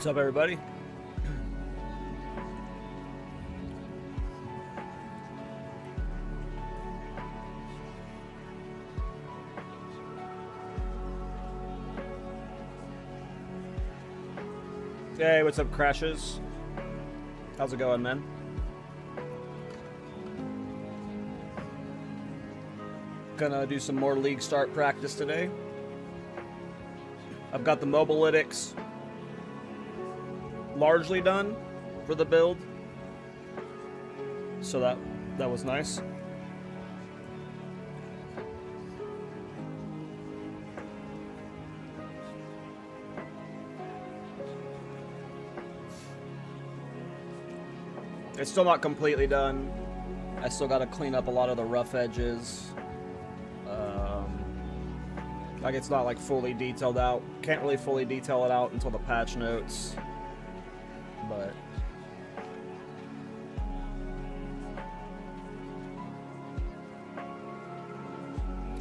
What's up, everybody? Hey, what's up, Crashes? How's it going, man? Gonna do some more league start practice today. I've got the mobilytics largely done for the build, so that was nice. It's still not completely done. I still got to clean up a lot of the rough edges. Like, it's not like fully detailed out. Can't really fully detail it out until the patch notes. But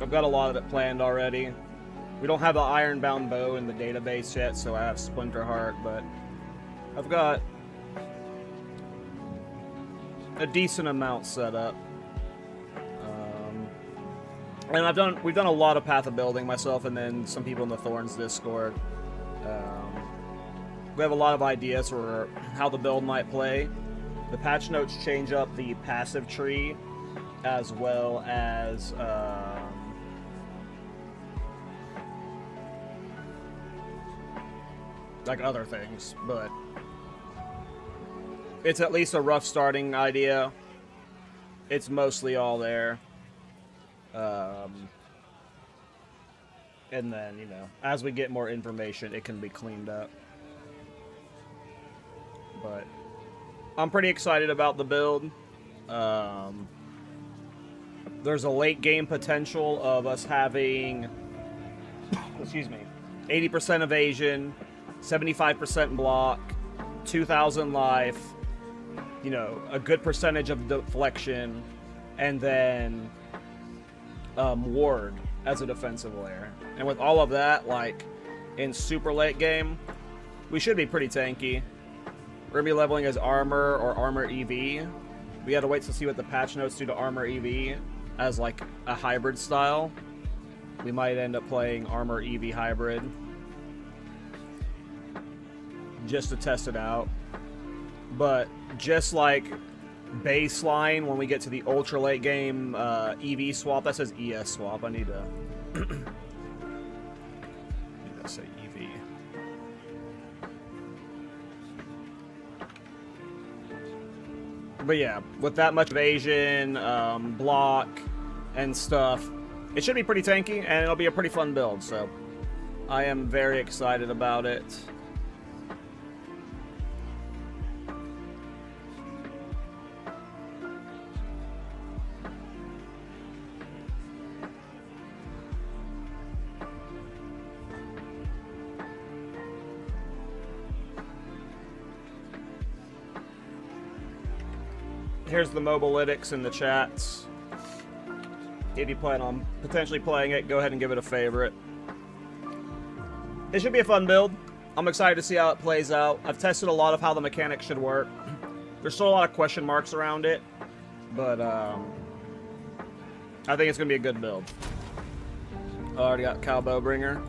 I've got a lot of it planned already. We don't have the Ironbound bow in the database yet, so I have Splinterheart, but I've got a decent amount set up. And we've done a lot of path of building, myself and then some people in the Thorns Discord. We have a lot of ideas for how the build might play. The patch notes change up the passive tree as well as like other things, but it's at least a rough starting idea. It's mostly all there. And then, you know, as we get more information, it can be cleaned up. But I'm pretty excited about the build. There's a late game potential of us having, excuse me, 80% evasion, 75% block, 2,000 life, you know, a good percentage of deflection, and then ward as a defensive layer. And with all of that, like, in super late game, we should be pretty tanky. We're going to be leveling as armor or armor EV. We had to wait to see what the patch notes do to armor EV as, like, a hybrid style. We might end up playing armor EV hybrid just to test it out. But just like baseline, when we get to the ultra late game EV swap, that says ES swap. I need to say EV. But yeah, with that much evasion, block, and stuff, it should be pretty tanky, and it'll be a pretty fun build, so I am very excited about it. Here's the mobilytics in the chats. If you plan on potentially playing it, go ahead and give it a favorite. It should be a fun build. I'm excited to see how it plays out. I've tested a lot of how the mechanics should work. There's still a lot of question marks around it, but I think it's going to be a good build. I already got Bowbringer.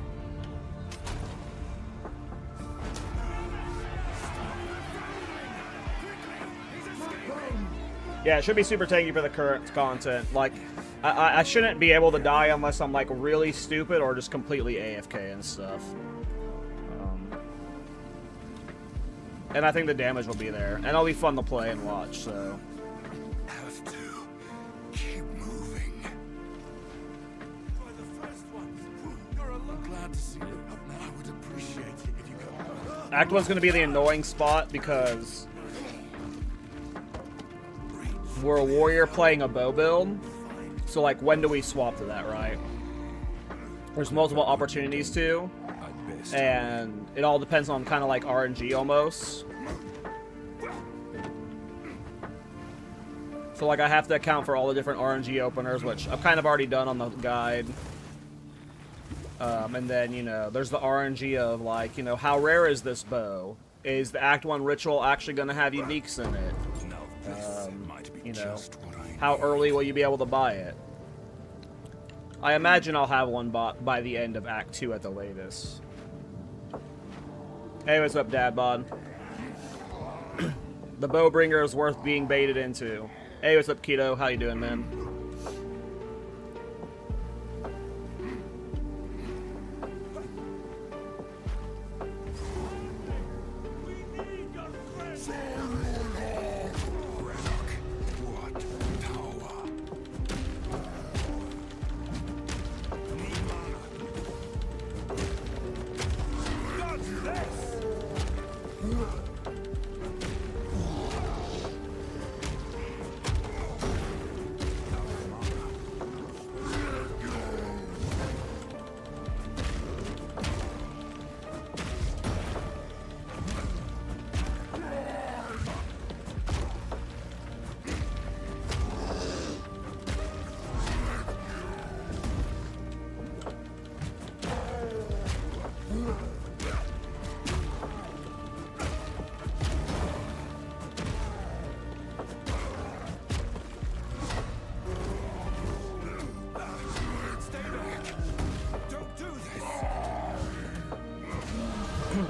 Yeah, it should be super tanky for the current content. Like, I shouldn't be able to die unless I'm, like, really stupid or just completely AFK and stuff. And I think the damage will be there. And it'll be fun to play and watch, so. Have to keep moving. I'm glad to see you up now. I would appreciate it if you could. Act 1's going to be the annoying spot because we're a warrior playing a bow build, so like, when do we swap to that, right? There's multiple opportunities to, and it all depends on kind of like RNG almost. So like, I have to account for all the different RNG openers, which I've kind of already done on the guide. And then, you know, there's the RNG of like, you know, how rare is this bow? is the Act 1 ritual actually going to have uniques in it? Now this might be You know, just what I how need. early will you be able to buy it? I imagine I'll have one bought by the end of Act 2 at the latest. Hey, what's up, Dad Bod? The Bowbringer is worth being baited into. Hey, what's up, Keto? How you doing, man? What power?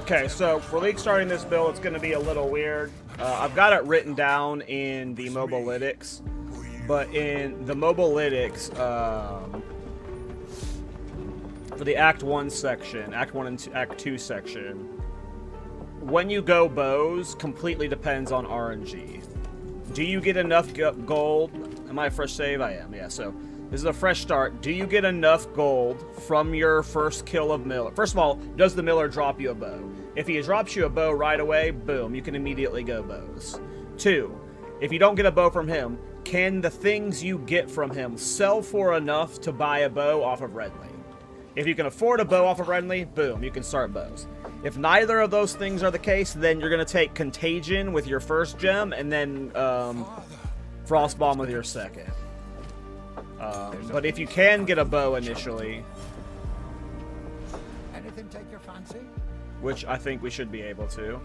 Okay, so for League starting this build, it's going to be a little weird. I've got it written down in the Mobilytics, but in the Mobilytics, for the Act 1 section, Act 1 and Act 2 section, when you go bows, completely depends on RNG. Do you get enough gold? Am I a fresh save? I am, yeah, so this is a fresh start. Do you get enough gold from your first kill of Miller? First of all, does the Miller drop you a bow? If he drops you a bow right away, boom, you can immediately go bows. 2, if you don't get a bow from him, can the things you get from him sell for enough to buy a bow off of Redley? If you can afford a bow off of Redley, boom, you can start bows. If neither of those things are the case, then you're going to take Contagion with your first gem, and then Frostbomb with your second. But if you can get a bow initially, Anything take your fancy? which I think we should be able to.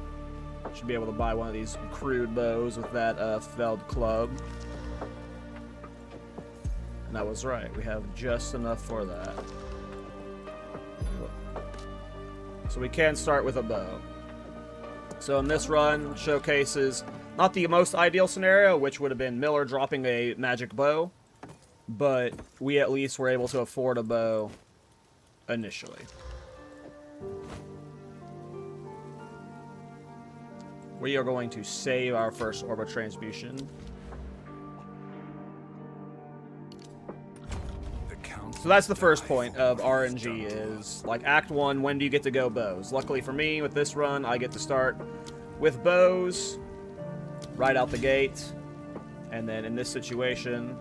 Should be able to buy one of these crude bows with that Feld club. And that was right. We have just enough for that. So we can start with a bow. So in this run, showcases not the most ideal scenario, which would have been Miller dropping a magic bow, but we at least were able to afford a bow initially. We are going to save our first Orb of Transmutation. So that's the first point of RNG is, like, Act 1, when do you get to go bows? Luckily for me, with this run, I get to start with bows right out the gate. And then in this situation,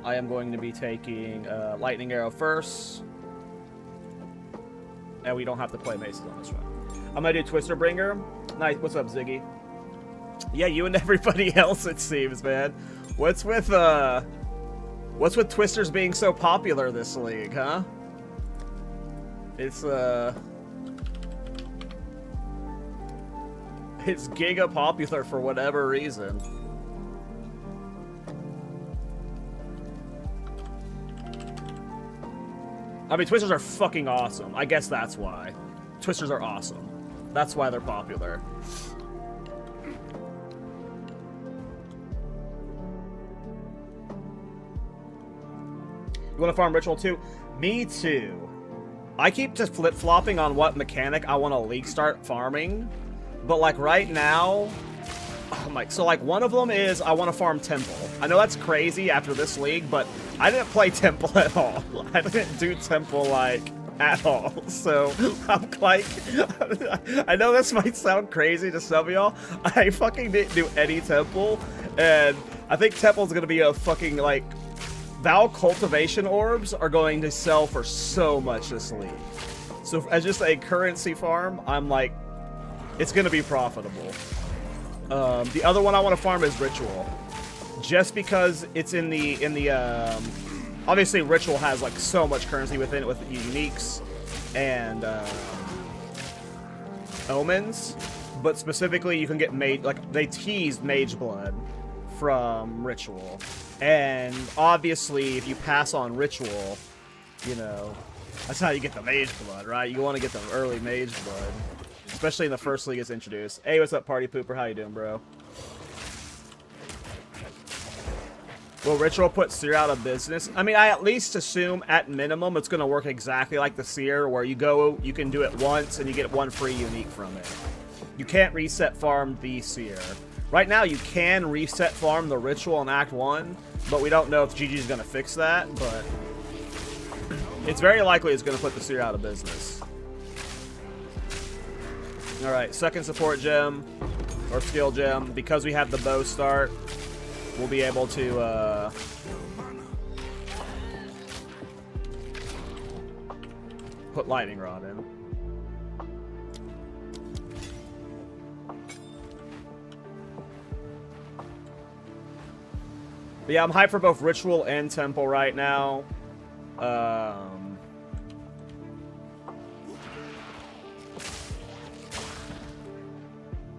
I am going to be taking Lightning Arrow first. And we don't have to play maces on this run. I'm going to do Twister Bringer. Nice. What's up, Ziggy? Yeah, you and everybody else, it seems, man. What's with Twisters being so popular this league, huh? It's giga popular for whatever reason. I mean, Twisters are fucking awesome. I guess that's why. Twisters are awesome. That's why they're popular. You want to farm Ritual too? Me too. I keep just flip-flopping on what mechanic I want to league start farming. But like right now, oh my, so like one of them is I want to farm Temple. I know that's crazy after this league, but I didn't play Temple at all. I didn't do Temple like at all. So I'm like, I know this might sound crazy to some of y'all. I fucking didn't do any Temple, and I think Temple's gonna be a fucking like, Val cultivation orbs are going to sell for so much this league. So as just a currency farm, I'm like, it's going to be profitable. The other one I want to farm is Ritual, just because it's in the obviously Ritual has like so much currency within it with the uniques, and omens, but specifically you can get mage, like they teased mage blood from ritual, and obviously if you pass on ritual, you know, that's how you get the mage blood, right? You want to get the early mage blood, especially in the first league it's introduced. Hey, what's up, Party Pooper? How you doing, bro? Will Ritual put Seer out of business? I mean, I at least assume, at minimum, it's going to work exactly like the Seer, where you go, you can do it once, and you get one free unique from it. You can't reset farm the Seer. Right now, you can reset farm the Ritual in Act 1, but we don't know if GG's going to fix that, but it's very likely it's going to put the Seer out of business. Alright, second support gem, or skill gem. Because we have the bow start, we'll be able to, put lightning rod in. But yeah, I'm hyped for both Ritual and Temple right now.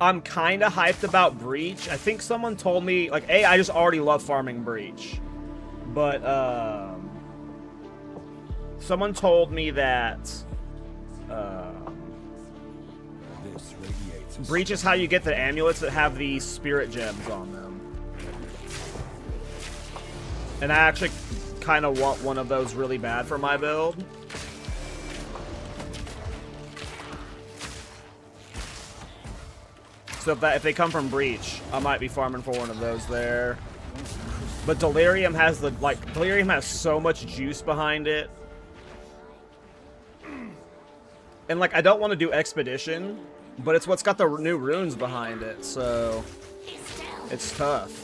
I'm kind of hyped about Breach. I think someone told me, like, I just already love farming Breach. But, someone told me that, Breach is how you get the amulets that have the spirit gems on them. And I actually kind of want one of those really bad for my build. So if they come from Breach, I might be farming for one of those there. But Delirium has Delirium has so much juice behind it. And like, I don't want to do Expedition, but it's what's got the new runes behind it, so it's tough.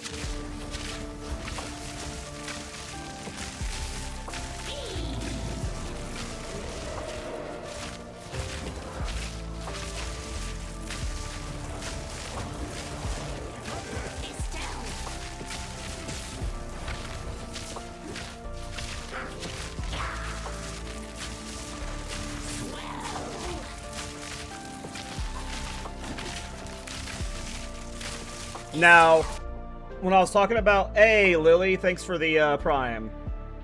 Now, when I was talking about, hey, Lily, thanks for the Prime.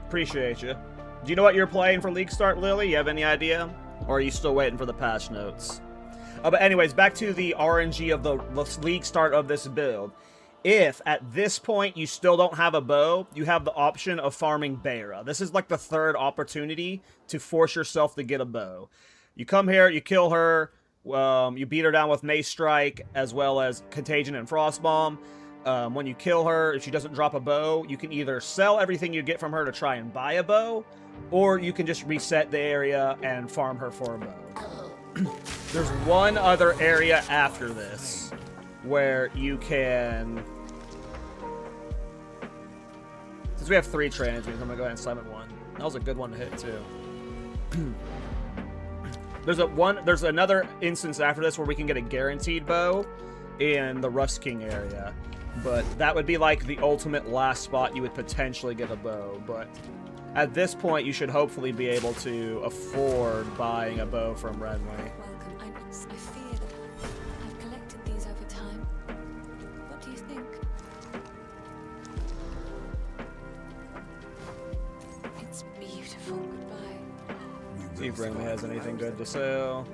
Appreciate you. Do you know what you're playing for League Start, Lily? You have any idea? Or are you still waiting for the patch notes? But anyways, back to the RNG of the League Start of this build. If, at this point, you still don't have a bow, you have the option of farming Beira. This is like the third opportunity to force yourself to get a bow. You come here, you kill her, you beat her down with Mace Strike, as well as Contagion and Frostbomb. When you kill her, if she doesn't drop a bow, you can either sell everything you get from her to try and buy a bow, or you can just reset the area and farm her for a bow. There's one other area after this where you can... Since we have 3 transmutes, I'm going to go ahead and summon one. That was a good one to hit, too. There's another instance after this where we can get a guaranteed bow in the Rust King area. But that would be like the ultimate last spot you would potentially get a bow. But at this point, you should hopefully be able to afford buying a bow from Renly. Welcome. I fear that I've collected these over time. What do you think? It's beautiful. Goodbye. See if Renly has anything good to sell.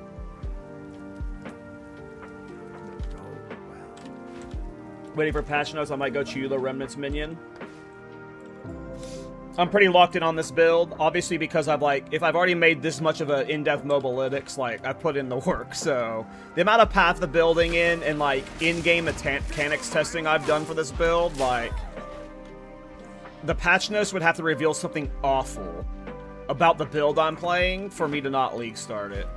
Waiting for patch notes, I might go Chula Remnants minion. I'm pretty locked in on this build, obviously because if I've already made this much of an in-depth mobalytics, I've put in the work, so the amount of path of building in and in-game mechanics testing I've done for this build, the patch notes would have to reveal something awful about the build I'm playing for me to not league start it.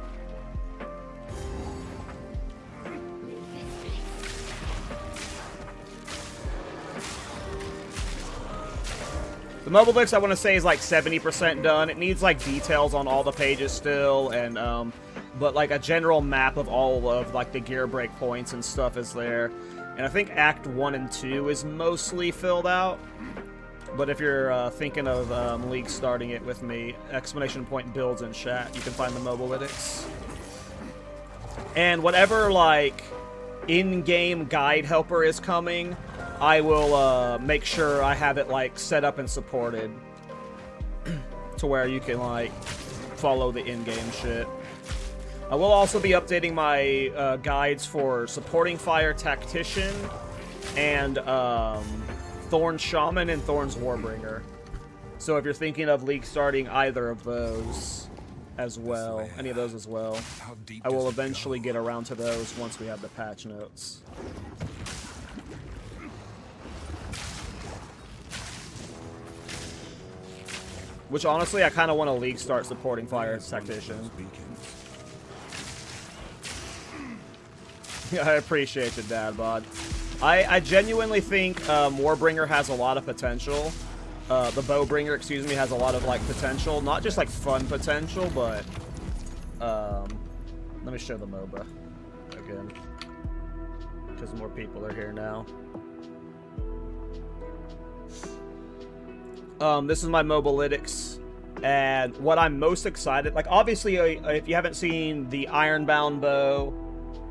The mobalytics I want to say is 70% done. It needs details on all the pages still, and but a general map of all of the gear break points and stuff is there. And I think Act 1 and 2 is mostly filled out. But if you're thinking of league starting it with me, ! Builds in chat, you can find the mobalytics. And whatever, like, in-game guide helper is coming, I will make sure I have it, like, set up and supported to where you can, like, follow the in-game shit. I will also be updating my guides for supporting fire tactician and Thorns shaman and Thorns warbringer. So if you're thinking of league starting either of those as well, any of those as well, I will eventually get around to those once we have the patch notes. Which honestly, I kind of want to league start supporting fire tactician. I appreciate it, Dad Bod. I genuinely think Warbringer has a lot of potential. The Bowbringer, excuse me, has a lot of, like, potential. Not just, like, fun potential, but... let me show the MOBA again. Because more people are here now. This is my Mobalytics. And what I'm most excited... Like, obviously, if you haven't seen the Ironbound bow...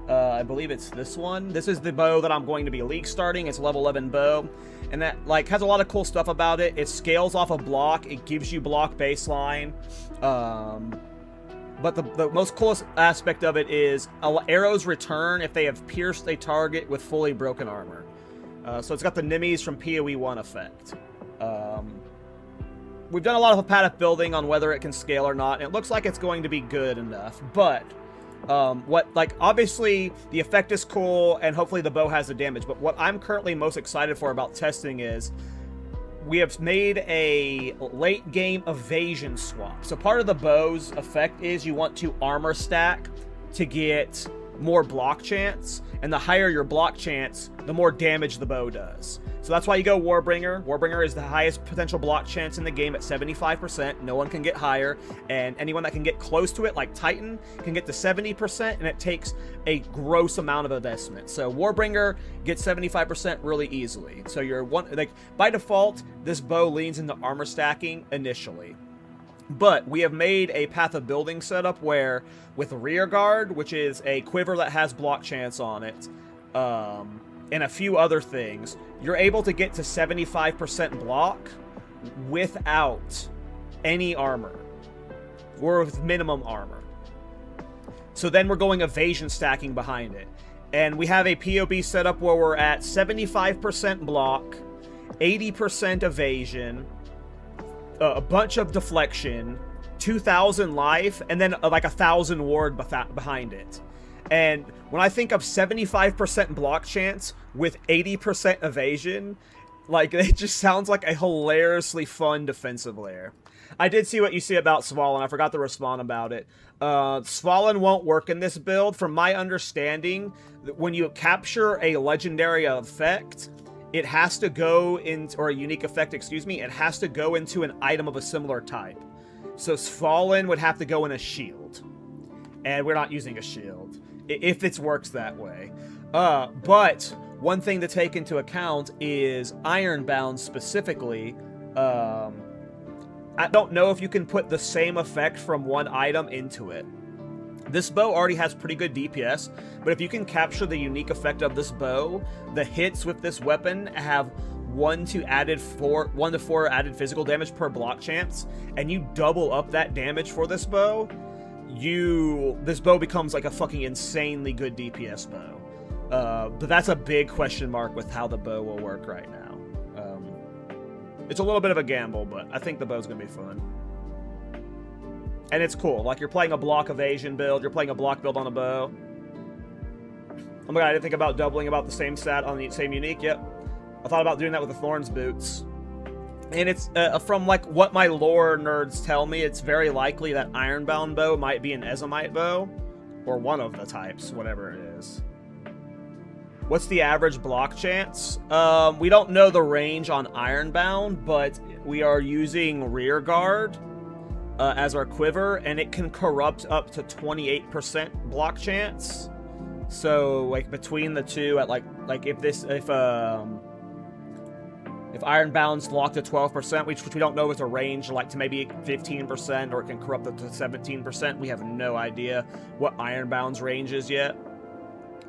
I believe it's this one. This is the bow that I'm going to be league starting. It's level 11 bow. And that, like, has a lot of cool stuff about it. It scales off a block. It gives you block baseline. But the most coolest aspect of it is arrows return if they have pierced a target with fully broken armor. So it's got the Nimmies from PoE 1 effect. We've done a lot of hepatic building on whether it can scale or not. And it looks like it's going to be good enough. But... obviously the effect is cool and hopefully the bow has the damage, but what I'm currently most excited for about testing is we have made a late game evasion swap. So part of the bow's effect is you want to armor stack to get more block chance, and the higher your block chance, the more damage the bow does. So that's why you go Warbringer. Warbringer is the highest potential block chance in the game at 75%. No one can get higher, and anyone that can get close to it, like Titan, can get to 70%, and it takes a gross amount of investment. So Warbringer gets 75% really easily. So you're by default, this bow leans into armor stacking initially. But we have made a path of building setup where, with rear guard, which is a quiver that has block chance on it, and a few other things, you're able to get to 75% block without any armor, or with minimum armor. So then we're going evasion stacking behind it. And we have a POB setup where we're at 75% block, 80% evasion, a bunch of deflection, 2,000 life, and then like 1,000 ward behind it. And when I think of 75% block chance with 80% evasion, like, it just sounds like a hilariously fun defensive layer. I did see what you see about Svalin. I forgot to respond about it. Svalin won't work in this build. From my understanding, when you capture a legendary effect, it has to go into, or a unique effect, excuse me, it has to go into an item of a similar type. So Svalin would have to go in a shield. And we're not using a shield, if it works that way. But one thing to take into account is Ironbound specifically. I don't know if you can put the same effect from one item into it. This bow already has pretty good DPS, but if you can capture the unique effect of this bow, the hits with this weapon have 1 to 4 added physical damage per block chance, and you double up that damage for this bow, this bow becomes like a fucking insanely good DPS bow. But that's a big question mark with how the bow will work right now. It's a little bit of a gamble, but I think the bow's gonna be fun. And it's cool. Like, you're playing a block evasion build, you're playing a block build on a bow. Oh my god, I didn't think about doubling about the same stat on the same unique. Yep. I thought about doing that with the Thorns boots. And it's, from, like, what my lore nerds tell me, it's very likely that Ironbound bow might be an Ezomite bow. Or one of the types, whatever it is. What's the average block chance? We don't know the range on Ironbound, but we are using rear guard as our quiver, and it can corrupt up to 28% block chance. So, like, between the two, at like if If Ironbound's locked at 12%, which we don't know is a range, like to maybe 15%, or it can corrupt up to 17%. We have no idea what Ironbound's range is yet.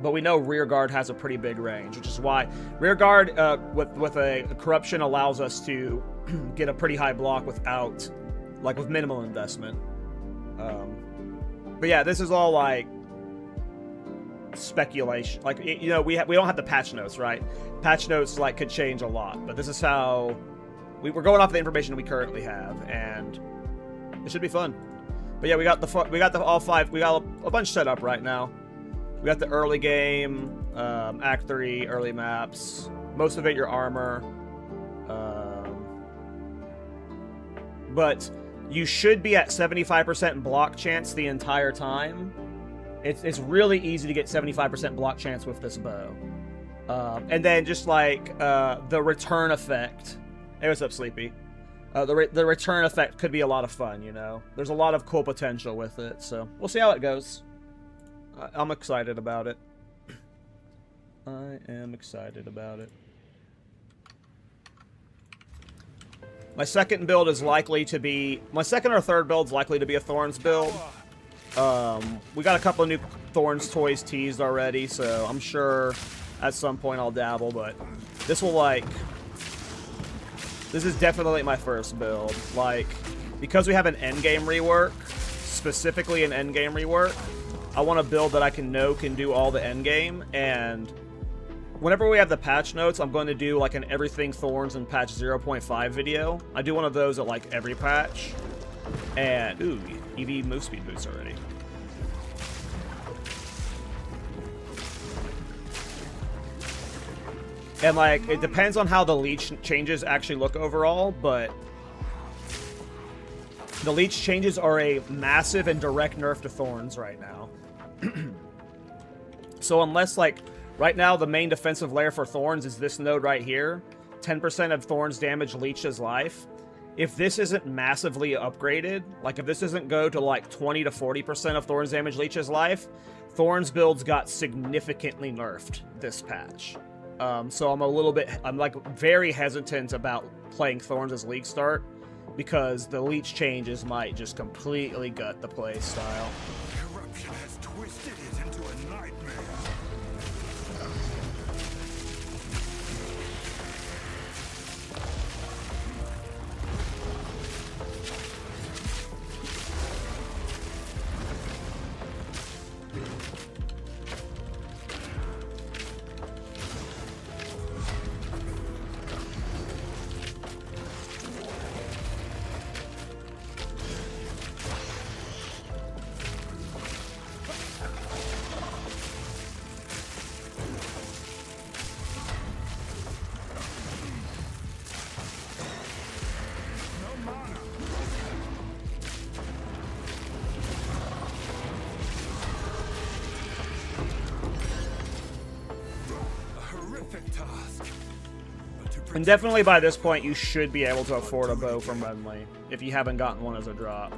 But we know Rearguard has a pretty big range, which is why Rearguard with a corruption allows us to get a pretty high block without, like, with minimal investment. But yeah, this is all like speculation. Like, you know, we don't have the patch notes, right? Patch notes like could change a lot, but this is how we're going off the information we currently have, and it should be fun. But yeah, we got all 5. We got a bunch set up right now. We got the early game, Act 3, early maps. Most of it your armor. But you should be at 75% block chance the entire time. It's really easy to get 75% block chance with this bow. And then just like the return effect. Hey, what's up, Sleepy? The return effect could be a lot of fun, you know? There's a lot of cool potential with it, so we'll see how it goes. I'm excited about it. I am excited about it. My second build is likely to be... My second or third build is likely to be a Thorns build. We got a couple of new Thorns toys teased already, so I'm sure at some point I'll dabble, but this will, like... This is definitely my first build. Like, because we have an endgame rework, specifically an endgame rework, I want a build that I can do all the endgame, and whenever we have the patch notes, I'm going to do like an everything Thorns and patch 0.5 video. I do one of those at like every patch. And, ooh, EV move speed boots already. And like, it depends on how the leech changes actually look overall, but the leech changes are a massive and direct nerf to Thorns right now. So unless, like, right now the main defensive layer for Thorns is this node right here, 10% of Thorns damage leeches life. If this isn't massively upgraded, like if this doesn't go to like 20 to 40% of Thorns damage leeches life, Thorns builds got significantly nerfed this patch. So I'm like very hesitant about playing Thorns as League start, because the leech changes might just completely gut the play style. Corruption has twisted it into a nightmare. And definitely by this point, you should be able to afford a bow from Renly, if you haven't gotten one as a drop.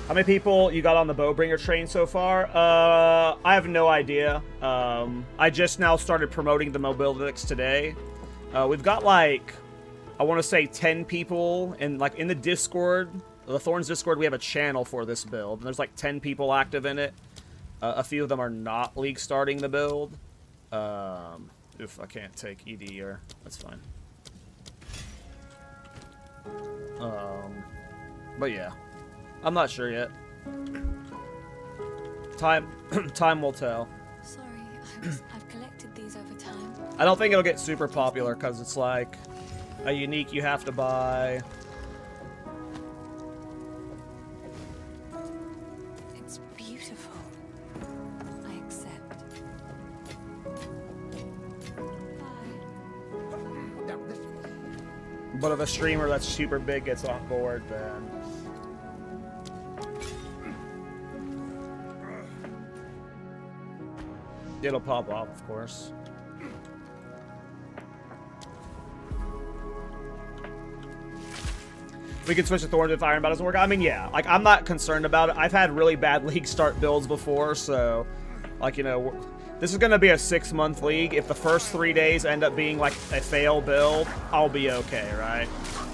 How many people you got on the Bowbringer train so far? I have no idea. I just now started promoting the Mobilitics today. We've got like, I want to say 10 people, and like in the Discord, the Thorns Discord, we have a channel for this build, and there's like 10 people active in it. A few of them are not league starting the build. Oof, I can't take ED here. That's fine. But yeah, I'm not sure yet. Time will tell. Sorry, I've collected these over time. I don't think it'll get super popular because it's like a unique you have to buy. It's beautiful. I accept. Bye. But if a streamer that's super big gets on board, then it'll pop off, of course. We can switch to Thorns if Ironbound doesn't work. I mean, yeah, like, I'm not concerned about it. I've had really bad league start builds before, so, like, you know, This is going to be a 6-month league. If the first 3 days end up being like a fail build, I'll be okay, right?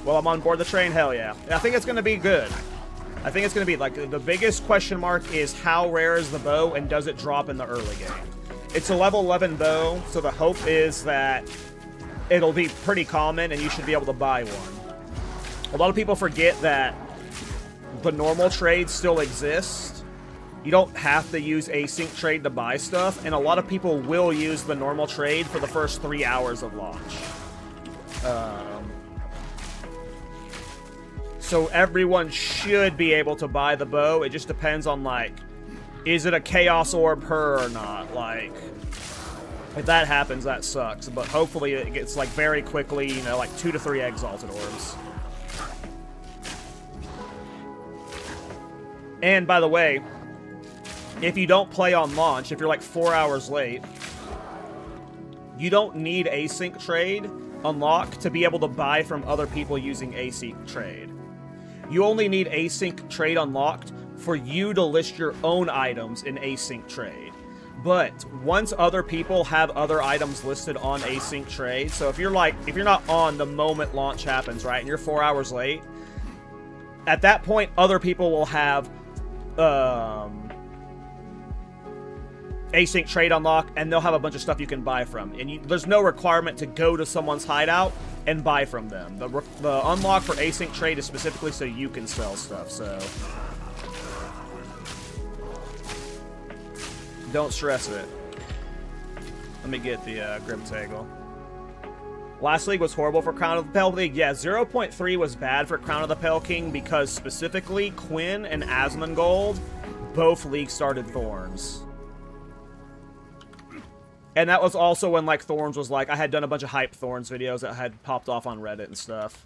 Well, I'm on board the train, hell yeah. I think it's going to be good. I think it's going to be, like, the biggest question mark is how rare is the bow and does it drop in the early game? It's a level 11 bow, so the hope is that it'll be pretty common and you should be able to buy one. A lot of people forget that the normal trade still exists. You don't have to use async trade to buy stuff, and a lot of people will use the normal trade for the first 3 hours of launch. So everyone should be able to buy the bow. It just depends on, like, is it a Chaos Orb her or not? Like, if that happens, that sucks. But hopefully it gets, like, very quickly, you know, like 2 to 3 Exalted Orbs. And, by the way, if you don't play on launch, if you're like 4 hours late, you don't need async trade unlocked to be able to buy from other people using async trade. You only need async trade unlocked for you to list your own items in async trade. But once other people have other items listed on async trade, so if you're not on the moment launch happens, right, and you're 4 hours late, at that point other people will have async trade unlock, and they'll have a bunch of stuff you can buy from. And there's no requirement to go to someone's hideout and buy from them. The unlock for async trade is specifically so you can sell stuff, so don't stress it. Let me get the Grim Taggle. Last league was horrible for Crown of the Pale League. Yeah, 0.3 was bad for Crown of the Pale King because specifically Quinn and Asmongold, both leagues started Thorns. And that was also when, like, Thorns was like, I had done a bunch of hype Thorns videos that had popped off on Reddit and stuff.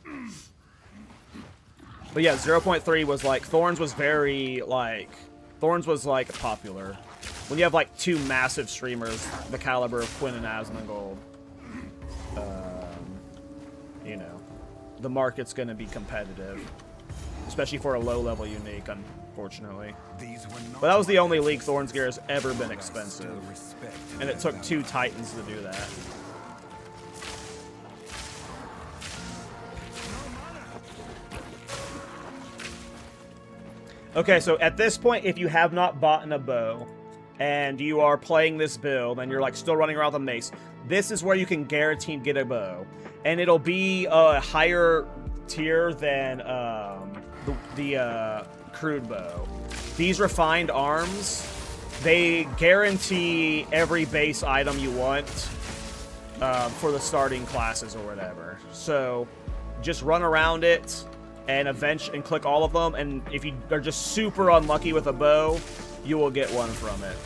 But yeah, 0.3 was like, Thorns was very, like, popular. When you have, like, 2 massive streamers, the caliber of Quinn and Asmongold, you know, the market's gonna be competitive. Especially for a low-level unique, unfortunately. But that was the only league Thorns gear has ever been expensive. And it took 2 Titans to do that. Okay, so at this point, if you have not bought a bow, and you are playing this build, and you're, like, still running around with a mace, this is where you can guaranteed get a bow. And it'll be a higher tier than the crude bow. These refined arms, they guarantee every base item you want for the starting classes or whatever. So just run around it and click all of them, and if you are just super unlucky with a bow, you will get one from it.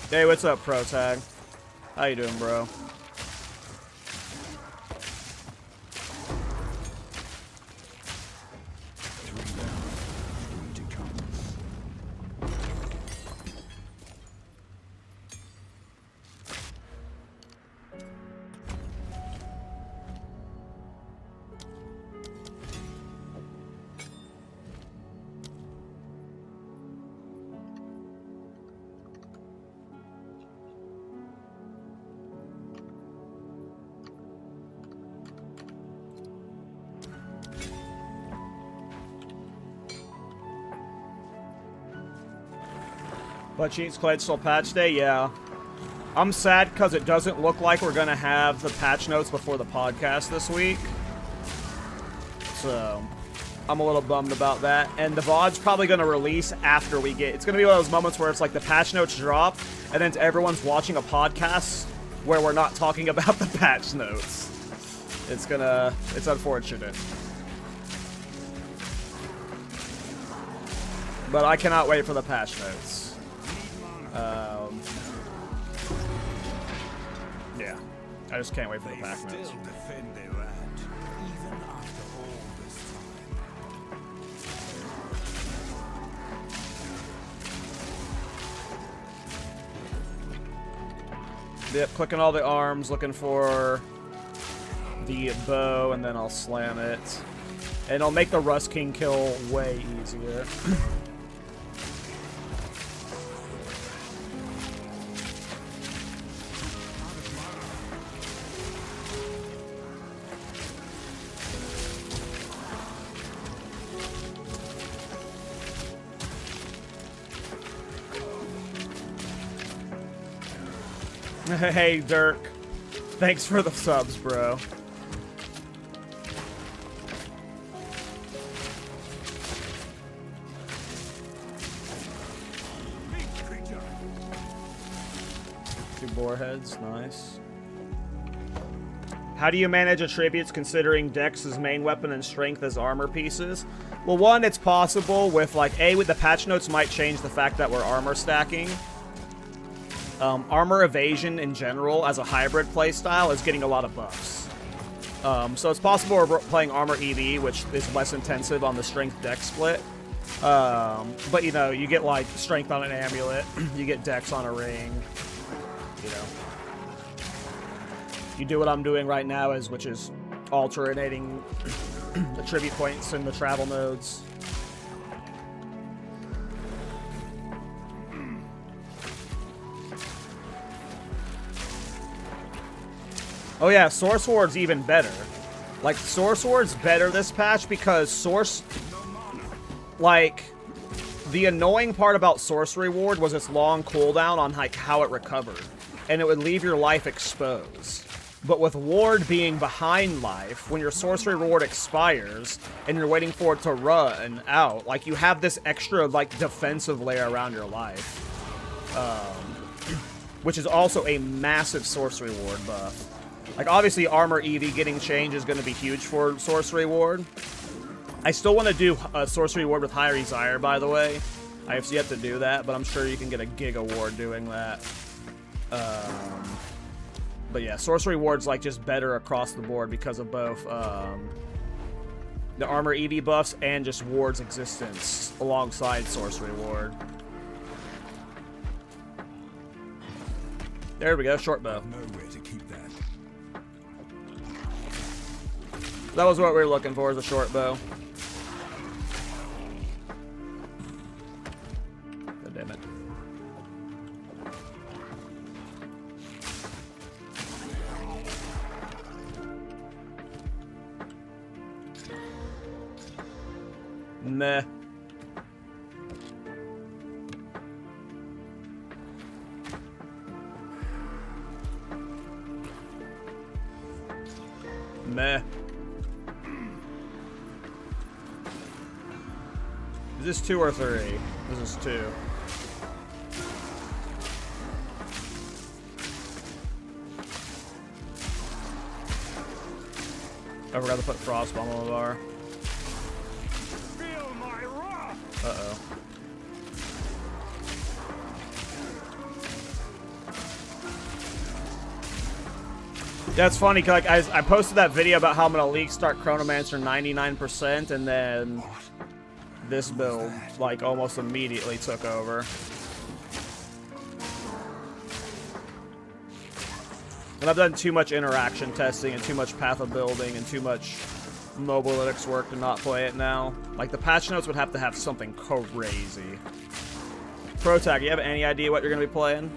Hey, what's up, Pro Tag? How you doing, bro? But Cheats played still patch day? Yeah. I'm sad because it doesn't look like we're going to have the patch notes before the podcast this week. So, I'm a little bummed about that. And the VOD's probably going to release after we get... It's going to be one of those moments where it's like the patch notes drop, and then everyone's watching a podcast where we're not talking about the patch notes. It's unfortunate. But I cannot wait for the patch notes. Yeah, I just can't wait for the patch notes. Yep, clicking all the arms, looking for the bow, and then I'll slam it. And it'll make the Rust King kill way easier. Hey, Dirk. Thanks for the subs, bro. Two boar heads, nice. How do you manage attributes considering Dex as main weapon and strength as armor pieces? Well, one, it's possible with, like, with the patch notes might change the fact that we're armor stacking. Armor evasion in general as a hybrid playstyle is getting a lot of buffs. So it's possible we're playing armor EV, which is less intensive on the strength dex split. But you know, you get like strength on an amulet, you get dex on a ring, you know. You do what I'm doing right now, which is alternating attribute points in the travel nodes. Oh yeah, Source Ward's even better. Like, Source Ward's better this patch because Source... Like, the annoying part about Sorcery Ward was its long cooldown on, like, how it recovered. And it would leave your life exposed. But with Ward being behind life, when your Sorcery Ward expires, and you're waiting for it to run out, like, you have this extra, like, defensive layer around your life. Which is also a massive Sorcery Ward buff. Like, obviously, Armor EV getting changed is going to be huge for Sorcery Ward. I still want to do a Sorcery Ward with higher Exile, by the way. I have yet to do that, but I'm sure you can get a Giga Ward doing that. But yeah, Sorcery Ward's, like, just better across the board because of both the Armor EV buffs and just Ward's existence alongside Sorcery Ward. There we go, short bow. That was what we were looking for, is a short bow. God damn it. Meh. Meh. Is this 2 or 3? This is 2. I forgot to put Frostbomb on the bar. Uh-oh. Yeah, it's funny, cause like I posted that video about how I'm gonna league start Chronomancer 99%, and then this build, like, almost immediately took over. And I've done too much interaction testing and too much pathobuilding and too much mobalytics work to not play it now. Like, the patch notes would have to have something crazy. Protag, you have any idea what you're going to be playing?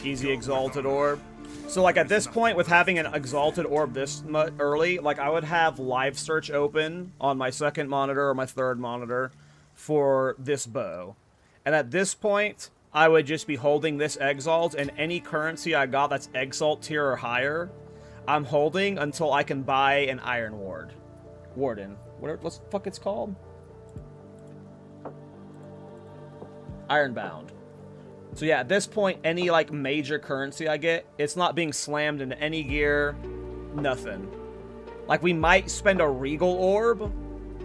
Easy Exalted Orb. So, like, at this point, with having an Exalted Orb this early, like, I would have Live Search open on my second monitor or my third monitor for this bow. And at this point, I would just be holding this Exalt, and any currency I got that's Exalt tier or higher, I'm holding until I can buy an Iron Ward. Warden. What's the fuck it's called? Ironbound. So yeah, at this point, any like major currency I get, it's not being slammed into any gear, nothing. Like we might spend a regal orb,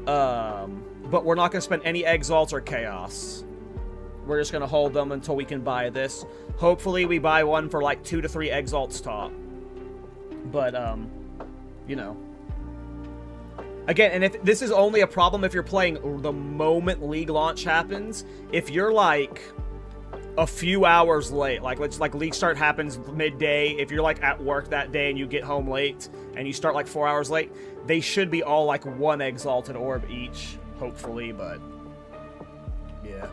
but we're not gonna spend any exalts or chaos. We're just gonna hold them until we can buy this. Hopefully we buy one for like 2 to 3 exalts top. But you know. Again, and if this is only a problem if you're playing the moment League launch happens. If you're like a few hours late, like League start happens midday, if you're like at work that day and you get home late and you start like 4 hours late, they should be all like 1 exalted orb each, hopefully, but yeah.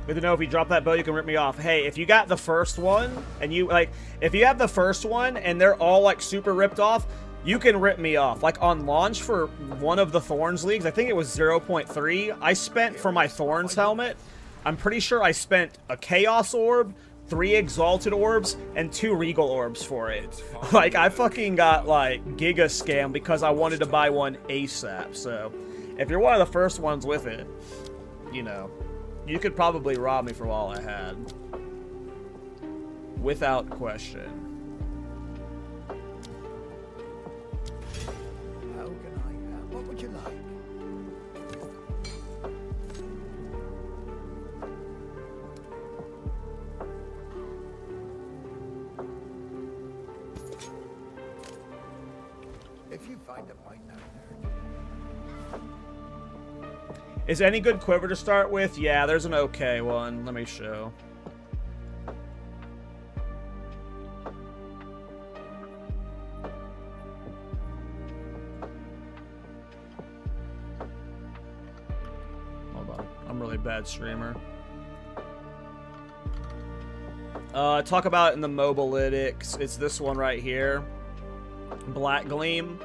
Good to know if you drop that bow, you can rip me off. Hey, if you got the first one, and you, like, if you have the first one, and they're all, like, super ripped off, you can rip me off. Like, on launch for one of the Thorns leagues, I think it was 0.3, I spent for my Thorns helmet, I'm pretty sure I spent a Chaos Orb, 3 Exalted Orbs, and 2 Regal Orbs for it. Like, I fucking got, like, Giga Scam because I wanted to buy one ASAP, so if you're one of the first ones with it, you know, you could probably rob me for all I had. Without question. How can I? What would you like? If you find a point out there. Is any good quiver to start with? Yeah, there's an okay one. Let me show. Hold on. I'm a really bad streamer. Talk about it in the mobilytics. It's this one right here. Black Gleam.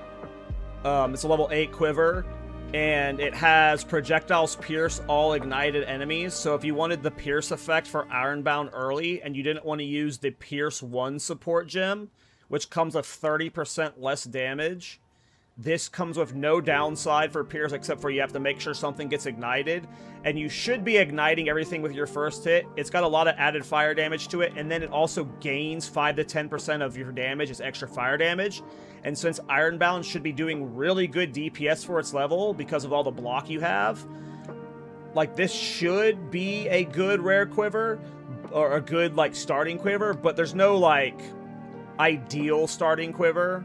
It's a level 8 quiver. And it has projectiles pierce all ignited enemies. So if you wanted the pierce effect for Ironbound early and you didn't want to use the Pierce 1 support gem, which comes with 30% less damage, this comes with no downside for pierce except for you have to make sure something gets ignited. And you should be igniting everything with your first hit. It's got a lot of added fire damage to it, and then it also gains 5 to 10% of your damage as extra fire damage. And since Ironbound should be doing really good DPS for its level because of all the block you have, like, this should be a good rare quiver, or a good, like, starting quiver, but there's no, like, ideal starting quiver,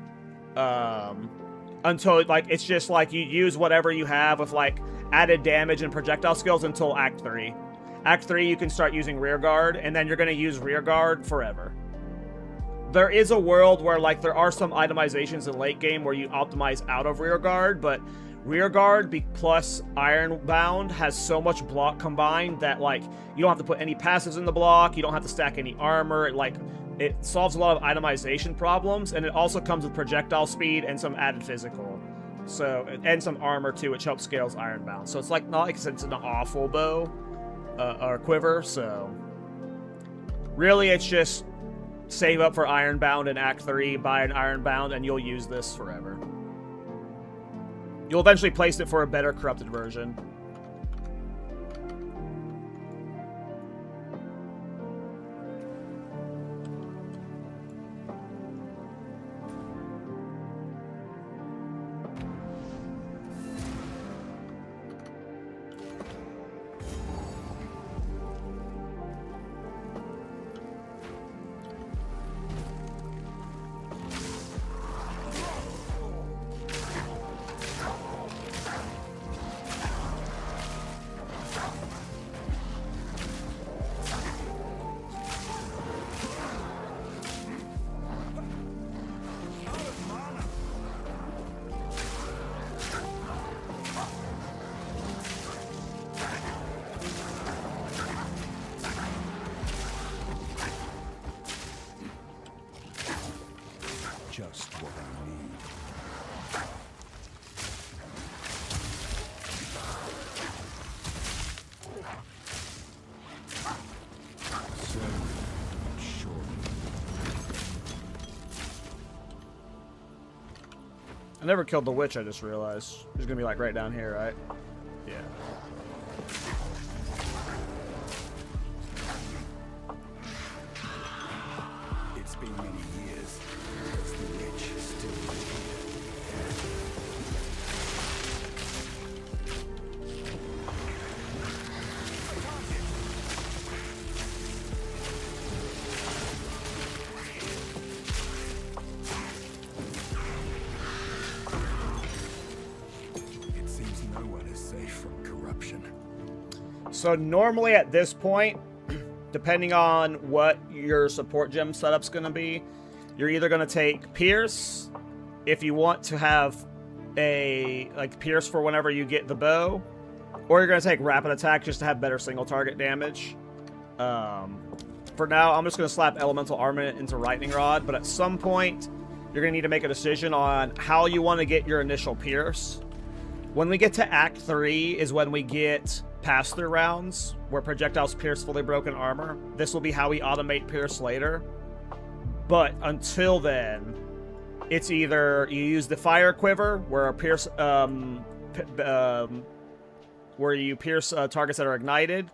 until, like, it's just, like, you use whatever you have with, like, added damage and projectile skills until Act 3. Act 3, you can start using rear guard, and then you're going to use rear guard forever. There is a world where, like, there are some itemizations in late game where you optimize out of rear guard, but rear guard plus Ironbound has so much block combined that, like, you don't have to put any passives in the block, you don't have to stack any armor, it solves a lot of itemization problems, and it also comes with projectile speed and some added physical. So, and some armor too, which helps scales Ironbound. So it's like, not like it's an awful bow, or quiver, so really it's just save up for Ironbound in Act 3, buy an Ironbound, and you'll use this forever. You'll eventually place it for a better corrupted version. I never killed the witch, I just realized. She's gonna be like right down here, right? Yeah. It's been many years. Is the witch still here? It seems no one is safe from corruption. So normally at this point, depending on what your support gem setup's going to be, you're either going to take Pierce if you want to have a Pierce for whenever you get the bow, or you're going to take Rapid Attack just to have better single target damage. For now, I'm just going to slap Elemental Armament into Lightning Rod, but at some point, you're going to need to make a decision on how you want to get your initial Pierce. When we get to Act 3 is when we get pass-through rounds, where projectiles pierce fully broken armor. This will be how we automate Pierce later. But until then, it's either you use the Fire Quiver, where Pierce, where you pierce targets that are ignited,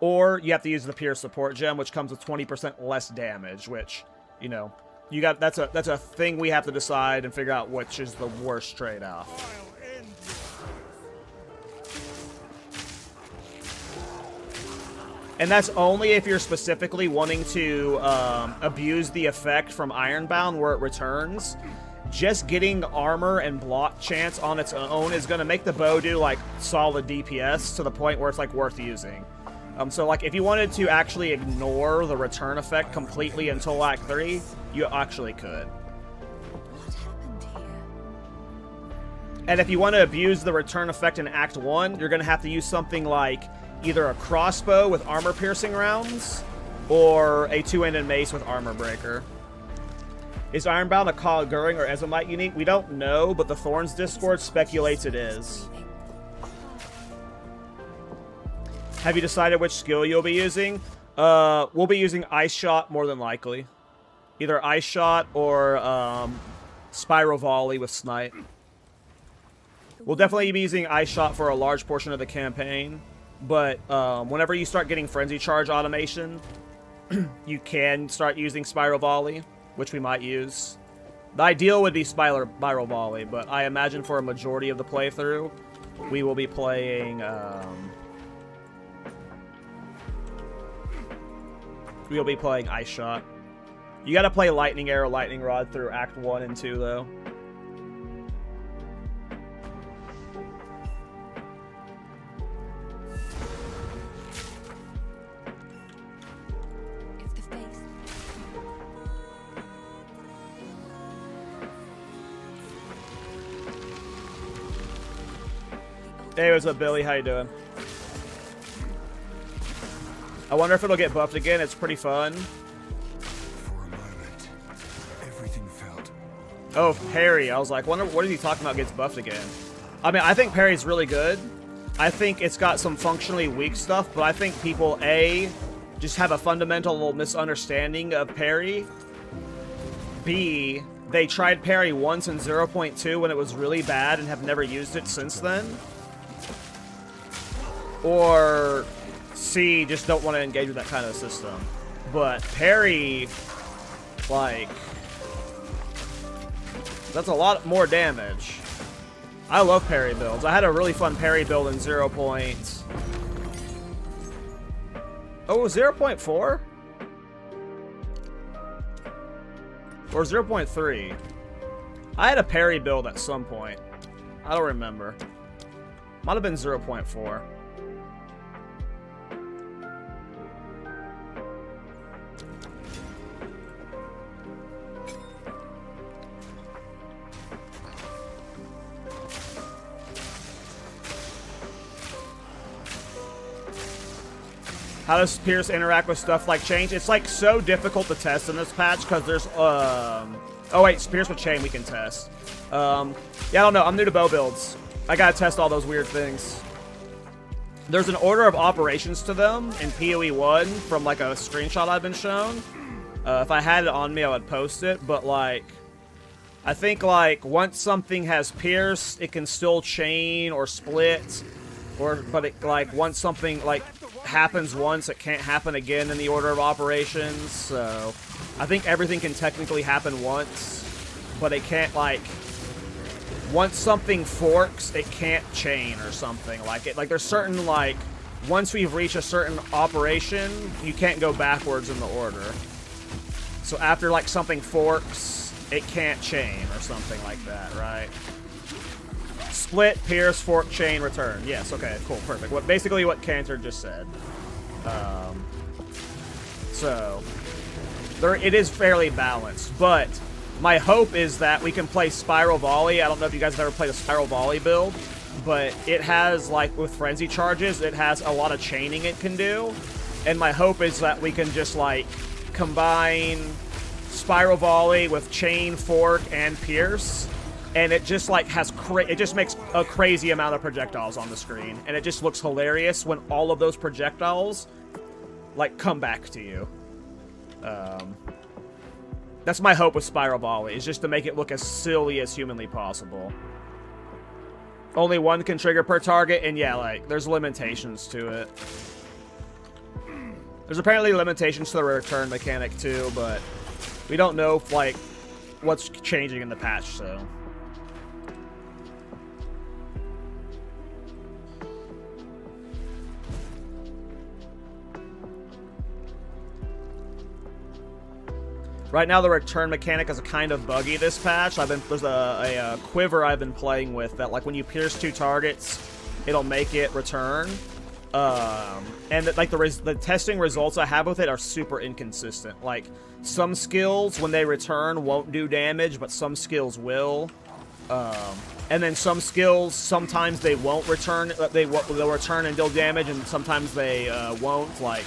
or you have to use the Pierce Support Gem, which comes with 20% less damage. Which, you know, you got that's a thing we have to decide and figure out which is the worst trade-off. And that's only if you're specifically wanting to abuse the effect from Ironbound where it returns. Just getting armor and block chance on its own is going to make the bow do, like, solid DPS to the point where it's, like, worth using. So, like, if you wanted to actually ignore the return effect completely until Act 3, you actually could. What happened here? And if you want to abuse the return effect in Act 1, you're going to have to use something like either a crossbow with armor-piercing rounds, or a two-handed mace with armor breaker. Is Ironbound a Kagurring or Ezomite unique? We don't know, but the Thorns Discord speculates it is. Have you decided which skill you'll be using? We'll be using Ice Shot more than likely. Either Ice Shot or Spiral Volley with Snipe. We'll definitely be using Ice Shot for a large portion of the campaign. But whenever you start getting Frenzy Charge automation, you can start using Spiral Volley, which we might use. The ideal would be Spiral Volley, but I imagine for a majority of the playthrough, we will be playing... we'll be playing Ice Shot. You gotta play Lightning Arrow, Lightning Rod through Act 1 and 2, though. Hey, what's up, Billy? How you doing? I wonder if it'll get buffed again. It's pretty fun. For a moment, everything felt... Oh, parry. I was like, wonder what is he talking about gets buffed again? I mean, I think parry's really good. I think it's got some functionally weak stuff, but I think people, A, just have a fundamental misunderstanding of parry. B, they tried parry once in 0.2 when it was really bad and have never used it since then. Or C, just don't want to engage with that kind of system. But parry, like, that's a lot more damage. I love parry builds. I had a really fun parry build in 0. Oh, 0.4? Or 0.3? I had a parry build at some point. I don't remember. Might have been 0.4. How does Pierce interact with stuff like change? It's like so difficult to test in this patch because there's oh wait, Pierce with chain we can test. Yeah, I don't know. I'm new to bow builds. I gotta test all those weird things. There's an order of operations to them in PoE 1 from like a screenshot I've been shown. If I had it on me, I would post it. But like, I think, like, once something has pierce, it can still chain or split. But it, like, once something, like, happens once, it can't happen again in the order of operations. So, I think everything can technically happen once. But it can't, like... Once something forks, it can't chain or something. Like, there's certain, like... Once we've reached a certain operation, you can't go backwards in the order. So after, like, something forks... It can't chain or something like that, right? Split, pierce, fork, chain, return. Yes, okay, cool, perfect. Basically what Cantor just said. So, it is fairly balanced, but my hope is that we can play Spiral Volley. I don't know if you guys have ever played a Spiral Volley build, but it has, like, with Frenzy Charges, it has a lot of chaining it can do. And my hope is that we can just, like, combine Spiral Volley with chain, fork, and pierce, and it just like it just makes a crazy amount of projectiles on the screen, and it just looks hilarious when all of those projectiles like come back to you. That's my hope with Spiral Volley, is just to make it look as silly as humanly possible. Only one can trigger per target, and yeah, like there's limitations to it. There's apparently limitations to the return mechanic too, but we don't know if, like, what's changing in the patch, so. Right now, the return mechanic is kind of buggy this patch. There's a quiver I've been playing with that, like, when you pierce 2 targets, it'll make it return. And like the testing results I have with it are super inconsistent. Like, some skills when they return won't do damage, but some skills will. And then some skills, sometimes they won't return. They'll return and deal damage, and sometimes they won't. Like,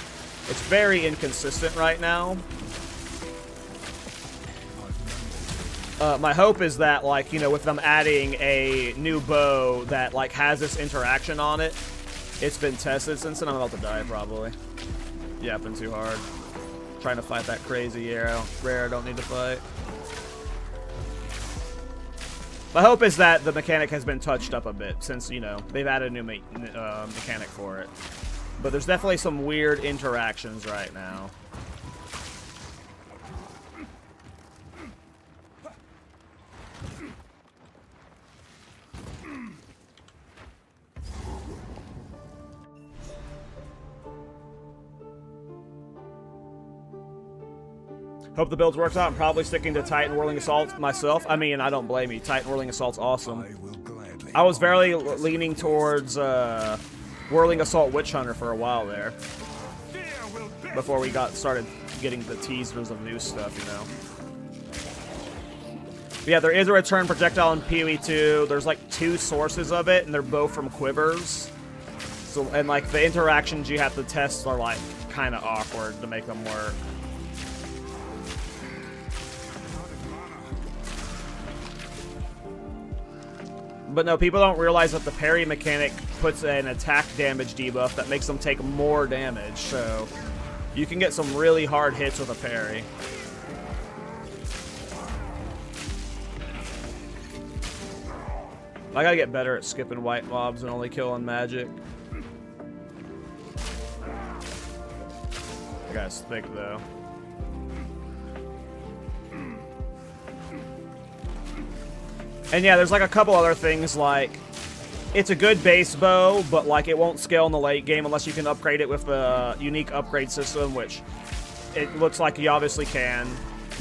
it's very inconsistent right now. My hope is that, like, you know, with them adding a new bow that, like, has this interaction on it, it's been tested since then. I'm about to die, probably. Yapping too hard. Trying to fight that crazy arrow. Rare, don't need to fight. My hope is that the mechanic has been touched up a bit, since, you know, they've added a new mechanic for it. But there's definitely some weird interactions right now. Hope the builds works out. I'm probably sticking to Titan Whirling Assault myself. I mean, I don't blame you. Titan Whirling Assault's awesome. I was very leaning towards Whirling Assault Witch Hunter for a while there. Before we started getting the teasers of new stuff, you know. But yeah, there is a return projectile in PoE 2. There's like 2 sources of it, and they're both from quivers. So, and like the interactions you have to test are like kind of awkward to make them work. But no, people don't realize that the parry mechanic puts an attack damage debuff that makes them take more damage, so you can get some really hard hits with a parry. I gotta get better at skipping white mobs and only killing magic. That guy's thick, though. And yeah, there's like a couple other things, like, it's a good base bow, but like it won't scale in the late game unless you can upgrade it with a unique upgrade system, which it looks like you obviously can.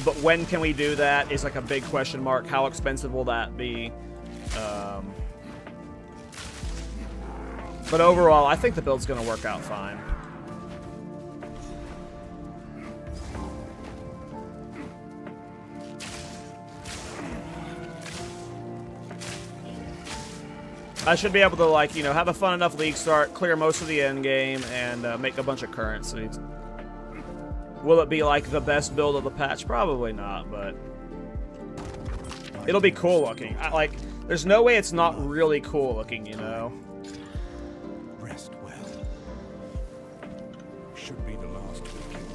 But when can we do that is like a big question mark. How expensive will that be? But overall, I think the build's gonna work out fine. I should be able to, like, you know, have a fun enough league start, clear most of the end game, and make a bunch of currencies. Will it be, like, the best build of the patch? Probably not, but it'll be cool looking. Like, there's no way it's not really cool looking, you know? Rest well. Should be the last weekend.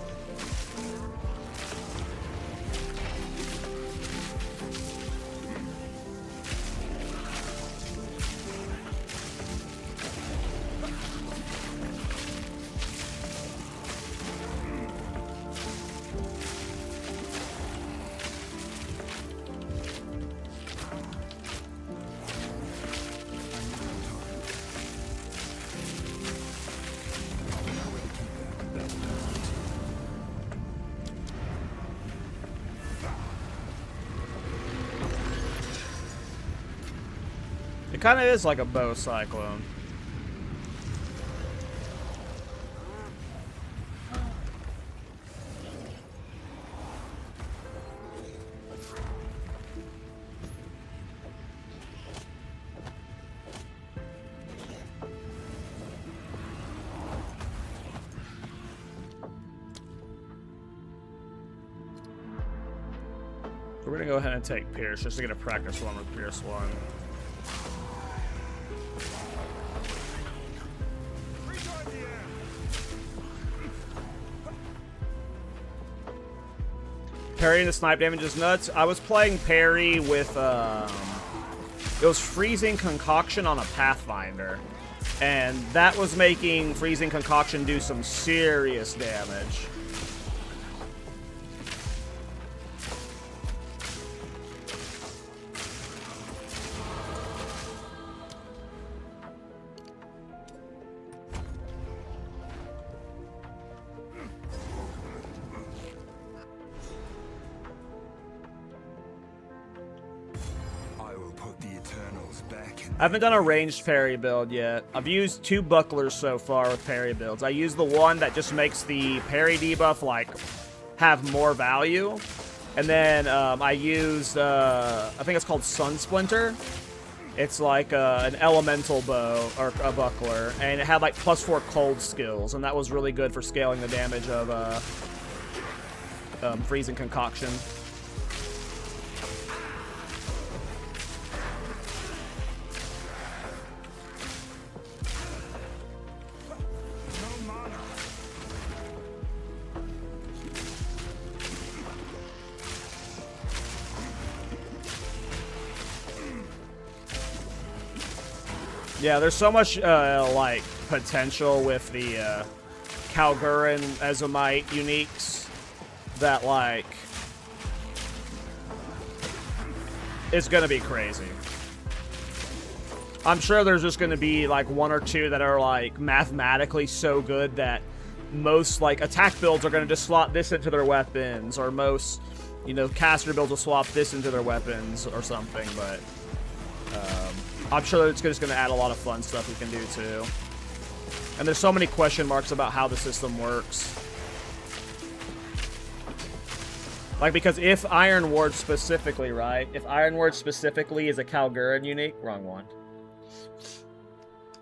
It kind of is like a bow cyclone. We're gonna go ahead and take Pierce just to get a practice one with Pierce 1. Parry the snipe damage is nuts. I was playing parry with it was freezing concoction on a Pathfinder, and that was making freezing concoction do some serious damage. I haven't done a ranged parry build yet. I've used 2 bucklers so far with parry builds. I use the one that just makes the parry debuff, like, have more value. And then I used, I think it's called Sun Splinter. It's like an elemental bow, or a buckler. And it had, like, +4 cold skills. And that was really good for scaling the damage of freezing concoction. Yeah, there's so much, like, potential with the, Kalgurin Ezomite uniques that, like, it's gonna be crazy. I'm sure there's just gonna be, like, 1 or 2 that are, like, mathematically so good that most, like, attack builds are gonna just slot this into their weapons, or most, you know, caster builds will swap this into their weapons or something, but, I'm sure it's just going to add a lot of fun stuff we can do, too. And there's so many question marks about how the system works. Like, because if Iron Ward specifically, right? If Iron Ward specifically is a Kalgurin unique, wrong one.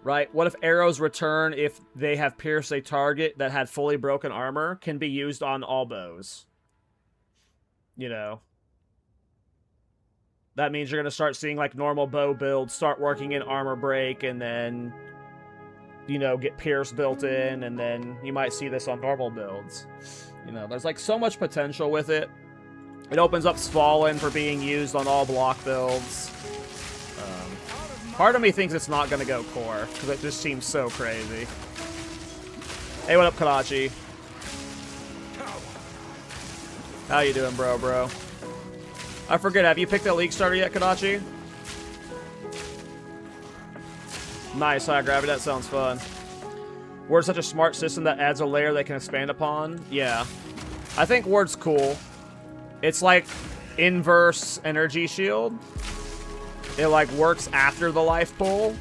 Right? What if arrows return if they have pierced a target that had fully broken armor, can be used on all bows? You know? That means you're going to start seeing, like, normal bow builds start working in armor break, and then, you know, get pierce built in, and then you might see this on normal builds. You know, there's, like, so much potential with it. It opens up Fallen for being used on all block builds. Part of me thinks it's not going to go core, because it just seems so crazy. Hey, what up, Karachi? How you doing, bro? I forget, have you picked that League starter yet, Kadachi? Nice, high gravity, that sounds fun. Ward's such a smart system that adds a layer they can expand upon. Yeah. I think Ward's cool. It's like inverse energy shield. It like works after the life pool,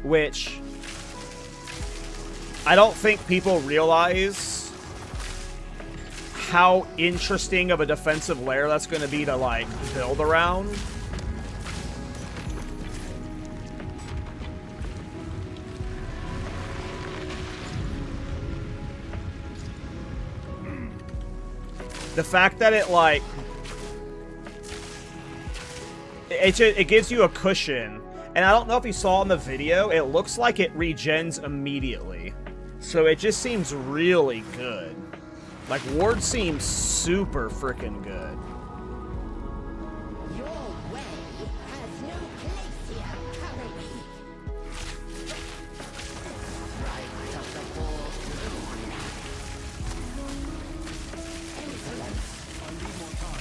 which I don't think people realize how interesting of a defensive layer that's going to be to, like, build around. The fact that it, like, it gives you a cushion. And I don't know if you saw in the video, it looks like it regens immediately. So it just seems really good. Like, Ward seems super freaking good. Your way has no place here, currently. Right of the ball through. Excellent. I need more time.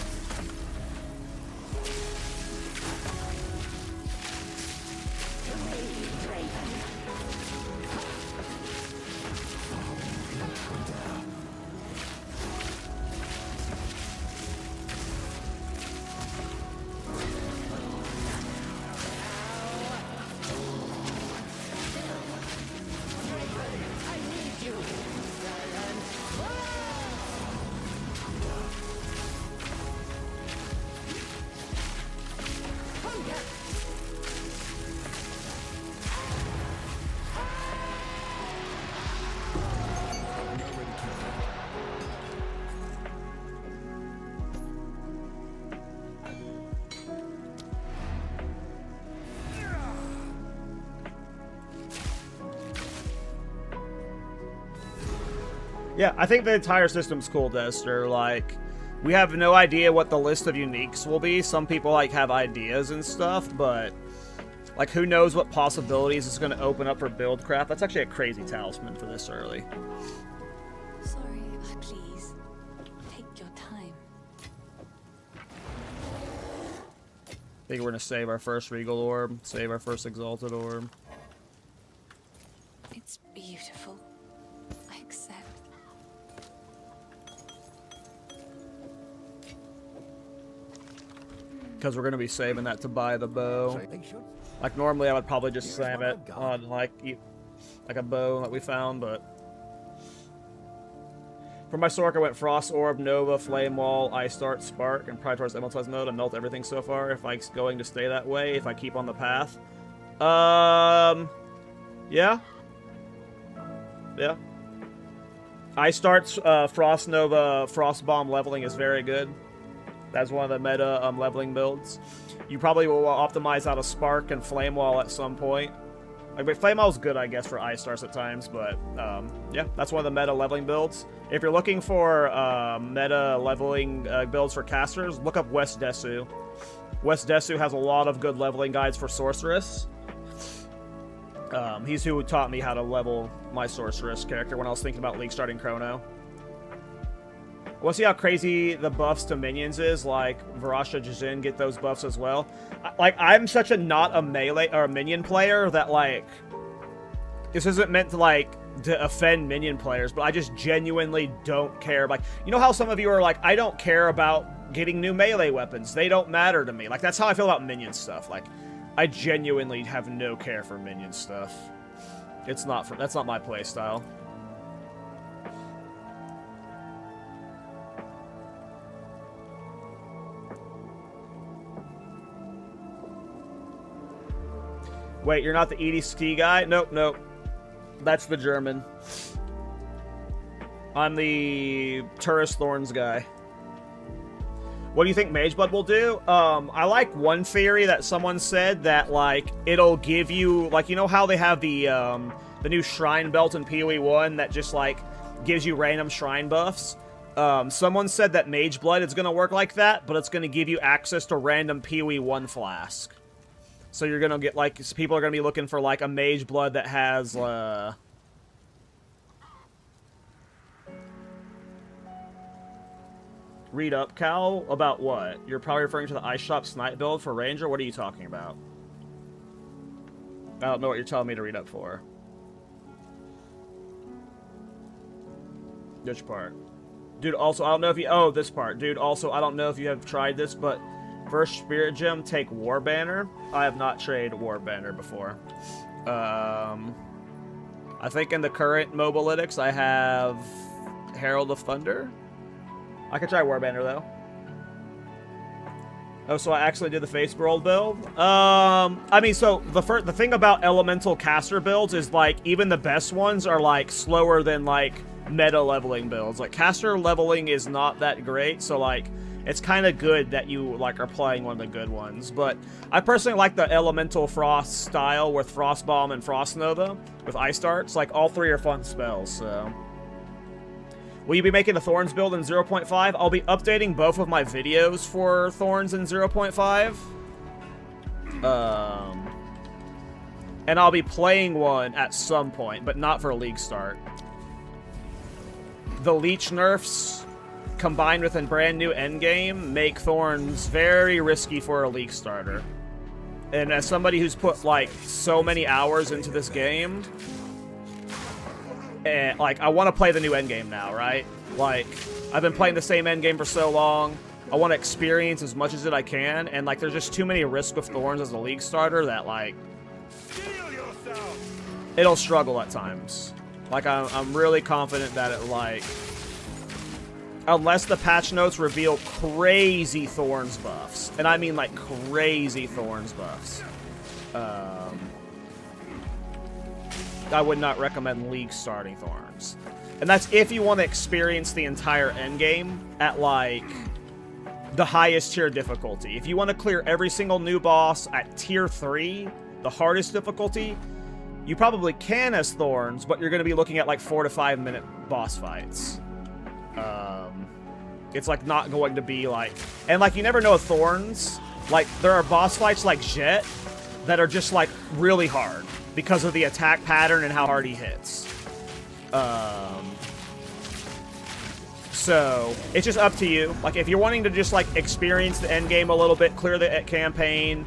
Yeah, I think the entire system's cool, Dester. Like, we have no idea what the list of uniques will be. Some people, like, have ideas and stuff, but, like, who knows what possibilities it's going to open up for buildcraft. That's actually a crazy talisman for this early. Sorry, please. Take your time. I think we're going to save our first Regal Orb, save our first Exalted Orb. It's beautiful. I accept. Because we're going to be saving that to buy the bow. Like, normally I would probably just slam it on, like a bow that we found, but... For my Sork, I went Frost Orb, Nova, Flame Wall, Ice Dart, Spark, and probably towards Immortalize mode and melt everything so far. If I'm going to stay that way, if I keep on the path. Yeah. Yeah. Ice Dart's Frost Nova, Frost Bomb leveling is very good. That's one of the meta leveling builds. You probably will optimize out a Spark and Flame Wall at some point. Like, but Flame Wall is good, I guess, for Ice Stars at times, but yeah, that's one of the meta leveling builds. If you're looking for meta leveling builds for casters, look up West Desu. West Desu has a lot of good leveling guides for Sorceress. He's who taught me how to level my Sorceress character when I was thinking about League starting Chrono. We'll see how crazy the buffs to minions is, like Varasha Jizin get those buffs as well. Like, I'm such a not a melee or a minion player that, like, this isn't meant to, like, to offend minion players, but I just genuinely don't care. Like, you know how some of you are like, I don't care about getting new melee weapons. They don't matter to me. Like, that's how I feel about minion stuff. Like, I genuinely have no care for minion stuff. It's not for, that's not my playstyle. Wait, you're not the Edie Ski guy? Nope, nope. That's the German. I'm the Tourist Thorns guy. What do you think Mageblood will do? I like one theory that someone said that, like, it'll give you, like, you know how they have the new Shrine Belt in PoE 1 that just, like, gives you random shrine buffs? Someone said that Mageblood is going to work like that, but it's going to give you access to random PoE 1 flask. So you're gonna get, like, people are gonna be looking for, like, a Mageblood that has, Read up, Cal? About what? You're probably referring to the Ice Shop Snipe build for Ranger? What are you talking about? I don't know what you're telling me to read up for. Which part? Dude, also, I don't know if you... Oh, this part. Dude, also, I don't know if you have tried this, but... First Spirit Gem, take War Banner. I have not traded War Banner before. I think in the current Mobalytics, I have Herald of Thunder. I could try War Banner, though. Oh, so I actually did the Face World build? I mean, so the thing about Elemental caster builds is, like, even the best ones are, like, slower than, like, meta leveling builds. Like, caster leveling is not that great, so, like... It's kind of good that you, like, are playing one of the good ones. But I personally like the Elemental Frost style with Frost Bomb and Frost Nova with Ice Darts. Like, all three are fun spells, so... Will you be making a Thorns build in 0.5? I'll be updating both of my videos for Thorns in 0.5. And I'll be playing one at some point, but not for a League start. The Leech nerfs... combined with a brand new endgame, make Thorns very risky for a League starter. And as somebody who's put, like, so many hours into this game, and, like, I want to play the new endgame now, right? Like, I've been playing the same endgame for so long, I want to experience as much as I can, and, like, there's just too many risks with Thorns as a League starter that, like, it'll struggle at times. Like, I'm really confident that it, like... Unless the patch notes reveal crazy Thorns buffs. And I mean, like, crazy Thorns buffs. I would not recommend League starting Thorns. And that's if you want to experience the entire endgame at, like, the highest tier difficulty. If you want to clear every single new boss at tier 3, the hardest difficulty, You probably can as Thorns, but you're going to be looking at like 4 to 5 minute boss fights. It's like not going to be like... And like you never know with Thorns, like there are boss fights like Jet that are just like really hard because of the attack pattern and how hard he hits. So it's just up to you. Like if you're wanting to just like experience the end game a little bit, clear the campaign,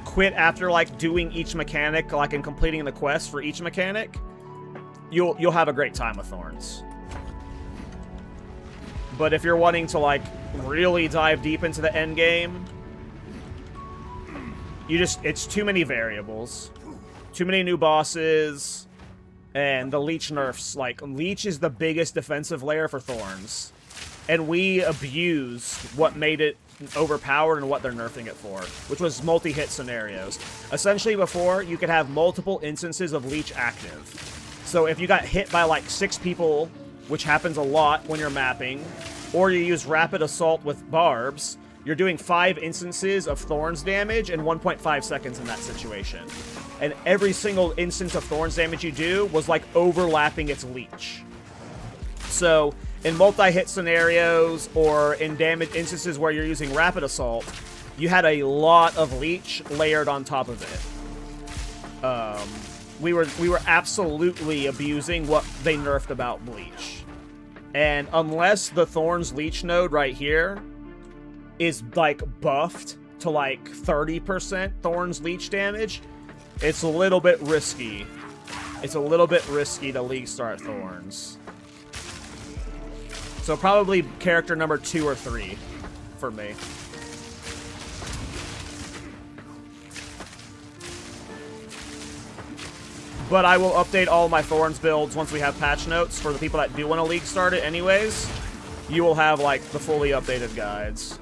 quit after like doing each mechanic, like and completing the quest for each mechanic, you'll have a great time with Thorns. But if you're wanting to like really dive deep into the end game, it's too many variables, too many new bosses, and the Leech nerfs. Like Leech is the biggest defensive layer for Thorns, and we abused what made it overpowered and what they're nerfing it for, which was multi-hit scenarios. Essentially before, you could have multiple instances of Leech active. So if you got hit by like 6 people, which happens a lot when you're mapping, or you use Rapid Assault with barbs, you're doing 5 instances of Thorns damage in 1.5 seconds in that situation. And every single instance of Thorns damage you do was like overlapping its Leech. So in multi-hit scenarios or in damage instances where you're using Rapid Assault, you had a lot of Leech layered on top of it. We were absolutely abusing what they nerfed about Bleach. And unless the Thorns Leech node right here is like buffed to like 30% Thorns Leech damage, it's a little bit risky. It's a little bit risky to League start Thorns. So probably character number 2 or 3 for me. But I will update all my Thorns builds once we have patch notes. For the people that do want to League start it anyways, you will have like the fully updated guides.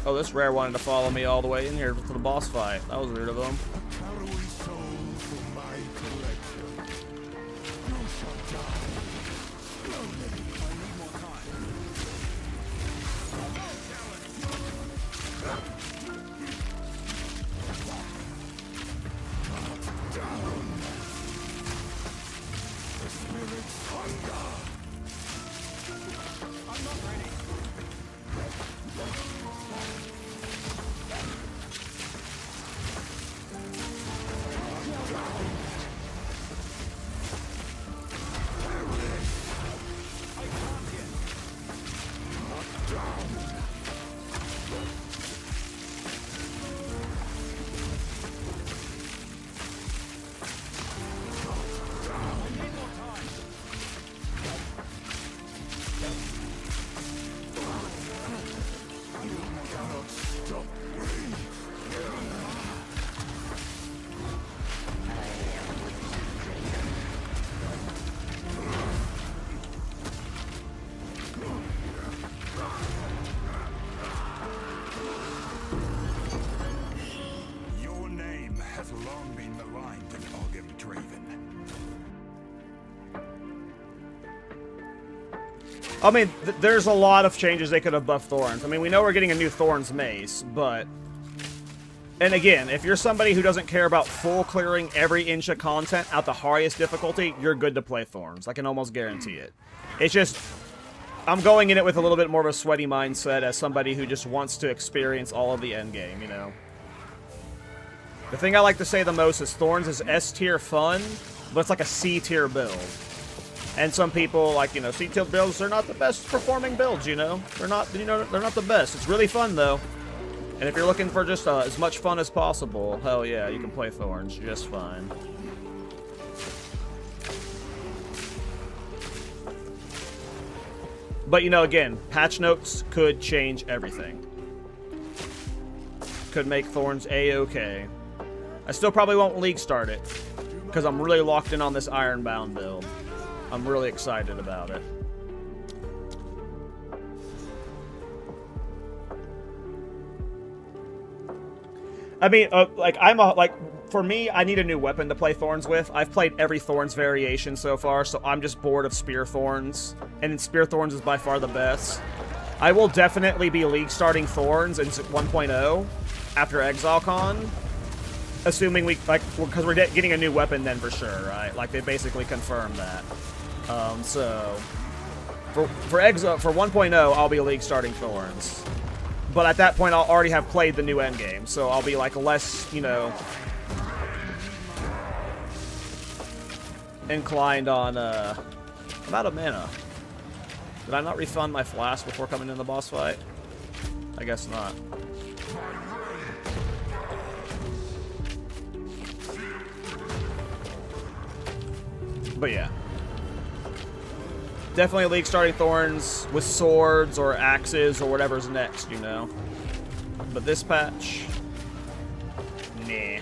Oh, this rare wanted to follow me all the way in here for the boss fight. That was weird of him. Carry soul for my collection. You shall die. Slowly. I need more time. Down. The spirit's hunger. I'm not ready. I mean, there's a lot of changes they could have buffed Thorns. I mean, we know we're getting a new Thorns mace, but... And again, if you're somebody who doesn't care about full clearing every inch of content at the highest difficulty, you're good to play Thorns. I can almost guarantee it. It's just... I'm going in it with a little bit more of a sweaty mindset as somebody who just wants to experience all of the endgame, you know? The thing I like to say the most is Thorns is S-tier fun, but it's like a C-tier build. And some people, like, you know, C-tier builds, they're not the best performing builds, you know? They're not, you know, they're not the best. It's really fun, though. And if you're looking for just as much fun as possible, hell yeah, you can play Thorns just fine. But, you know, again, patch notes could change everything. Could make Thorns A-okay. I still probably won't League start it, because I'm really locked in on this Ironbound build. I'm really excited about it. I mean, for me, I need a new weapon to play Thorns with. I've played every Thorns variation so far, so I'm just bored of Spear Thorns. And Spear Thorns is by far the best. I will definitely be league starting Thorns in 1.0 after ExileCon. Assuming we, like, because we're getting a new weapon then for sure, right? Like, they basically confirmed that. So, for 1.0, I'll be league starting Thorns. But at that point, I'll already have played the new Endgame, so I'll be, like, less, you know, inclined on, I'm out of mana. Did I not refund my flask before coming in the boss fight? I guess not. But yeah. Definitely league starting Thorns with swords or axes or whatever's next, you know. But this patch, nah.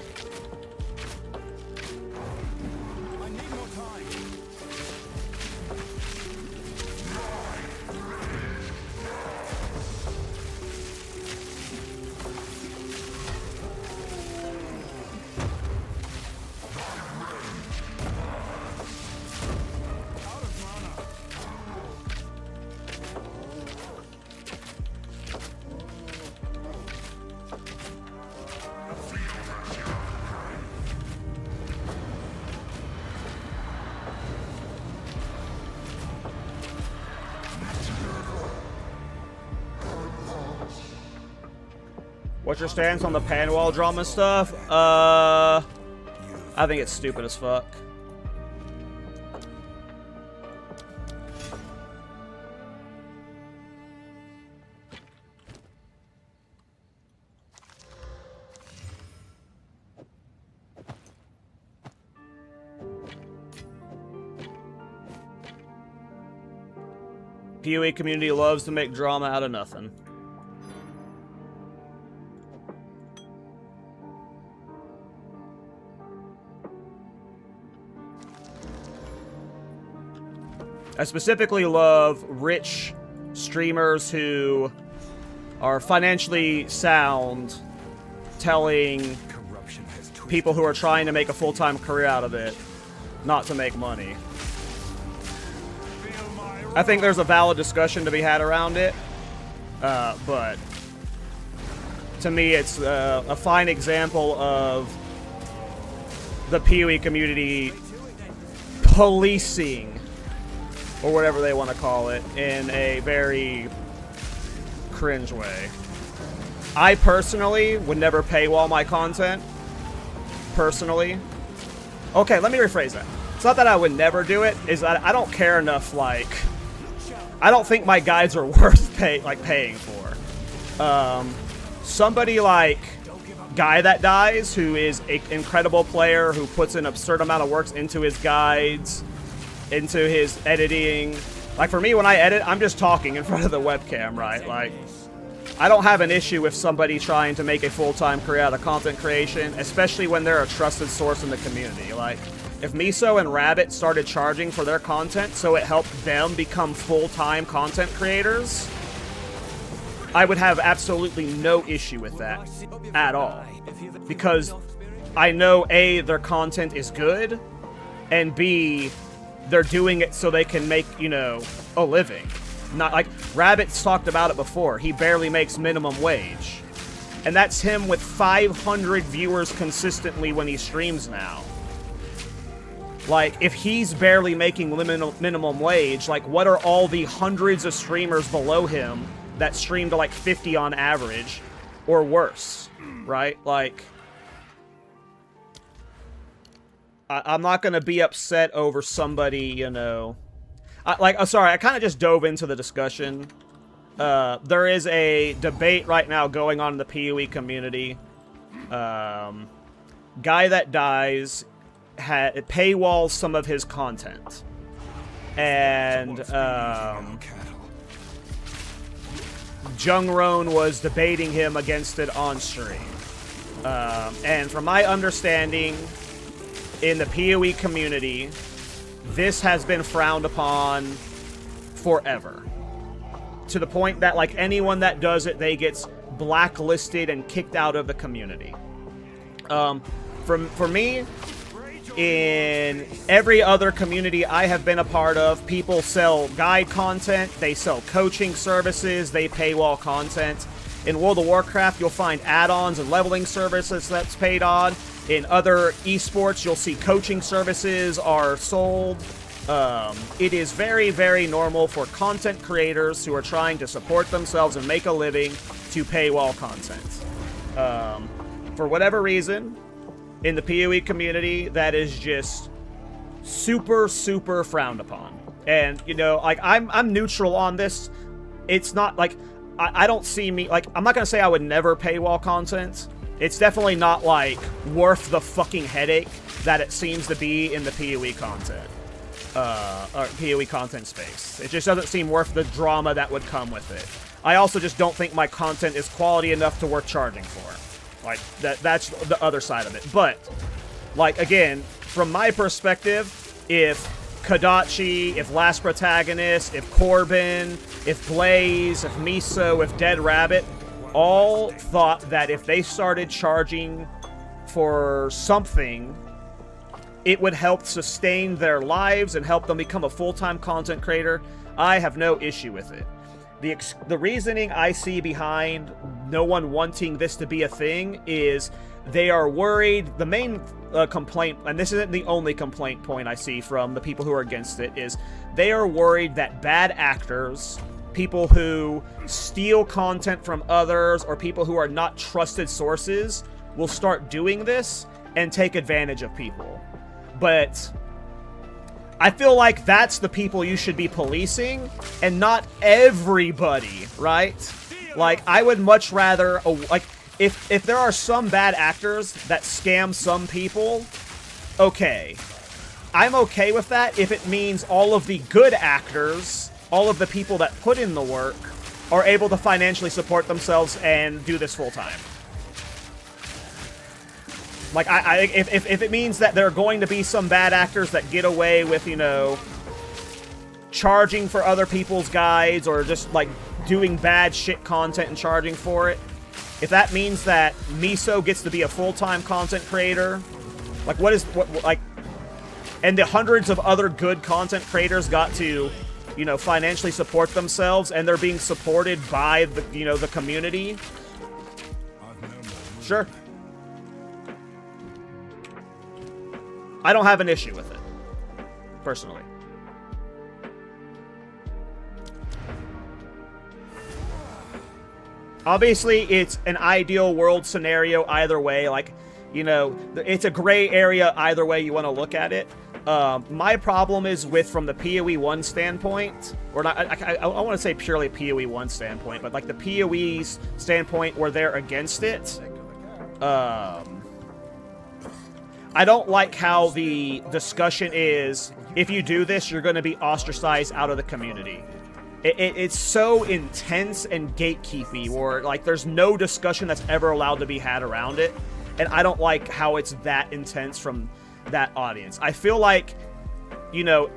What's your stance on the panwall drama stuff? I think it's stupid as fuck. PoE community loves to make drama out of nothing. I specifically love rich streamers who are financially sound telling people who are trying to make a full-time career out of it not to make money. I think there's a valid discussion to be had around it, but to me it's a fine example of the PoE community policing, or whatever they want to call it, in a very cringe way. I personally would never paywall my content. Personally. Okay, let me rephrase that. It's not that I would never do it, is that I don't care enough, like... I don't think my guides are worth paying for. Somebody like Guy That Dies, who is an incredible player, who puts an absurd amount of work into his guides, into his editing. Like, for me, when I edit, I'm just talking in front of the webcam, right? Like, I don't have an issue with somebody trying to make a full-time career out of content creation, especially when they're a trusted source in the community. Like, if Miso and Rabbit started charging for their content so it helped them become full-time content creators, I would have absolutely no issue with that at all. Because I know, A, their content is good, and B, they're doing it so they can make, you know, a living. Not like Rabbit's talked about it before. He barely makes minimum wage. And that's him with 500 viewers consistently when he streams now. Like, if he's barely making minimum wage, like, what are all the hundreds of streamers below him that stream to like 50 on average or worse, right? Like, I'm not going to be upset over somebody, you know... sorry, I kind of just dove into the discussion. There is a debate right now going on in the PoE community. Guy That Dies paywalls some of his content. And, Jungron was debating him against it on stream. And from my understanding... in the PoE community, this has been frowned upon forever. To the point that, like, anyone that does it, they gets blacklisted and kicked out of the community. For me, in every other community I have been a part of, people sell guide content, they sell coaching services, they paywall content. In World of Warcraft, you'll find add-ons and leveling services that's paid on. In other esports, you'll see coaching services are sold. It is very, very normal for content creators who are trying to support themselves and make a living to paywall content. For whatever reason, in the PoE community, that is just super, super frowned upon. And, you know, like, I'm neutral on this. It's not, like, I don't see me, like, I'm not gonna say I would never paywall content. It's definitely not, like, worth the fucking headache that it seems to be in the PoE content. Or PoE content space. It just doesn't seem worth the drama that would come with it. I also just don't think my content is quality enough to worth charging for. Like, that's the other side of it. But, like, again, from my perspective, if Kadachi, if Last Protagonist, if Corbin, if Blaze, if Miso, if Dead Rabbit, all thought that if they started charging for something, it would help sustain their lives and help them become a full-time content creator, I have no issue with it. The reasoning I see behind no one wanting this to be a thing is they are worried. The main complaint, and this isn't the only complaint point I see from the people who are against it, is they are worried that bad actors, people who steal content from others, or people who are not trusted sources will start doing this and take advantage of people. But I feel like that's the people you should be policing, and not everybody, right? Like, I would much rather, like, if there are some bad actors that scam some people, okay. I'm okay with that if it means all of the good actors, all of the people that put in the work, are able to financially support themselves and do this full time. Like, if it means that there are going to be some bad actors that get away with, you know, charging for other people's guides, or just, like, doing bad shit content and charging for it, if that means that Miso gets to be a full-time content creator, like, and the hundreds of other good content creators got to, you know, financially support themselves, and they're being supported by the, you know, the community, sure. I don't have an issue with it, personally. Obviously, it's an ideal world scenario either way. Like, you know, it's a gray area either way you want to look at it. My problem is with, from the PoE 1 standpoint, or not, I want to say purely PoE 1 standpoint, but like the PoE's standpoint where they're against it. I don't like how the discussion is, if you do this, you're going to be ostracized out of the community. It's so intense and gatekeepy, where, like, there's no discussion that's ever allowed to be had around it. And I don't like how it's that intense from that audience. I feel like, you know,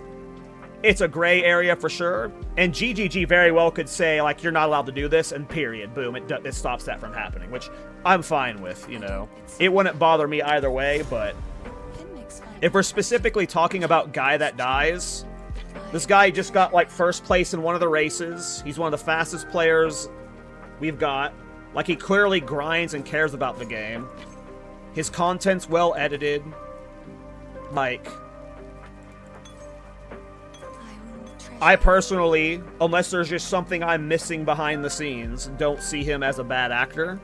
it's a gray area for sure. And GGG very well could say, like, you're not allowed to do this, and period. Boom, it stops that from happening, which I'm fine with, you know. It wouldn't bother me either way, but if we're specifically talking about Guy That Dies, this guy just got, like, first place in one of the races. He's one of the fastest players we've got. Like, he clearly grinds and cares about the game. His content's well edited. Like, I personally, unless there's just something I'm missing behind the scenes, don't see him as a bad actor.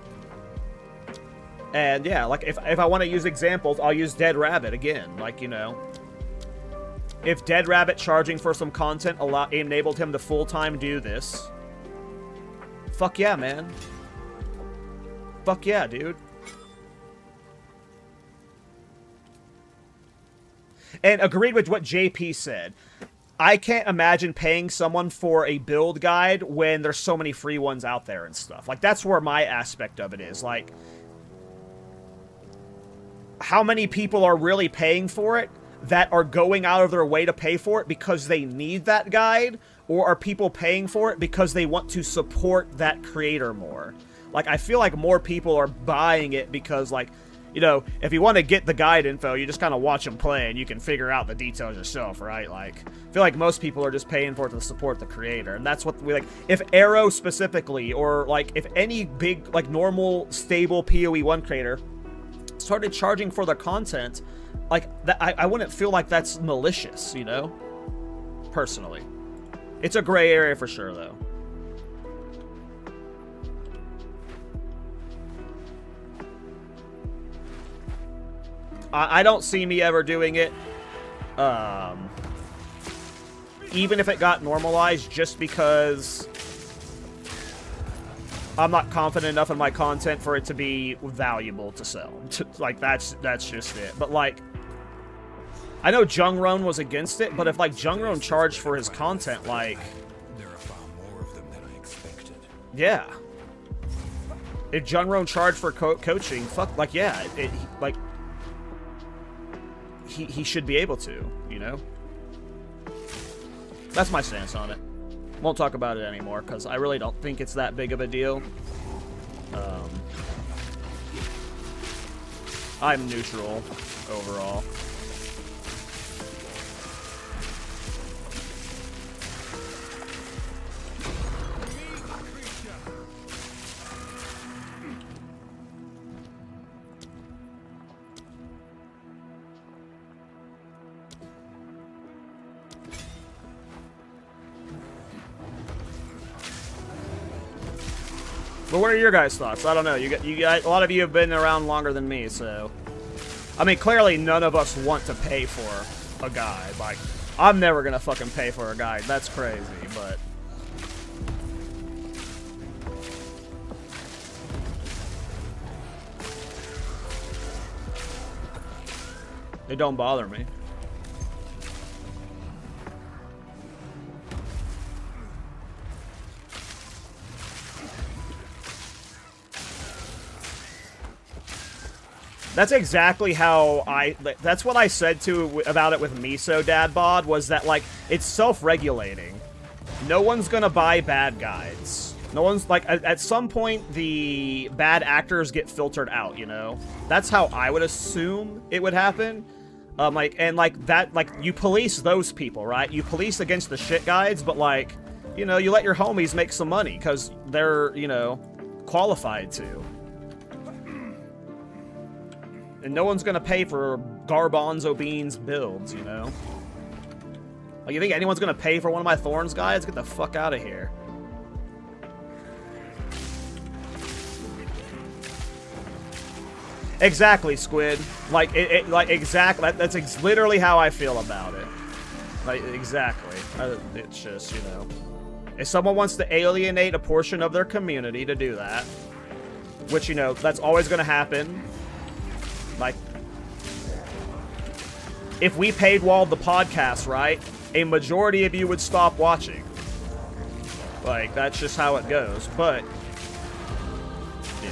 And yeah, like, if I want to use examples, I'll use Dead Rabbit again. Like, you know, if Dead Rabbit charging for some content enabled him to full-time do this, fuck yeah, man. Fuck yeah, dude. And agreed with what JP said. I can't imagine paying someone for a build guide when there's so many free ones out there and stuff. Like, that's where my aspect of it is. Like, how many people are really paying for it that are going out of their way to pay for it because they need that guide? Or are people paying for it because they want to support that creator more? Like, I feel like more people are buying it because, like, you know, if you want to get the guide info, you just kind of watch them play and you can figure out the details yourself, right? Like, I feel like most people are just paying for it to support the creator, and that's what we like. If Arrow specifically, or like if any big, like normal, stable PoE 1 creator started charging for their content, like that, I wouldn't feel like that's malicious, you know? Personally. It's a gray area for sure, though. I don't see me ever doing it. Even if it got normalized, just because I'm not confident enough in my content for it to be valuable to sell. Like, that's just it. But, like, I know Jungron was against it, but if, like, Jungron charged for his content, like... There are far more of them than I expected. Yeah. If Jungron charged for coaching, fuck, like, yeah, like... He should be able to, you know? That's my stance on it. Won't talk about it anymore, because I really don't think it's that big of a deal. I'm neutral overall. But what are your guys' thoughts? I don't know. You got a lot of you have been around longer than me, so I mean, clearly none of us want to pay for a guide. Like, I'm never gonna fucking pay for a guide. That's crazy, but it don't bother me. That's exactly how that's what I said about it with Miso Dad Bod, was that, like, it's self-regulating. No one's gonna buy bad guides. No one's, like, at some point, the bad actors get filtered out, you know? That's how I would assume it would happen. Like, you police those people, right? You police against the shit guides, but, like, you know, you let your homies make some money, because they're, you know, qualified to. And no one's gonna pay for Garbanzo Beans builds, you know? Like, you think anyone's gonna pay for one of my Thorns guides? Get the fuck out of here. Exactly, Squid. Like, exactly. That's literally how I feel about it. Like, exactly. It's just, you know. If someone wants to alienate a portion of their community to do that, which, you know, that's always gonna happen. Like, if we paywalled the podcast, right, a majority of you would stop watching. Like, that's just how it goes. But, yeah.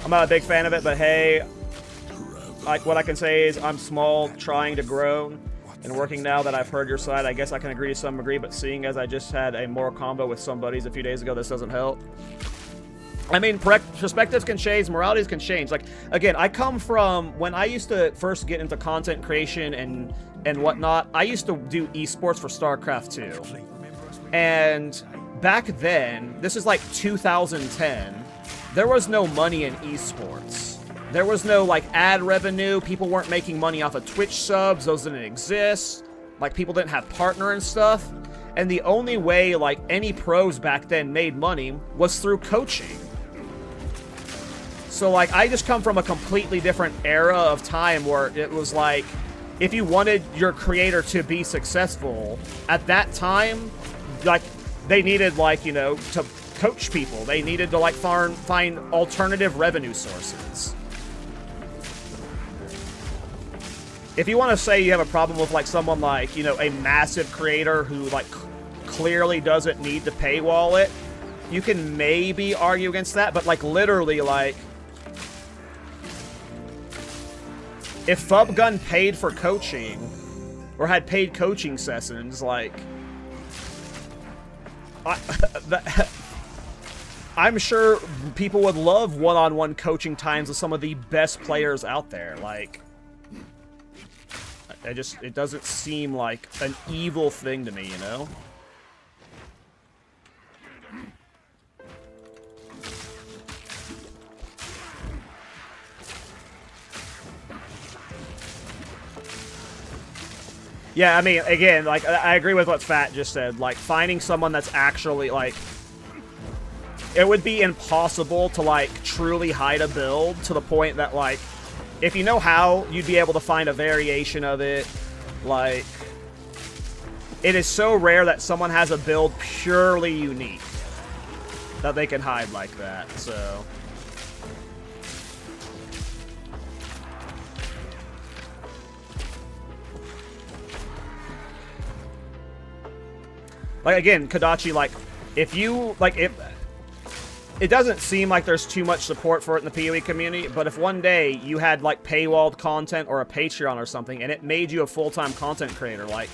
I'm not a big fan of it, but hey, like, what I can say is I'm small, trying to grow, and working now that I've heard your side. I guess I can agree to some degree, but seeing as I just had a moral combo with some buddies a few days ago, this doesn't help. I mean, perspectives can change, moralities can change. Like, again, I come from, when I used to first get into content creation and whatnot, I used to do esports for StarCraft 2. And back then, this is like 2010, there was no money in esports. There was no, like, ad revenue. People weren't making money off of Twitch subs. Those didn't exist. Like, people didn't have partner and stuff. And the only way, like, any pros back then made money was through coaching. So, like, I just come from a completely different era of time where it was like, if you wanted your creator to be successful, at that time, like, they needed, like, you know, to coach people. They needed to, like, find alternative revenue sources. If you want to say you have a problem with, like, someone like, you know, a massive creator who, like, clearly doesn't need to paywall it, you can maybe argue against that, but, like, literally, like, if Fubgun paid for coaching, or had paid coaching sessions, like, I'm sure people would love one-on-one coaching times with some of the best players out there. Like, it doesn't seem like an evil thing to me, you know? Yeah, I mean, again, like, I agree with what Fat just said. Like, finding someone that's actually, like... It would be impossible to, like, truly hide a build to the point that, like, if you know how, you'd be able to find a variation of it. Like, it is so rare that someone has a build purely unique that they can hide like that, so... Like, again, Kodachi, like, if you, like, if... It doesn't seem like there's too much support for it in the PoE community, but if one day you had, like, paywalled content or a Patreon or something, and it made you a full-time content creator, like,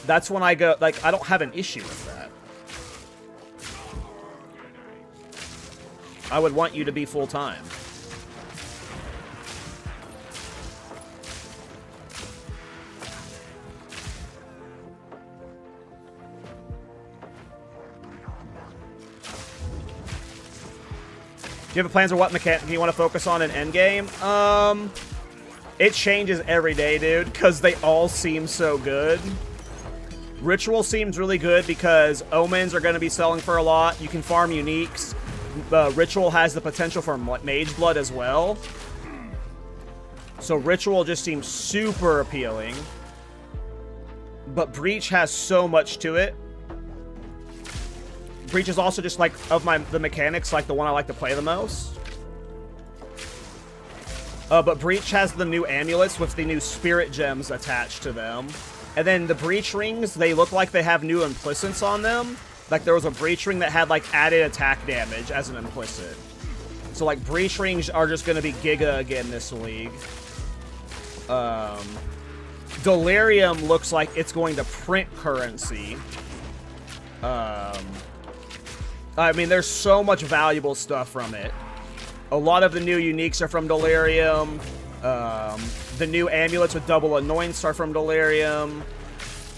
that's when I go, like, I don't have an issue with that. I would want you to be full-time. Do you have plans or what mechanic you want to focus on in Endgame? It changes every day, dude, because they all seem so good. Ritual seems really good because omens are going to be selling for a lot. You can farm uniques. Ritual has the potential for mage blood as well. So Ritual just seems super appealing. But Breach has so much to it. Breach is also just, like, of the mechanics, like, the one I like to play the most. But Breach has the new amulets with the new spirit gems attached to them. And then the Breach rings, they look like they have new implicits on them. Like, there was a Breach ring that had, like, added attack damage as an implicit. So, like, Breach rings are just going to be Giga again this league. Delirium looks like it's going to print currency. I mean, there's so much valuable stuff from it. A lot of the new uniques are from Delirium. The new amulets with double annoyance are from Delirium.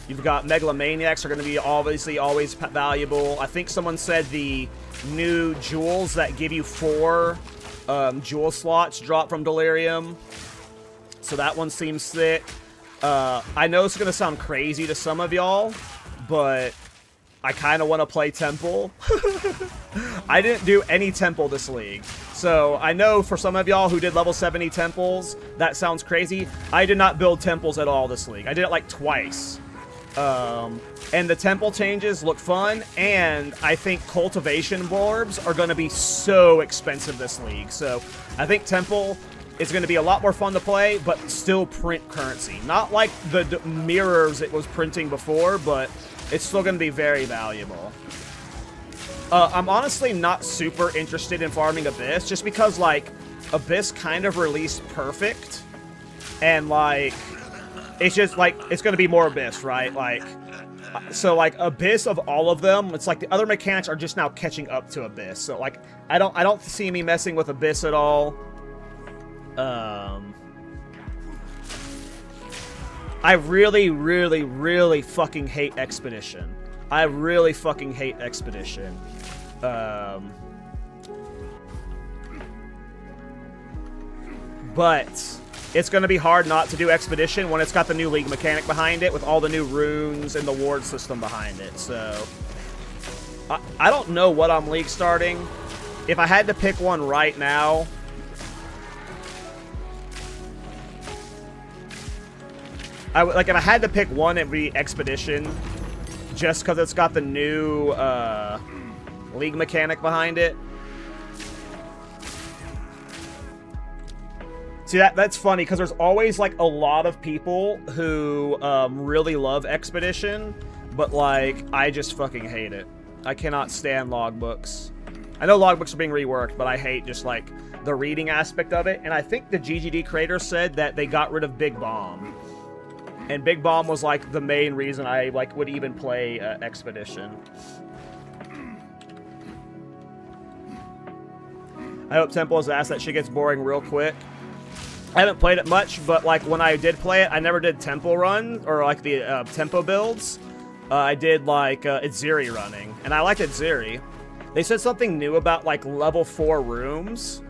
You've got Megalomaniacs are going to be obviously always valuable. I think someone said the new jewels that give you 4 jewel slots drop from Delirium. So that one seems sick. I know it's going to sound crazy to some of y'all, but I kind of want to play Temple. I didn't do any Temple this league. So I know for some of y'all who did level 70 Temples, that sounds crazy. I did not build Temples at all this league. I did it like twice. And the Temple changes look fun, and I think Cultivation Orbs are going to be so expensive this league. So I think Temple is going to be a lot more fun to play, but still print currency. Not like the mirrors it was printing before, but it's still going to be very valuable. I'm honestly not super interested in farming Abyss, just because, like, Abyss kind of released Perfect, and, like, it's just, like, it's going to be more Abyss, right? Like, so, like, Abyss of all of them, it's like the other mechanics are just now catching up to Abyss. So, like, I don't see me messing with Abyss at all. I really, really, really fucking hate Expedition. I really fucking hate Expedition. But it's going to be hard not to do Expedition when it's got the new League mechanic behind it with all the new runes and the ward system behind it. So I don't know what I'm League starting. If I had to pick one right now, if I had to pick one, it would be Expedition, just because it's got the new League mechanic behind it. See, that's funny, because there's always, like, a lot of people who really love Expedition, but, like, I just fucking hate it. I cannot stand logbooks. I know logbooks are being reworked, but I hate just, like, the reading aspect of it, and I think the GGD creator said that they got rid of Big Bomb. And Big Bomb was, like, the main reason I, like, would even play Expedition. I hope Temple is ass. That shit gets boring real quick. I haven't played it much, but like when I did play it, I never did Temple run or like the tempo builds. I did like Itziri running, and I liked Itziri. They said something new about like level 4 rooms,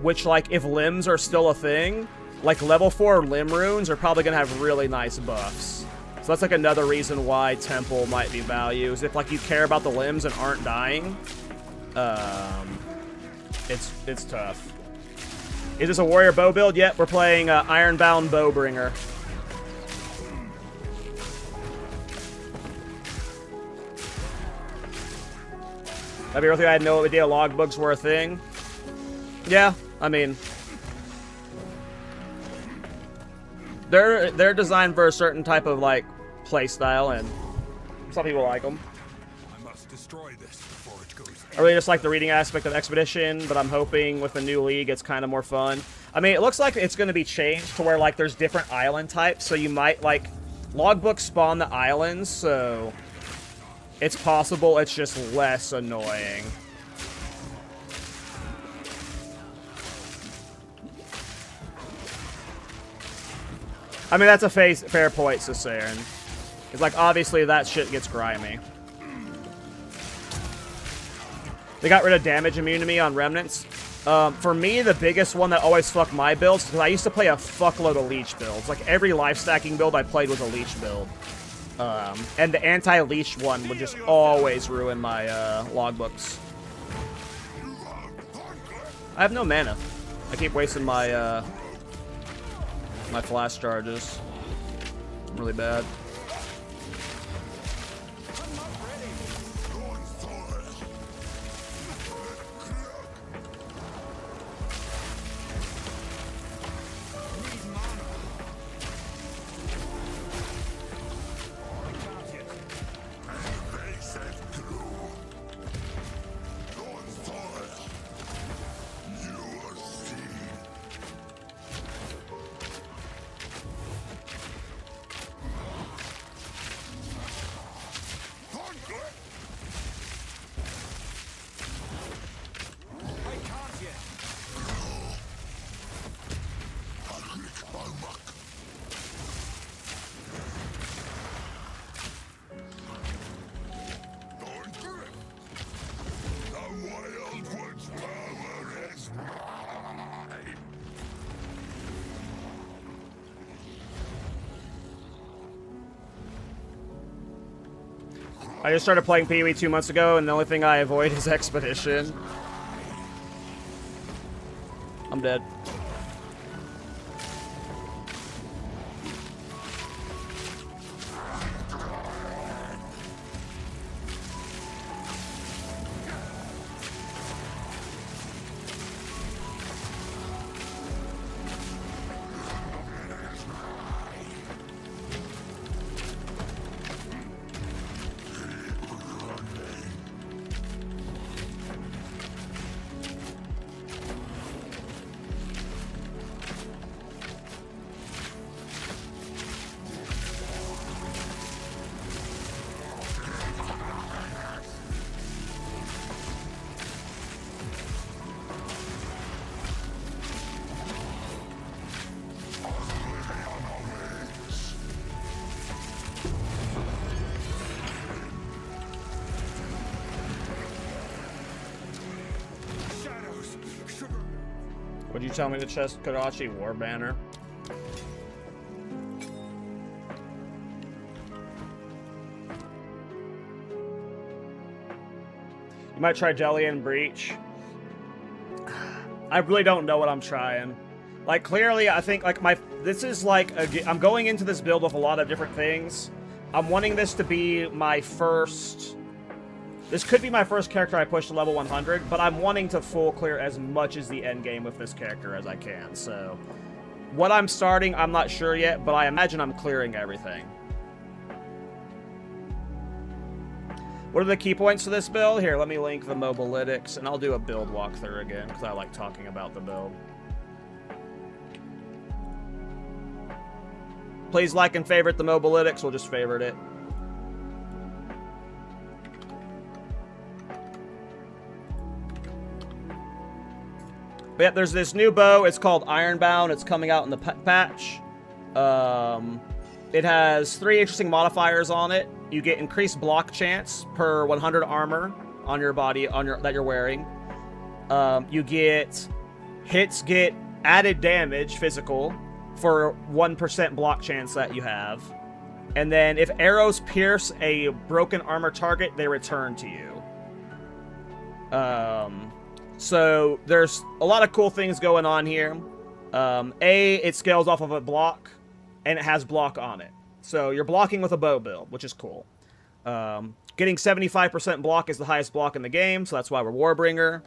which like if limbs are still a thing, like level 4 limb runes are probably gonna have really nice buffs. So that's like another reason why Temple might be value, is if like you care about the limbs and aren't dying. It's tough. Is this a warrior bow build? Yep, we're playing Ironbound Bowbringer. That'd be worth it. I had no idea logbooks were a thing. Yeah, I mean, they're designed for a certain type of like play style, and some people like them. I must destroy this before it goes. I really just like the reading aspect of Expedition, but I'm hoping with the new league it's kind of more fun. I mean, it looks like it's going to be changed to where like there's different island types, so you might like logbooks spawn the islands, so it's possible it's just less annoying. I mean, that's a fair point, Ciceran. It's like, obviously, that shit gets grimy. They got rid of damage immunity on Remnants. For me, the biggest one that always fucked my builds, because I used to play a fuckload of Leech builds. Like, every life stacking build I played was a Leech build. And the anti-Leech one would just always ruin my logbooks. I have no mana. I keep wasting my my flash charges. Really bad. I just started playing PoE 2 months ago, and the only thing I avoid is Expedition. I'm dead. Would you tell me to chest Karachi War Banner? You might try Jelly and Breach. I really don't know what I'm trying. Like, clearly, I think, like, this is, like, I'm going into this build with a lot of different things. I'm wanting this to be my first... This could be my first character I push to level 100, but I'm wanting to full clear as much as the end game with this character as I can, so... What I'm starting, I'm not sure yet, but I imagine I'm clearing everything. What are the key points to this build? Here, let me link the mobilytics, and I'll do a build walkthrough again, because I like talking about the build. Please like and favorite the mobilytics, we'll just favorite it. But yeah, there's this new bow. It's called Ironbound. It's coming out in the patch. It has 3 interesting modifiers on it. You get increased block chance per 100 armor on your body that you're wearing. You get hits get added damage physical for 1% block chance that you have. And then if arrows pierce a broken armor target, they return to you. So there's a lot of cool things going on here. It scales off of a block, and it has block on it. So you're blocking with a bow build, which is cool. Getting 75% block is the highest block in the game, so that's why we're Warbringer.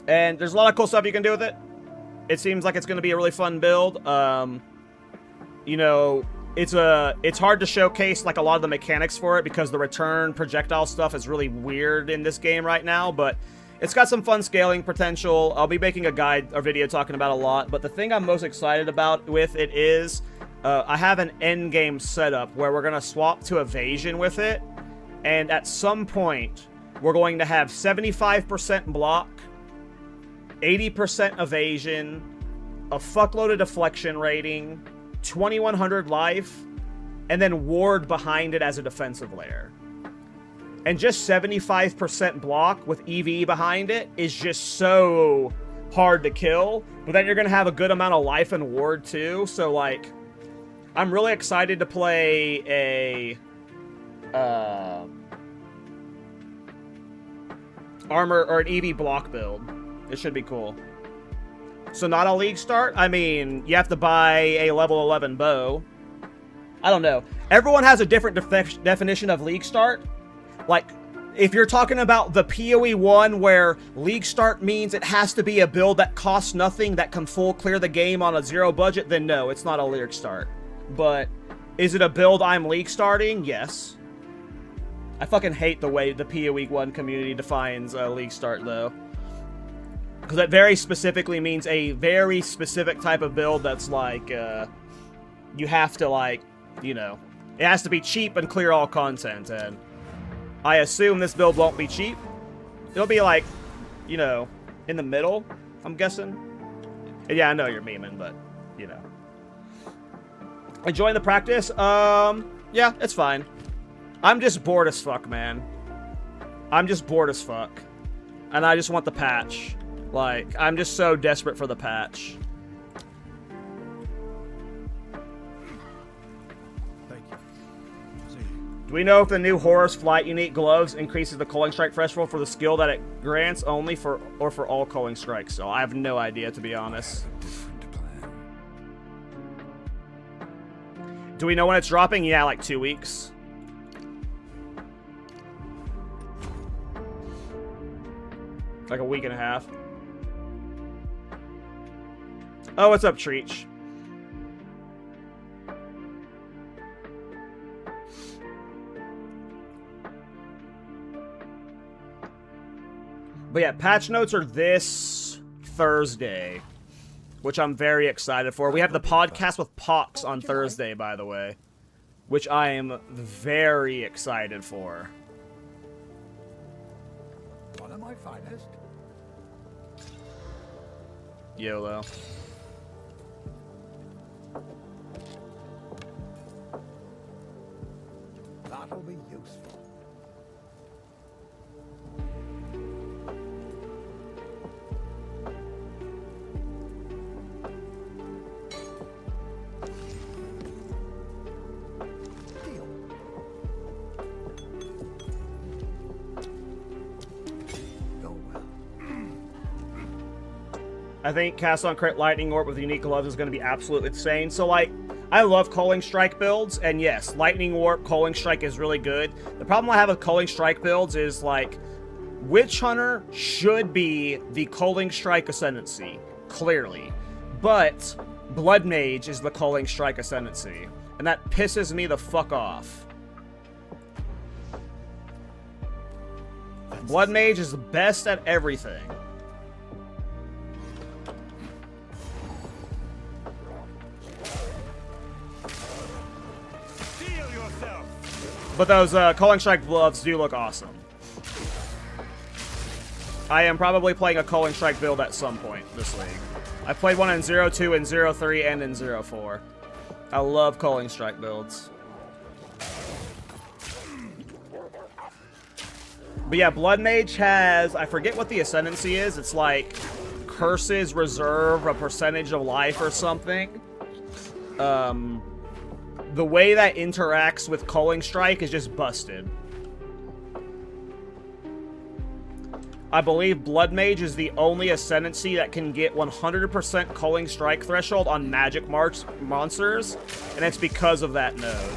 And there's a lot of cool stuff you can do with it. It seems like it's going to be a really fun build. You know, it's hard to showcase like a lot of the mechanics for it because the return projectile stuff is really weird in this game right now, but it's got some fun scaling potential. I'll be making a guide or video talking about a lot, but the thing I'm most excited about with it is I have an endgame setup where we're going to swap to evasion with it, and at some point we're going to have 75% block, 80% evasion, a fuckload of deflection rating, 2100 life, and then ward behind it as a defensive layer. And just 75% block with EV behind it is just so hard to kill. But then you're going to have a good amount of life and ward too. So, like, I'm really excited to play a armor or an EV block build. It should be cool. So not a league start? I mean, you have to buy a level 11 bow. I don't know. Everyone has a different definition of league start. Like, if you're talking about the PoE 1 where league start means it has to be a build that costs nothing, that can full clear the game on a 0 budget, then no, it's not a league start. But is it a build I'm league starting? Yes. I fucking hate the way the PoE 1 community defines league start, though. Because that very specifically means a very specific type of build that's like, you have to, like, you know, it has to be cheap and clear all content, and I assume this build won't be cheap. It'll be, like, you know, in the middle, I'm guessing. Yeah, I know you're memeing, but, you know. Enjoying the practice? Yeah, it's fine. I'm just bored as fuck, man. I'm just bored as fuck. And I just want the patch. Like, I'm just so desperate for the patch. Thank you. See you. Do we know if the new Horus Flight unique gloves increases the Culling Strike threshold for the skill that it grants only for all Culling Strikes? So I have no idea, to be honest. A different plan. Do we know when it's dropping? Yeah, like 2 weeks. Like a week and a half. Oh, what's up, Treach? But yeah, patch notes are this Thursday, which I'm very excited for. We have the podcast with Pox on Thursday, by the way, which I am very excited for. One of my finest. YOLO. That'll be useful. Deal. Go well. I think cast on crit lightning orb with unique gloves is going to be absolutely insane. So, like, I love Culling Strike builds, and yes, Lightning Warp, Culling Strike is really good. The problem I have with Culling Strike builds is, like, Witch Hunter should be the Culling Strike Ascendancy, clearly. But Blood Mage is the Culling Strike Ascendancy, and that pisses me the fuck off. Blood Mage is the best at everything. Feel But those Calling Strike gloves do look awesome. I am probably playing a Calling Strike build at some point this league. I played one in 0-2, in 0-3, and in 0-4. I love Calling Strike builds. But yeah, Blood Mage has, I forget what the ascendancy is. It's like curses reserve a percentage of life or something. The way that interacts with Calling Strike is just busted. I believe Blood Mage is the only ascendancy that can get 100% Calling Strike threshold on magic monsters, and it's because of that node.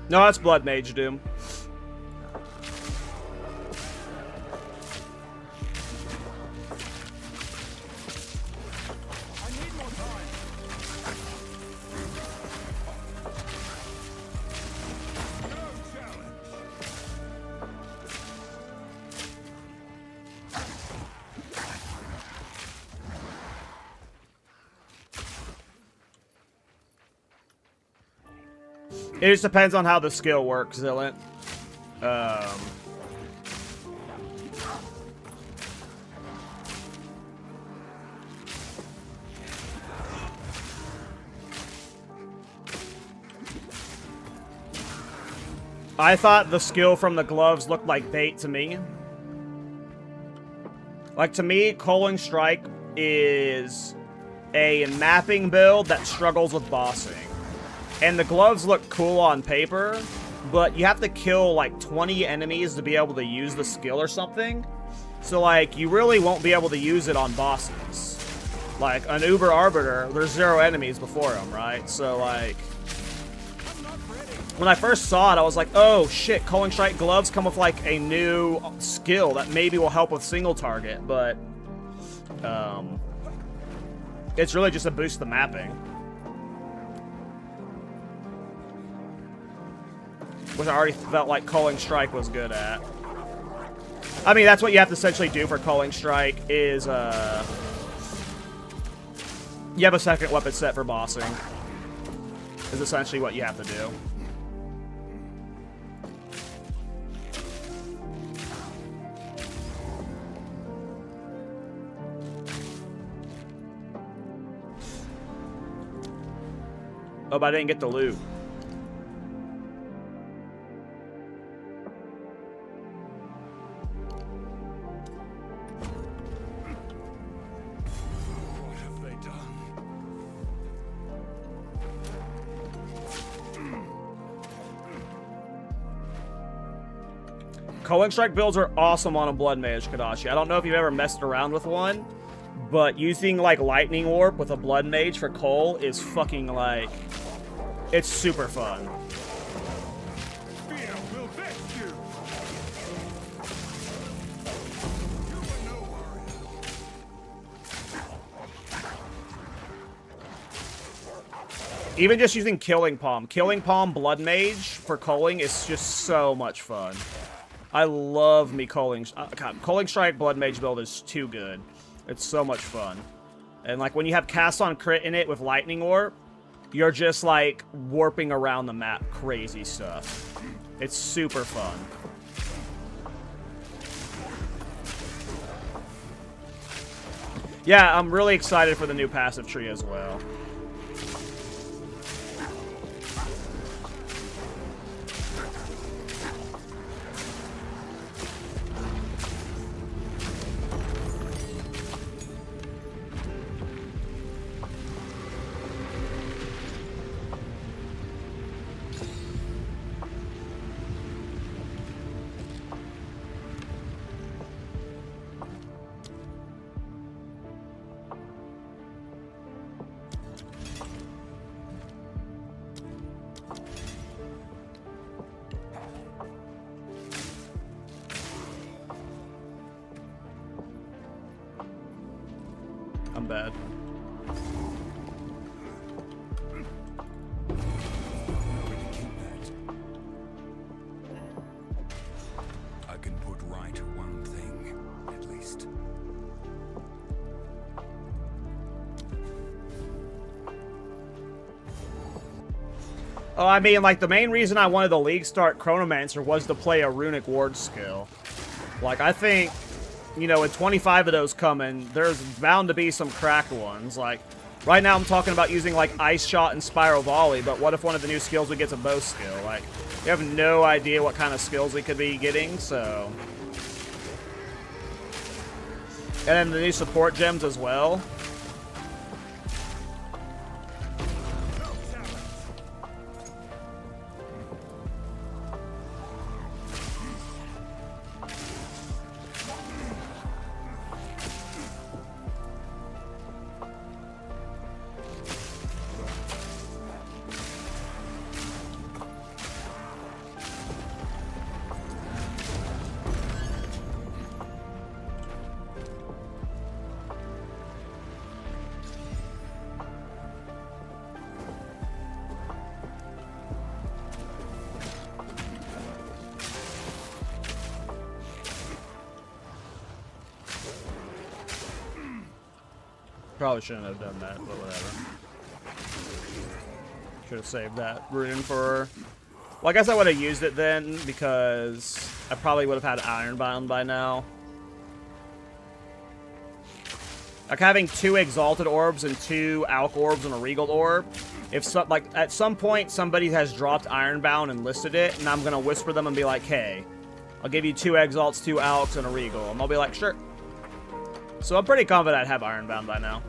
No, that's Blood Mage Doom. I need more time. No challenge. It just depends on how the skill works, Zillant. I thought the skill from the gloves looked like bait to me. Like, to me, Calling Strike is a mapping build that struggles with bossing. And the gloves look cool on paper, but you have to kill like 20 enemies to be able to use the skill or something. So like, you really won't be able to use it on bosses. Like, an Uber Arbiter, there's 0 enemies before him, right? So like, when I first saw it, I was like, oh shit, Calling Strike gloves come with like a new skill that maybe will help with single target, but it's really just a boost to mapping. Which I already felt like Calling Strike was good at. I mean, that's what you have to essentially do for Calling Strike is, you have a second weapon set for bossing. Is essentially what you have to do. Oh, but I didn't get the loot. Calling Strike builds are awesome on a Blood Mage, Kadashi. I don't know if you've ever messed around with one, but using, like, Lightning Warp with a Blood Mage for Cole is fucking, like... It's super fun. Fear will vex you. You are no warrior. Even just using Killing Palm. Killing Palm Blood Mage for culling is just so much fun. I love me Calling Strike Blood Mage build is too good. It's so much fun. And like when you have cast on crit in it with Lightning Warp, you're just like warping around the map, crazy stuff. It's super fun. Yeah, I'm really excited for the new passive tree as well. bad. I can put right one thing, at least. Oh, I mean, like, the main reason I wanted the League start Chronomancer was to play a Runic Ward skill. Like, I think, you know, with 25 of those coming, there's bound to be some cracked ones. Like, right now I'm talking about using, like, Ice Shot and Spiral Volley, but what if one of the new skills we get's a bow skill? Like, we have no idea what kind of skills we could be getting, so... And then the new support gems as well. Probably shouldn't have done that, but whatever. Should have saved that rune for... Well, I guess I would have used it then, because I probably would have had Ironbound by now. Like, having 2 Exalted Orbs and 2 Alch Orbs and a Regal Orb, if so, like, at some point somebody has dropped Ironbound and listed it, and I'm going to whisper them and be like, hey, I'll give you 2 Exalts, 2 Alchs, and a Regal. And they'll be like, sure. So I'm pretty confident I'd have Ironbound by now.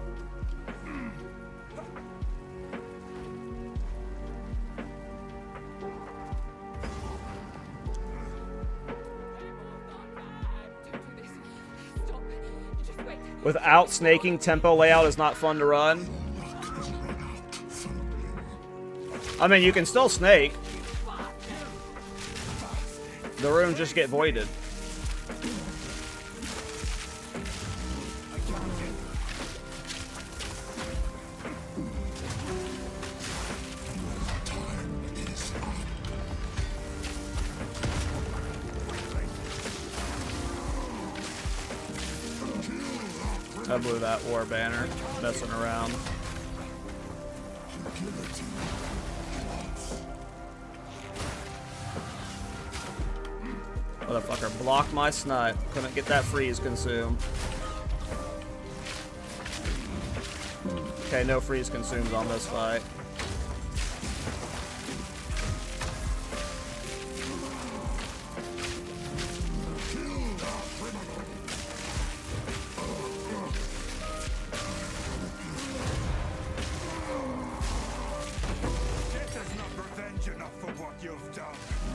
Without snaking, tempo layout is not fun to run. I mean, you can still snake. The runes just get voided. I blew that war banner, messing around. Motherfucker blocked my snipe. Couldn't get that freeze consumed. Okay, no freeze consumes on this fight.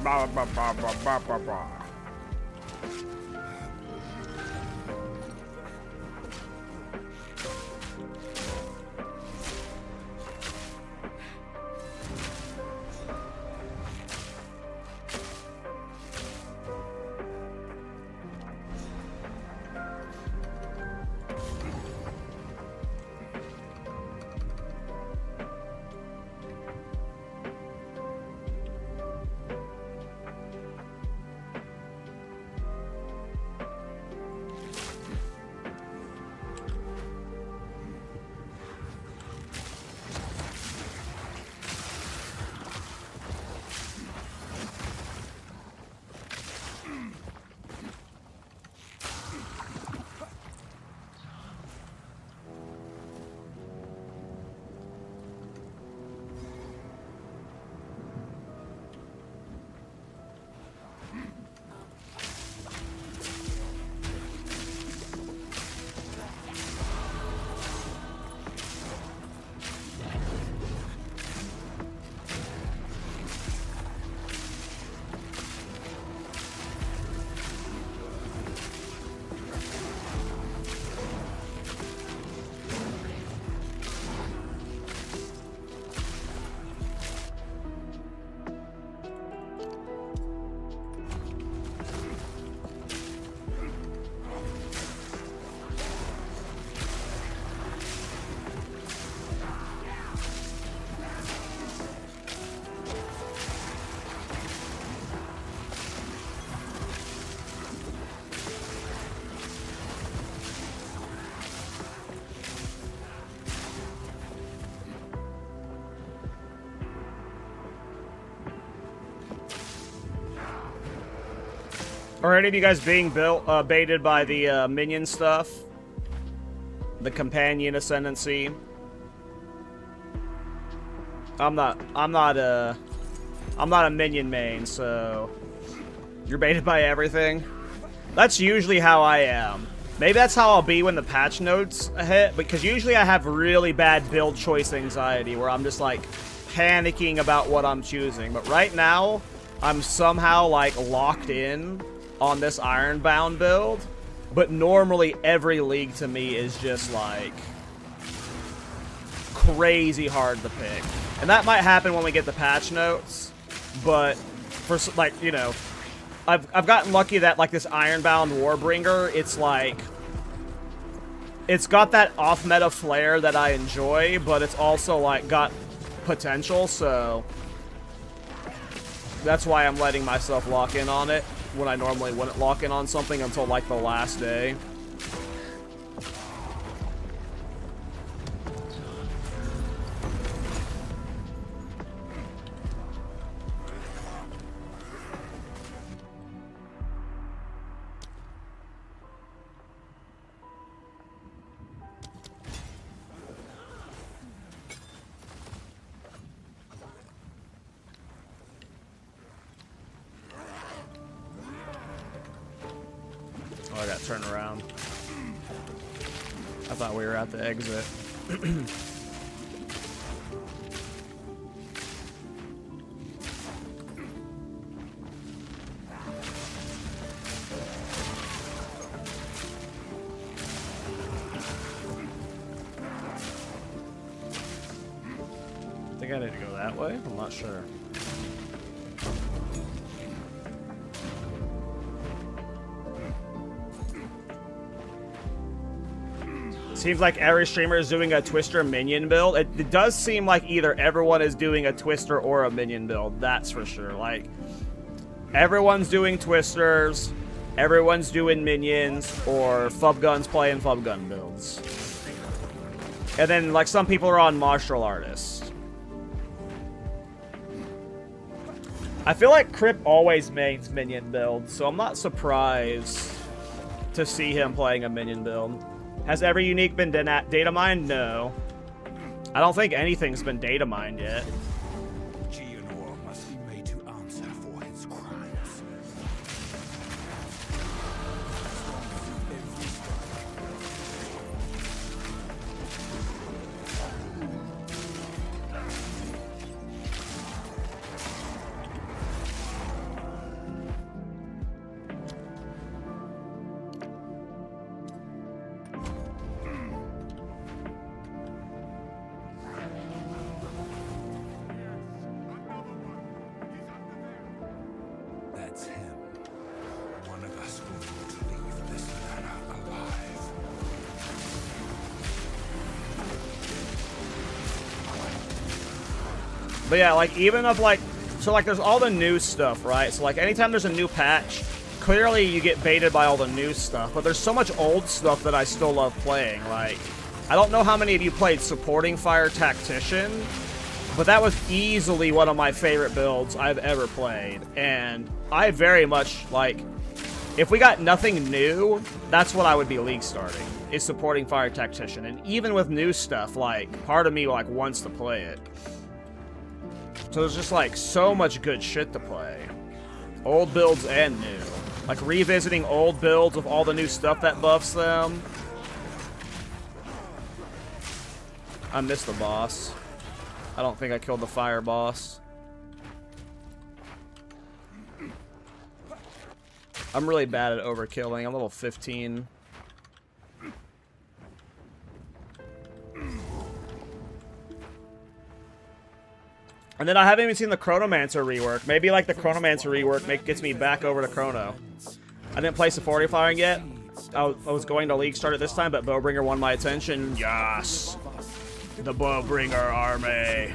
Bah, bah, bah, bah, bah, bah, bah. Are any of you guys being baited by the minion stuff? The companion ascendancy? I'm not a minion main, so you're baited by everything. That's usually how I am. Maybe that's how I'll be when the patch notes hit, because usually I have really bad build choice anxiety where I'm just like panicking about what I'm choosing. But right now, I'm somehow like locked in on this Ironbound build. But normally every league to me is just like crazy hard to pick. And that might happen when we get the patch notes, but for like, you know, I've gotten lucky that like this Ironbound Warbringer, it's like, it's got that off-meta flair that I enjoy, but it's also like got potential, so that's why I'm letting myself lock in on it when I normally wouldn't lock in on something until like the last day. Oh, I got turned around. I thought we were at the exit. I think I need to go that way? I'm not sure. Seems like every streamer is doing a Twister minion build. It does seem like either everyone is doing a Twister or a minion build. That's for sure. Like, everyone's doing Twisters, everyone's doing minions, or Fubgun's playing Fubgun builds. And then, like, some people are on martial artists. I feel like Crip always mains minion builds, so I'm not surprised to see him playing a minion build. Has every unique been data mined? No. I don't think anything's been data mined yet. Geonor must be made to answer for his crimes. That's him. One of us will not leave this manor alive. But yeah, like, even of, like, so, like, there's all the new stuff, right? So, like, anytime there's a new patch, clearly you get baited by all the new stuff, but there's so much old stuff that I still love playing. Like, I don't know how many of you played Supporting Fire Tactician, but that was easily one of my favorite builds I've ever played. And I very much, like, if we got nothing new, that's what I would be league starting, is Supporting Fire Tactician. And even with new stuff, like, part of me, like, wants to play it. So there's just, like, so much good shit to play. Old builds and new. Like, revisiting old builds with all the new stuff that buffs them. I missed the boss. I don't think I killed the fire boss. I'm really bad at overkilling. I'm level 15. And then I haven't even seen the Chronomancer rework. Maybe like the Chronomancer rework gets me back over to Chrono. I didn't play Supporting Fire yet. I was going to League start at this time, but Bowbringer won my attention. Yes! The Bowbringer army.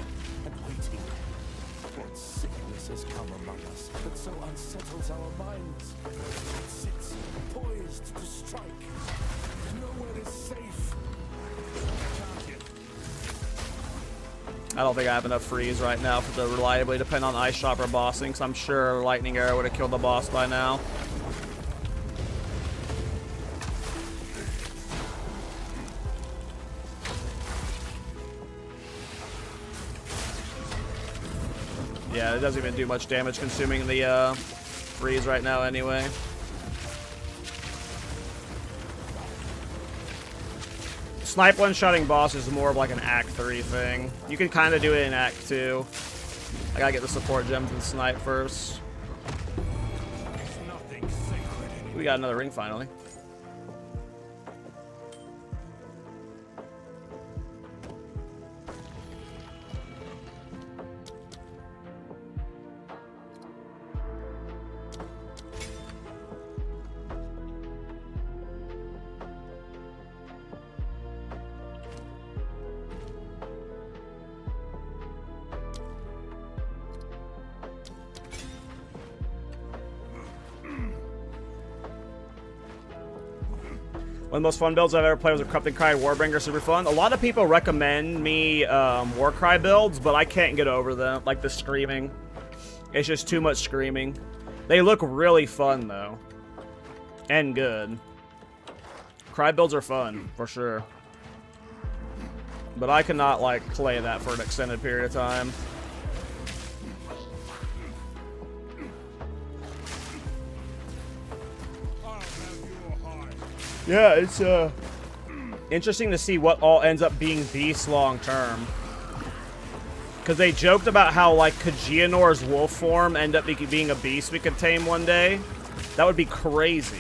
What sickness has come among us that so unsettles our minds? It sits poised to strike. Nowhere is safe. I don't think I have enough freeze right now for to reliably depend on Ice Chopper bossing, because I'm sure Lightning Arrow would have killed the boss by now. Yeah, it doesn't even do much damage consuming the freeze right now anyway. Snipe one-shotting boss is more of like an Act 3 thing. You can kind of do it in Act 2. I gotta get the support gems and snipe first. We got another ring finally. One of the most fun builds I've ever played was a Corrupted Cry Warbringer, super fun. A lot of people recommend me Warcry builds, but I can't get over them. Like the screaming. It's just too much screaming. They look really fun though. And good. Cry builds are fun, for sure. But I cannot like play that for an extended period of time. Yeah, it's interesting to see what all ends up being beasts long term. Because they joked about how like Kajionor's wolf form end up being a beast we could tame one day. That would be crazy.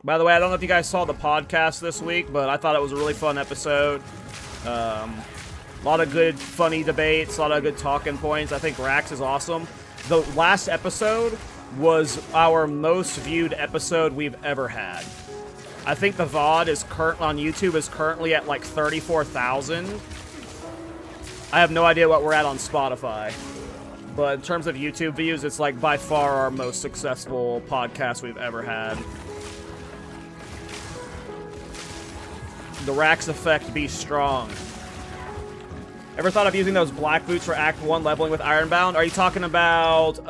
By the way, I don't know if you guys saw the podcast this week, but I thought it was a really fun episode. A lot of good, funny debates, a lot of good talking points. I think Rax is awesome. The last episode was our most viewed episode we've ever had. I think the VOD is on YouTube is currently at like 34,000. I have no idea what we're at on Spotify. But in terms of YouTube views, it's like by far our most successful podcast we've ever had. The Rax effect be strong. Ever thought of using those black boots for Act 1 leveling with Ironbound? Are you talking about,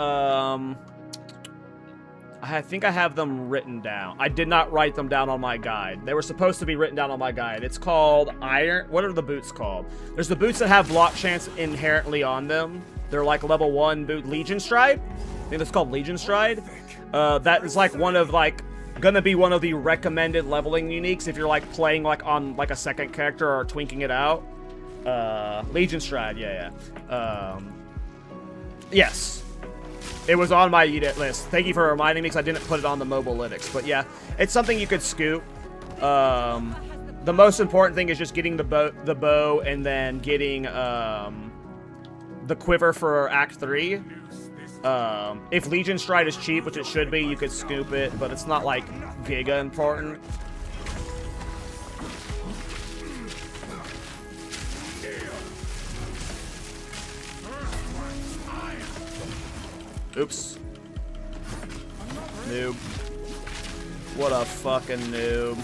I think I have them written down. I did not write them down on my guide. They were supposed to be written down on my guide. It's called what are the boots called? There's the boots that have block chance inherently on them. They're like level 1 boot. Legion Stride? I think it's called Legion Stride. That is like one of gonna be one of the recommended leveling uniques if you're like playing like on like a second character or twinking it out. Legion Stride, yeah. Yes. It was on my edit list. Thank you for reminding me because I didn't put it on the mobile lytics. But yeah, it's something you could scoop. The most important thing is just getting the bow and then getting the quiver for Act 3. If Legion Stride is cheap, which it should be, you could scoop it, but it's not like giga important. Oops. Noob. What a fucking noob.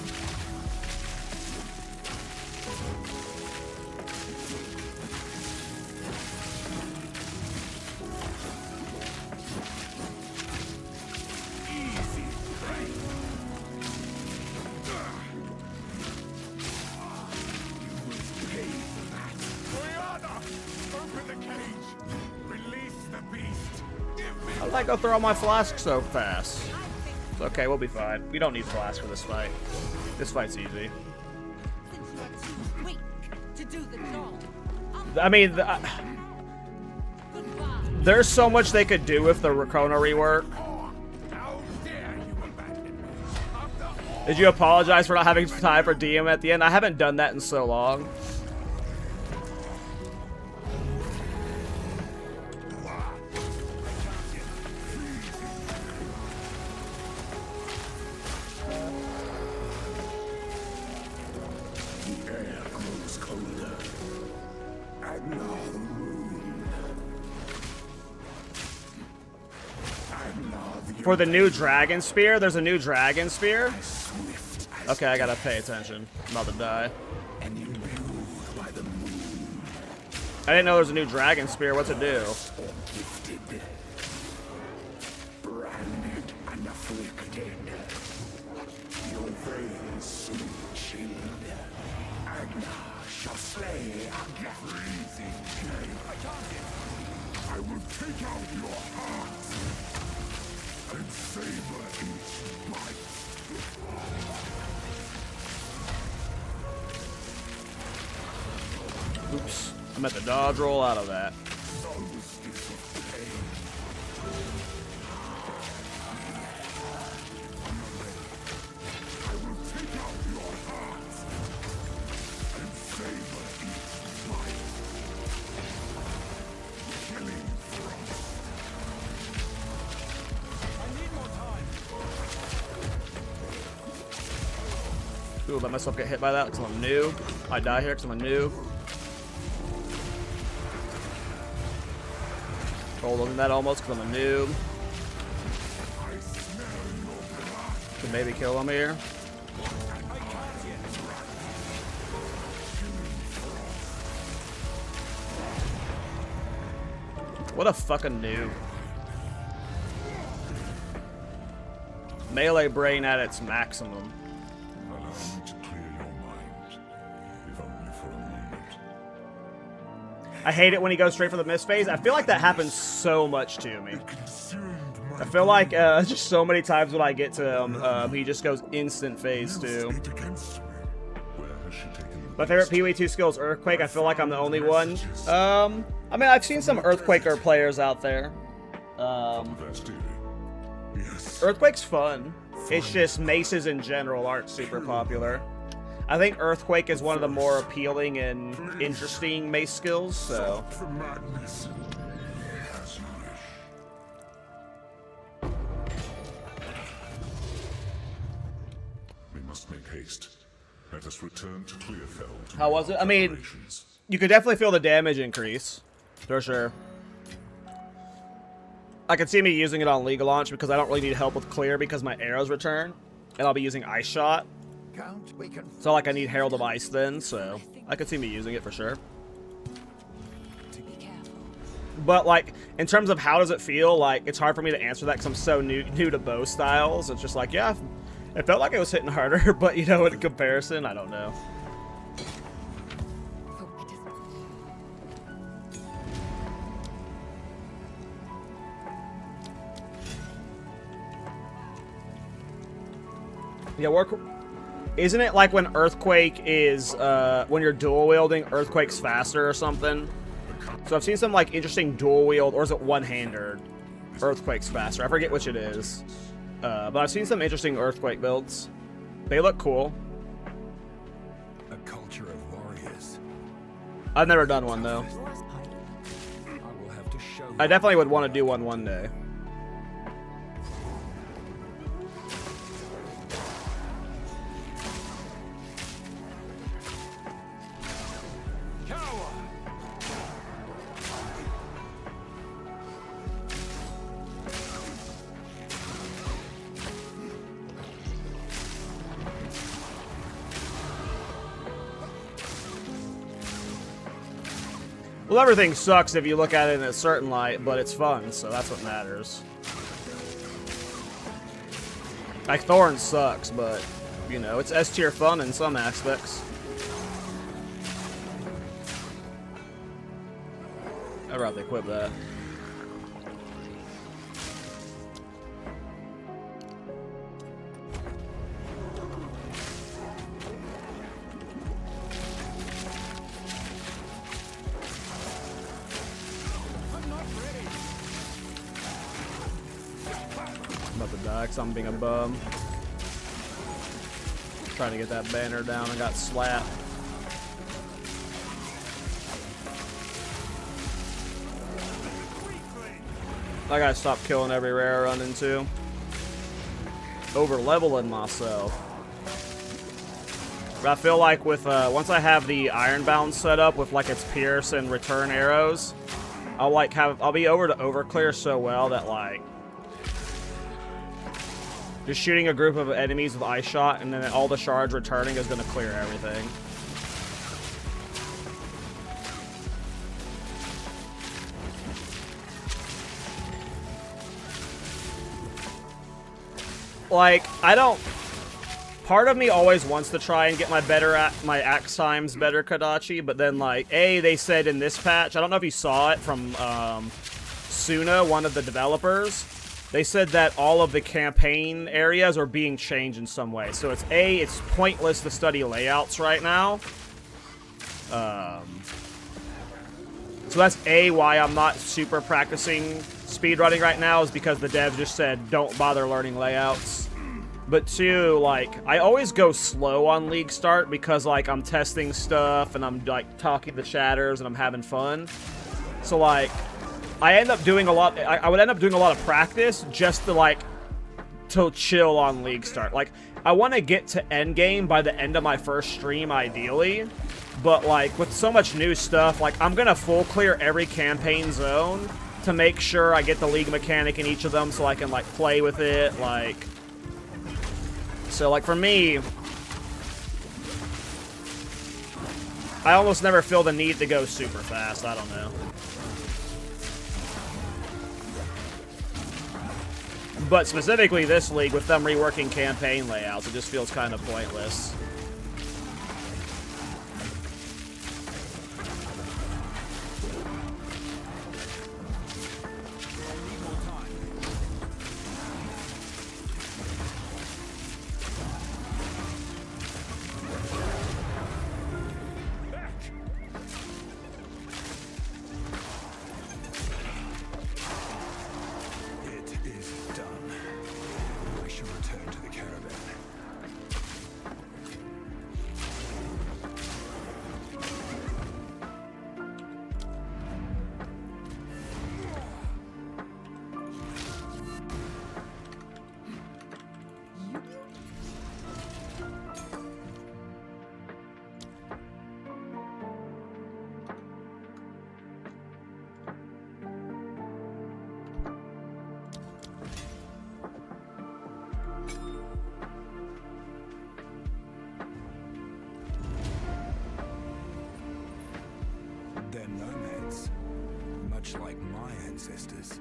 How did I go through all my flasks so fast? It's okay, we'll be fine. We don't need flasks for this fight. This fight's easy. I mean, there's so much they could do with the Rakona rework. Did you apologize for not having time for DM at the end? I haven't done that in so long. For the new Dragon Spear, there's a new Dragon Spear. Okay, I gotta pay attention. I'm about to die. And imbued by the moon, I didn't know there was a new dragon spear. What's it do? or gifted, branded and afflicted, your veins soon chilled. Agna shall slay Agna. Freezing flame. I will take out your heart and savor each bite. Oops. I'm at the dodge roll out of that. Solstice of pain. I will take out your heart and savor each bite. Killing frost. I need more time. Ooh, let myself get hit by that because I'm a noob. I die here because I'm a noob. Hold on that almost because I'm a noob. Can maybe kill him here. What a fucking noob. Melee brain at its maximum. Allow me to clear your mind, if only for a moment. I hate it when he goes straight for the miss phase. I feel like that happens so much to me. I feel like just so many times when I get to him, he just goes instant phase too. My favorite PoE2 skill is Earthquake. I feel like I'm the only one. I mean, I've seen some Earthquaker players out there. Earthquake's fun. It's just maces in general aren't super popular. I think Earthquake is one of the more appealing and interesting mace skills, so. We must make haste. Let us return to Clearfell. To How was it? I mean, you could definitely feel the damage increase, for sure. I can see me using it on League Launch because I don't really need help with clear because my arrows return, and I'll be using Ice Shot. So like I need Herald of Ice then, so I could see me using it for sure. Be careful. But like in terms of how does it feel, like it's hard for me to answer that because I'm so new to bow styles. It's just like, yeah, it felt like it was hitting harder, but you know, in comparison, I don't know. Oh, it isn't. Yeah, work. Isn't it like when Earthquake is, when you're dual wielding, Earthquake's faster or something? So I've seen some like interesting dual wield, or is it one-handed? Earthquake's faster. I forget which it is. But I've seen some interesting Earthquake builds. They look cool. A culture of warriors. I've never done one though. I will have to show I definitely would want to do one day. Well, everything sucks if you look at it in a certain light, but it's fun, so that's what matters. Like, Thorns sucks, but, you know, it's S-tier fun in some aspects. I'd rather equip that. I'm being a bum. Trying to get that banner down and got slapped. I gotta stop killing every rare I run into. Over leveling myself. But I feel like with once I have the Ironbound set up with like its pierce and return arrows, I'll be over to overclear so well that like Just shooting a group of enemies with ice shot, and then all the shards returning is going to clear everything. Like, I don't... Part of me always wants to try and get my axe times better, Kadachi, but then, like, they said in this patch, I don't know if you saw it from Suna, one of the developers, they said that all of the campaign areas are being changed in some way. So it's pointless to study layouts right now. So that's why I'm not super practicing speedrunning right now, is because the devs just said don't bother learning layouts. But two, like, I always go slow on League Start because, like, I'm testing stuff and I'm, like, talking to chatters and I'm having fun. So, like, I end up doing a lot, I would end up doing a lot of practice just to, like, to chill on League Start. Like, I want to get to Endgame by the end of my first stream, ideally. But, like, with so much new stuff, like, I'm going to full clear every campaign zone to make sure I get the League mechanic in each of them so I can, like, play with it, like... So, like, for me, I almost never feel the need to go super fast. I don't know. But specifically this league, with them reworking campaign layouts, it just feels kind of pointless. They're nomads, much like my ancestors.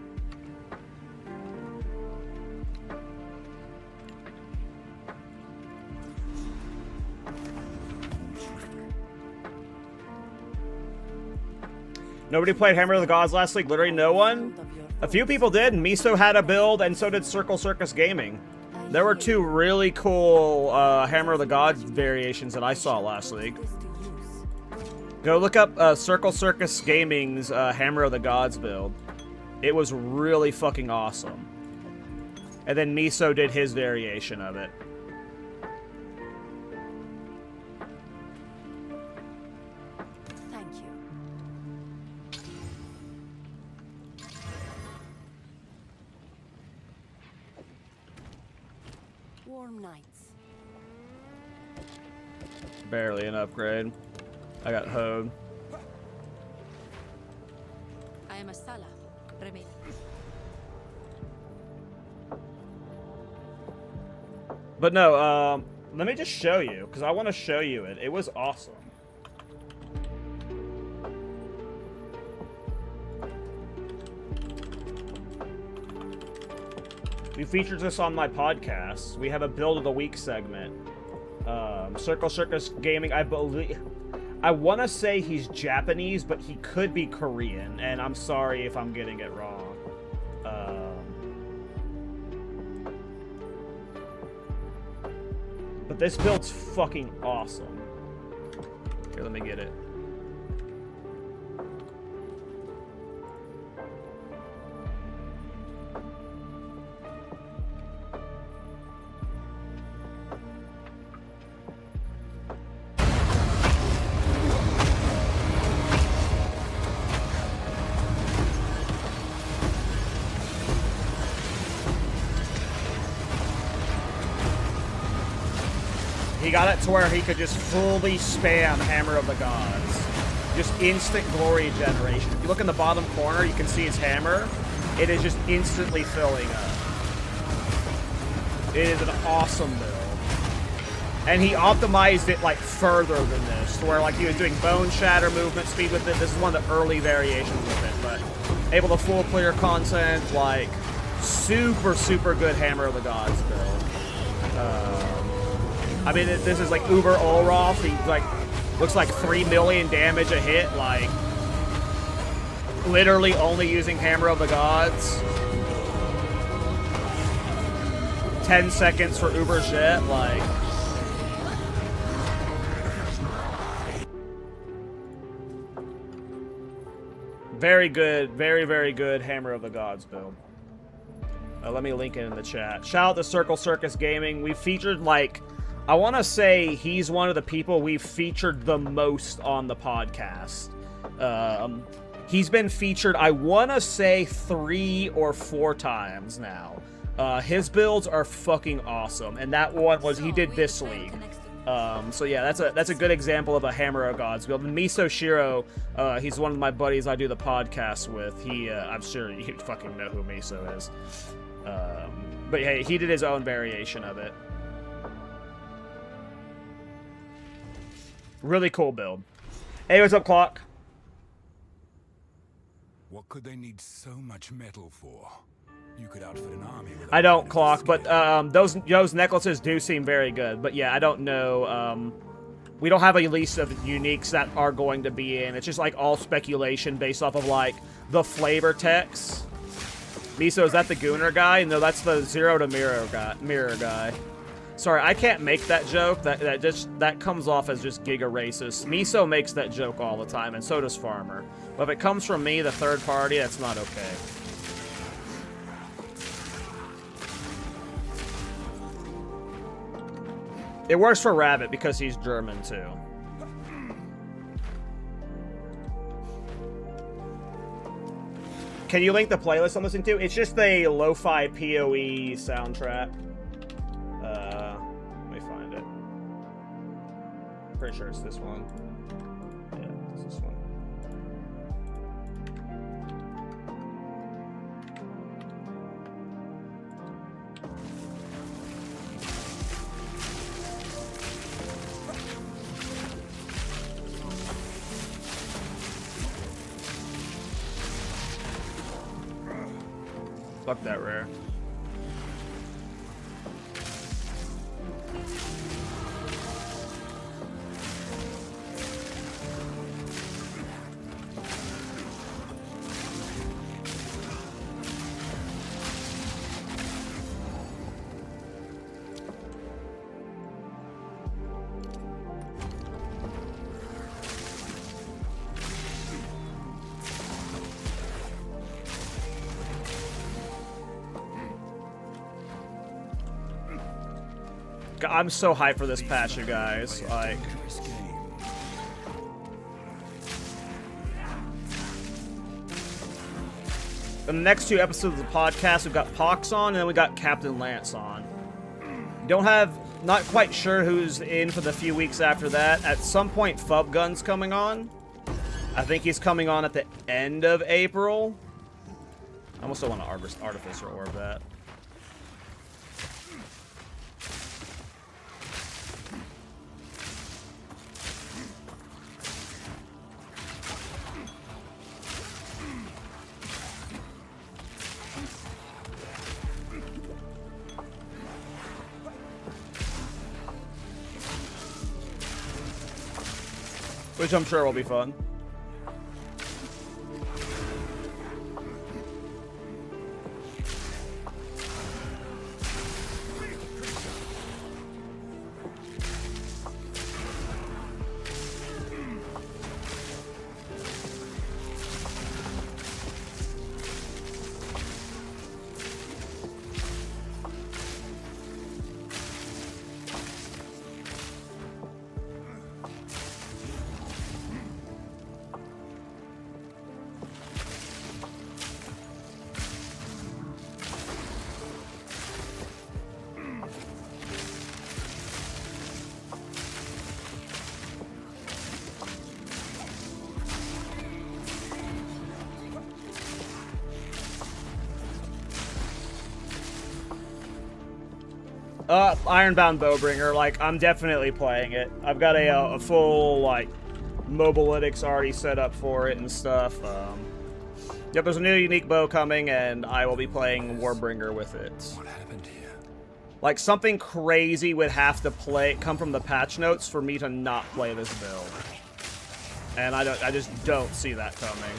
Nobody played Hammer of the Gods last week? Literally no one? A few people did. Miso had a build, and so did Circle Circus Gaming. There were two really cool Hammer of the Gods variations that I saw last week. Go look up Circle Circus Gaming's Hammer of the Gods build. It was really fucking awesome. And then Miso did his variation of it. Thank you. Warm nights. Barely an upgrade. I got hoed. I am a Sala. Remain. But no, let me just show you, because I want to show you it. It was awesome. We featured this on my podcast. We have a Build of the Week segment. Circle Circus Gaming, I believe... I want to say he's Japanese, but he could be Korean, and I'm sorry if I'm getting it wrong. But this build's fucking awesome. Here, let me get it. He got it to where he could just fully spam Hammer of the Gods. Just instant glory generation. If you look in the bottom corner, you can see his hammer. It is just instantly filling up. It is an awesome build. And he optimized it like further than this, to where like he was doing bone shatter movement speed with it. This is one of the early variations with it, but able to full clear content, like super, super good Hammer of the Gods build. I mean, this is like Uber Olroth. He like looks like 3 million damage a hit, like literally only using Hammer of the Gods. 10 seconds for Uber Jet, like. Very good, very, very good Hammer of the Gods build. Let me link it in the chat. Shout out to Circle Circus Gaming. We featured, like, I want to say he's one of the people we've featured the most on the podcast. He's been featured, I want to say, 3 or 4 times now. His builds are fucking awesome, and that one was he did this league. So yeah, that's a good example of a Hammer of Gods build. And Miso Shiro, he's one of my buddies I do the podcast with. I'm sure you fucking know who Miso is. But hey, he did his own variation of it. Really cool build. Hey, what's up, Clock? What could they need so much metal for? You could outfit an army with I don't, Clock, but those necklaces do seem very good. But yeah, I don't know. We don't have a list of uniques that are going to be in. It's just like all speculation based off of like the flavor text. Miso, is that the Gooner guy? No, that's the Zero to Mirror guy. Sorry, I can't make that joke. That comes off as just giga racist. Miso makes that joke all the time, and so does Farmer. But if it comes from me, the third party, that's not okay. It works for Rabbit because he's German too. Can you link the playlist I'm listening to? It's just a lo-fi PoE soundtrack. Let me find it. Pretty sure it's this one. Yeah, it's this one. Fuck that rare. I'm so hyped for this patch, you guys. Like, in the next 2 episodes of the podcast, we've got Pox on, and then we got Captain Lance on. Not quite sure who's in for the few weeks after that. At some point, Fubgun's coming on. I think he's coming on at the end of April. I almost don't want to Artificer Orb that. Which I'm sure will be fun. Ironbound Bowbringer. Like, I'm definitely playing it. I've got a full, like, mobalytics already set up for it and stuff. Yep, there's a new unique bow coming, and I will be playing Warbringer with it. What happened here? Like, something crazy would have to come from the patch notes for me to not play this build. And I just don't see that coming.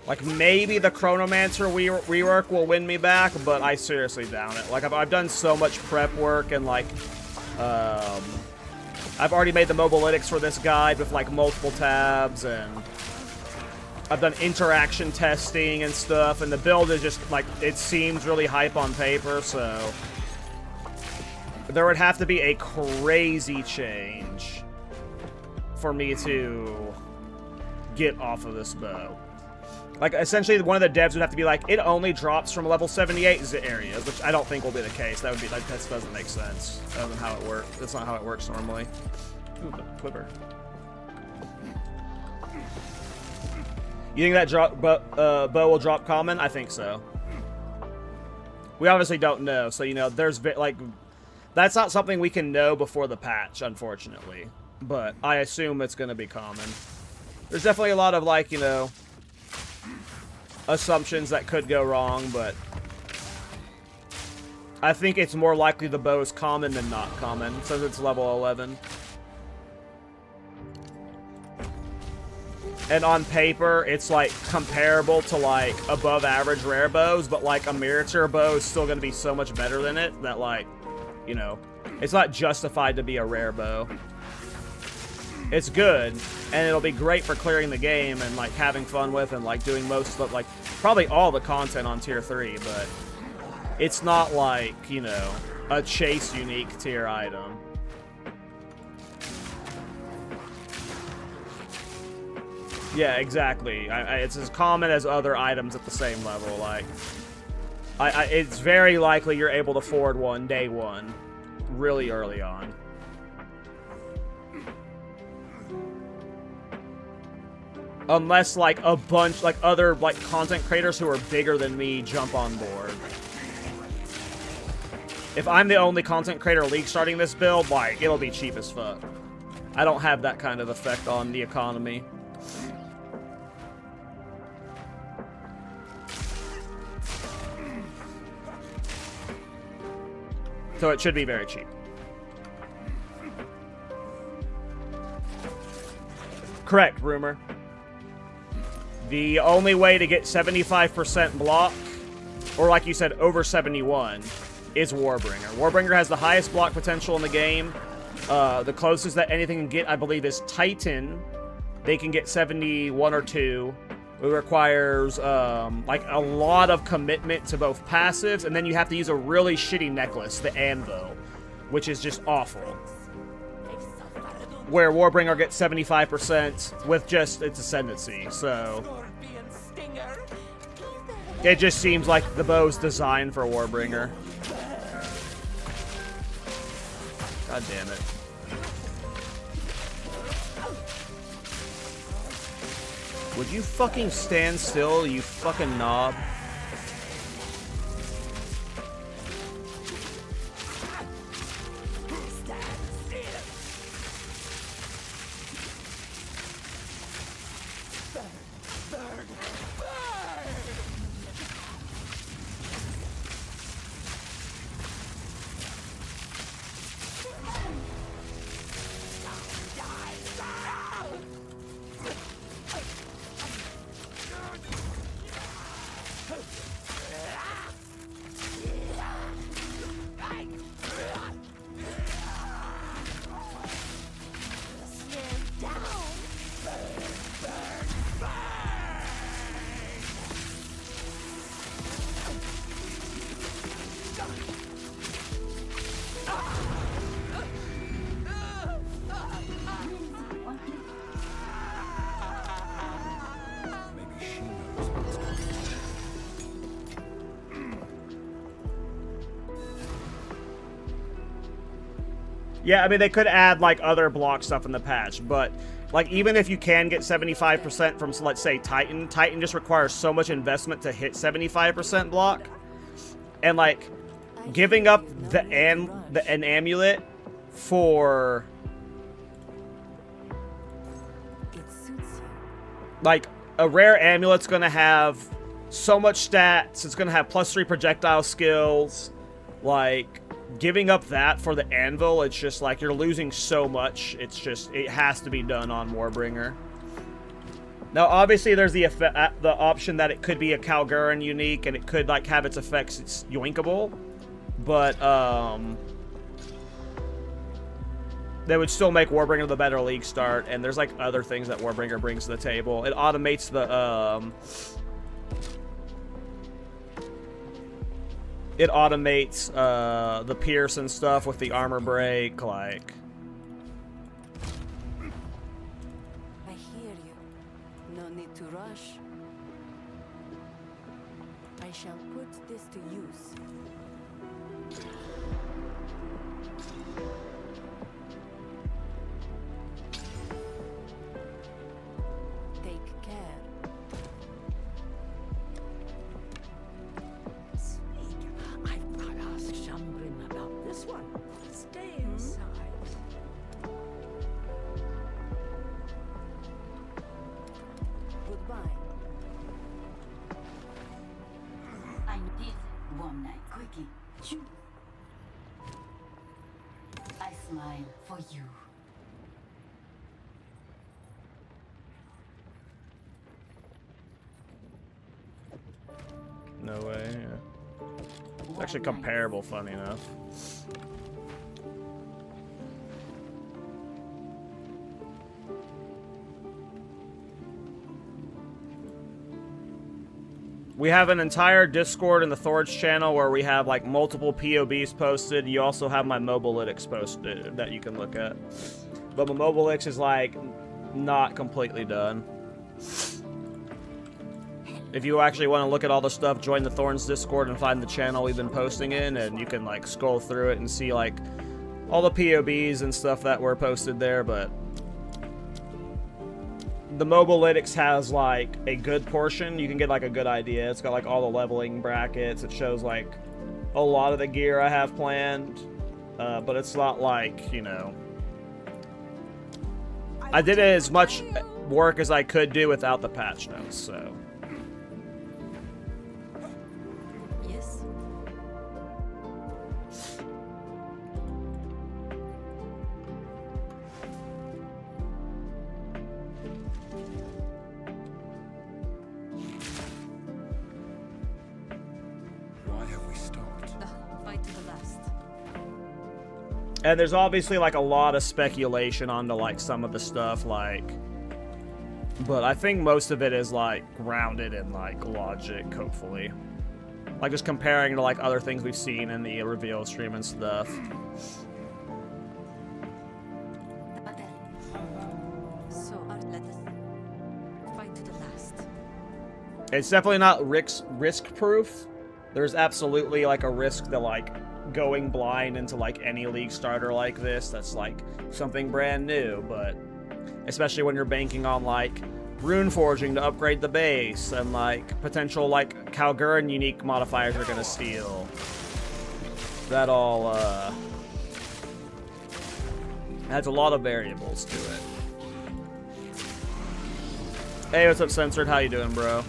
Like, maybe the Chronomancer rework will win me back, but I seriously doubt it. Like, I've done so much prep work, and, like, I've already made the mobalytics for this guide with, like, multiple tabs, and I've done interaction testing and stuff, and the build is just, like, it seems really hype on paper, so there would have to be a crazy change for me to get off of this bow. Like, essentially, one of the devs would have to be like, it only drops from level 78 areas, which I don't think will be the case. That would be, that doesn't make sense. That doesn't how it works. That's not how it works normally. Ooh, the quiver. You think that bow will drop common? I think so. We obviously don't know, so, you know, there's, like, that's not something we can know before the patch, unfortunately. But I assume it's going to be common. There's definitely a lot of, like, you know, assumptions that could go wrong, but I think it's more likely the bow is common than not common, since it's level 11. And on paper, it's, like, comparable to, like, above average rare bows, but, like, a miniature bow is still going to be so much better than it that, like, you know, it's not justified to be a rare bow. It's good, and it'll be great for clearing the game and, like, having fun with and, like, doing most of, like, probably all the content on Tier 3, but it's not like, you know, a chase unique tier item. Yeah, exactly. It's as common as other items at the same level. Like, it's very likely you're able to forward one day one really early on. Unless, like, a bunch, like, other, like, content creators who are bigger than me jump on board. If I'm the only content creator league starting this build, like, it'll be cheap as fuck. I don't have that kind of effect on the economy. So it should be very cheap. Correct, Rumor. The only way to get 75% block, or like you said, over 71, is Warbringer. Warbringer has the highest block potential in the game. The closest that anything can get, I believe, is Titan. They can get 71 or 2. It requires, like, a lot of commitment to both passives, and then you have to use a really shitty necklace, the Anvil, which is just awful. Where Warbringer gets 75% with just its ascendancy, so it just seems like the bow's designed for Warbringer. God damn it. Would you fucking stand still, you fucking knob? Yeah, I mean, they could add, like, other block stuff in the patch, but, like, even if you can get 75% from, let's say, Titan just requires so much investment to hit 75% block. And, like, giving up an amulet for, like, a rare amulet's gonna have so much stats, it's gonna have +3 projectile skills, like, giving up that for the anvil, it's just like you're losing so much. It's just, it has to be done on Warbringer. Now, obviously, there's the option that it could be a Kalguran unique and it could like have its effects. It's yoinkable, but they would still make Warbringer the better league start. And there's like other things that Warbringer brings to the table. It automates the the pierce and stuff with the armor break, like. I hear you. No need to rush. I shall put this to use. Take care. I've not asked Shambrin about this one. Stay inside. Goodbye. I did one night quickie. Choo. I smile for you. No way. Yeah. It's actually comparable, funny enough. We have an entire Discord in the Thorns channel where we have like multiple POBs posted. You also have my Mobilytics posted that you can look at. But my Mobilytics is like not completely done. If you actually want to look at all the stuff, join the Thorns Discord and find the channel we've been posting in, and you can like scroll through it and see like all the POBs and stuff that were posted there. But the Mobilytics has like a good portion. You can get like a good idea. It's got like all the leveling brackets. It shows like a lot of the gear I have planned, but it's not like, you know, I did as much work as I could do without the patch notes, so. Yes. Why have we stopped? Fight to the last. And there's obviously like a lot of speculation onto like some of the stuff, like, but I think most of it is like grounded in like logic, hopefully. Like just comparing to like other things we've seen in the reveal stream and stuff. So let us fight to the last. It's definitely not risk proof. There's absolutely like a risk to like going blind into like any league starter like this that's like something brand new, but especially when you're banking on like rune forging to upgrade the base and like potential like Kalguran unique modifiers are gonna steal. That all adds a lot of variables to it. Hey, what's up, Censored? How you doing, bro?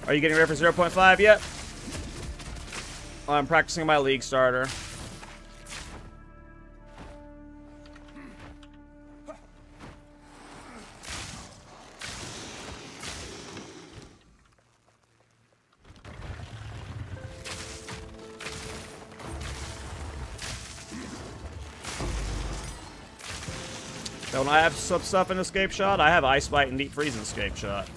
Are you getting ready for 0.5 yet? I'm practicing my league starter. Don't I have some stuff in Escape Shot? I have Ice Bite and Deep Freeze in Escape Shot.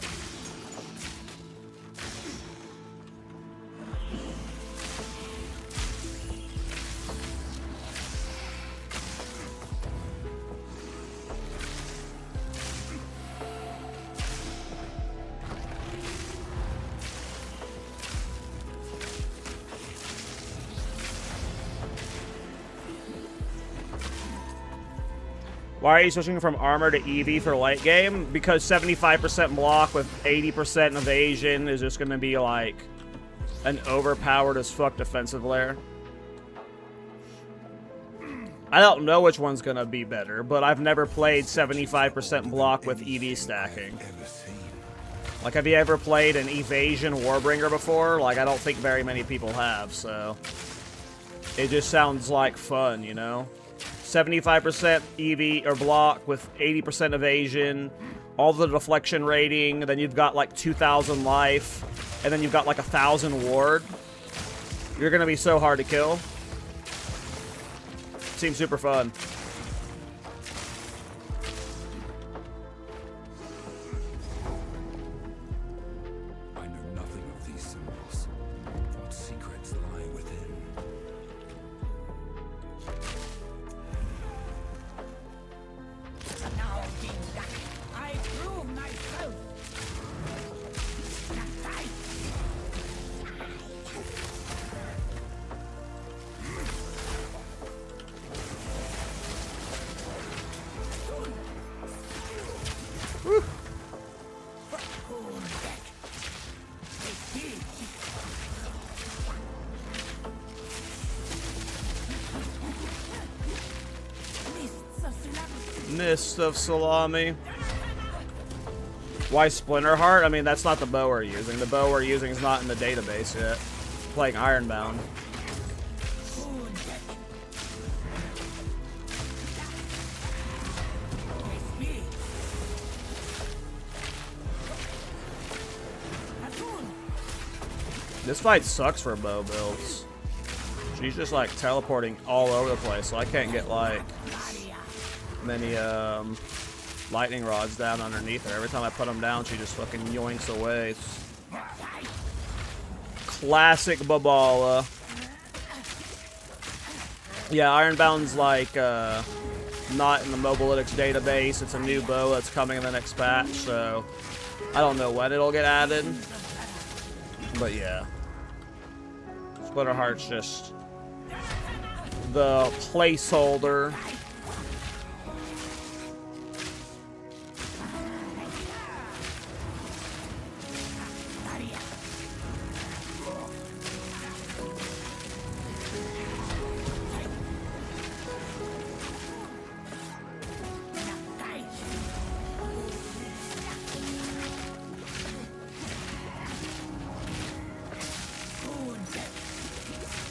Why are you switching from armor to EV for late game? Because 75% block with 80% evasion is just going to be like an overpowered as fuck defensive layer. I don't know which one's going to be better, but I've never played 75% block with EV stacking. Like, have you ever played an evasion Warbringer before? Like, I don't think very many people have, so it just sounds like fun, you know? 75% EV or block with 80% evasion, all the deflection rating, then you've got like 2,000 life, and then you've got like 1,000 ward. You're gonna be so hard to kill. Seems super fun. I know nothing of these symbols. What secrets lie within? Now, King, I prove myself. Mist of Salami. Why Splinter Heart? I mean, that's not the bow we're using. The bow we're using is not in the database yet. Playing Ironbound. This fight sucks for bow builds. She's just like teleporting all over the place, so I can't get like many lightning rods down underneath her. Every time I put them down, she just fucking yoinks away. It's classic Babala. Yeah, Ironbound's like not in the Mobalytics database. It's a new bow that's coming in the next patch, so I don't know when it'll get added. But yeah. Splinter Heart's just the placeholder.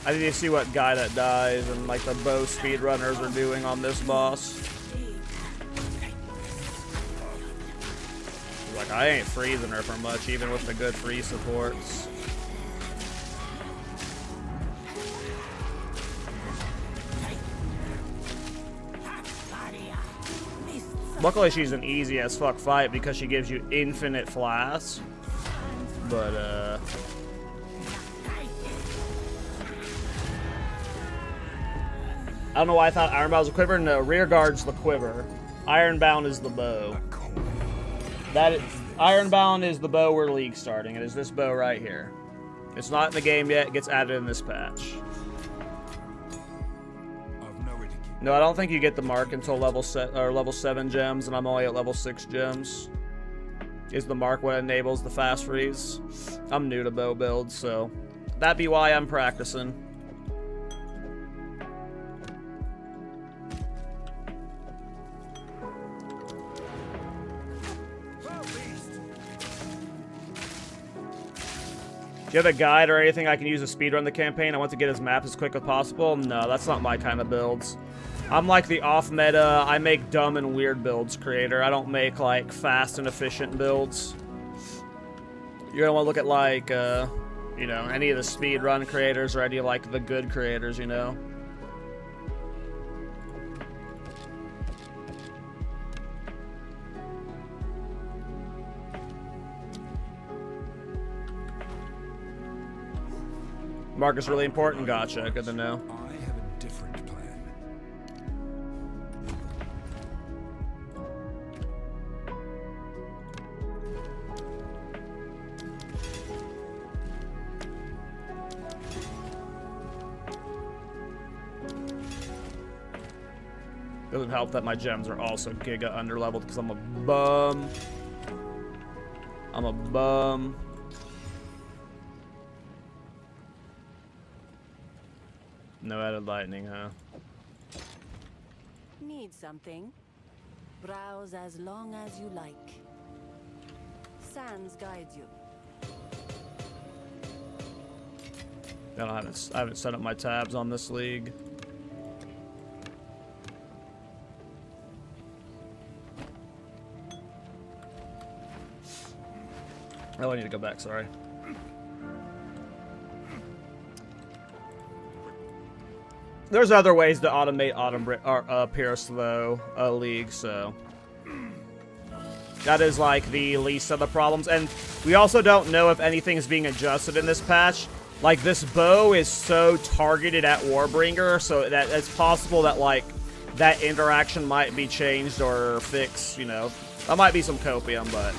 I need to see what guy that dies and like the bow speedrunners are doing on this boss. Like, I ain't freezing her for much, even with the good free supports. Luckily, she's an easy as fuck fight because she gives you infinite flasks. But, I don't know why I thought Ironbound was a quiver. No, rear guard's the quiver. Ironbound is the bow. Ironbound is the bow we're league starting. It is this bow right here. It's not in the game yet. It gets added in this patch. No, I don't think you get the mark until level 7 gems, and I'm only at level 6 gems. Is the mark what enables the fast freeze? I'm new to bow builds, so that be why I'm practicing. Do you have a guide or anything I can use to speedrun the campaign? I want to get his map as quick as possible. No, that's not my kind of builds. I'm like the off-meta, I make dumb and weird builds creator. I don't make like fast and efficient builds. You're gonna want to look at like, you know, any of the speedrun creators or any of like the good creators, you know. Mark is really important. Gotcha. Good to know. I have a different plan. Doesn't help that my gems are also giga underleveled because I'm a bum. I'm a bum. No added lightning, huh? Need something? Browse as long as you like. Sands guide you. I haven't set up my tabs on this league. Oh, I need to go back, sorry. There's other ways to automate Pierce, though, League, so... That is, like, the least of the problems. And we also don't know if anything is being adjusted in this patch. Like, this bow is so targeted at Warbringer, so that it's possible that, like, that interaction might be changed or fixed, you know. That might be some copium, but...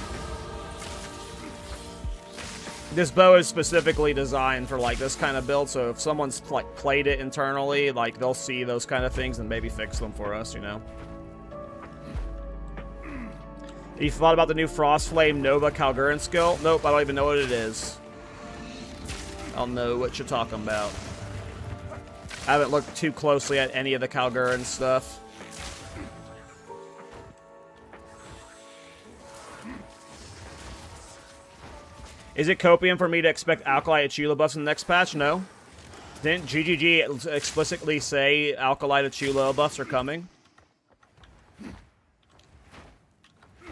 This bow is specifically designed for, like, this kind of build, so if someone's, like, played it internally, like, they'll see those kind of things and maybe fix them for us, you know? You thought about the new Frostflame Nova Calguran skill? Nope, I don't even know what it is. I don't know what you're talking about. I haven't looked too closely at any of the Calguran stuff. Is it copium for me to expect Alkali Achula buffs in the next patch? No. Didn't GGG explicitly say Alkali Achula buffs are coming?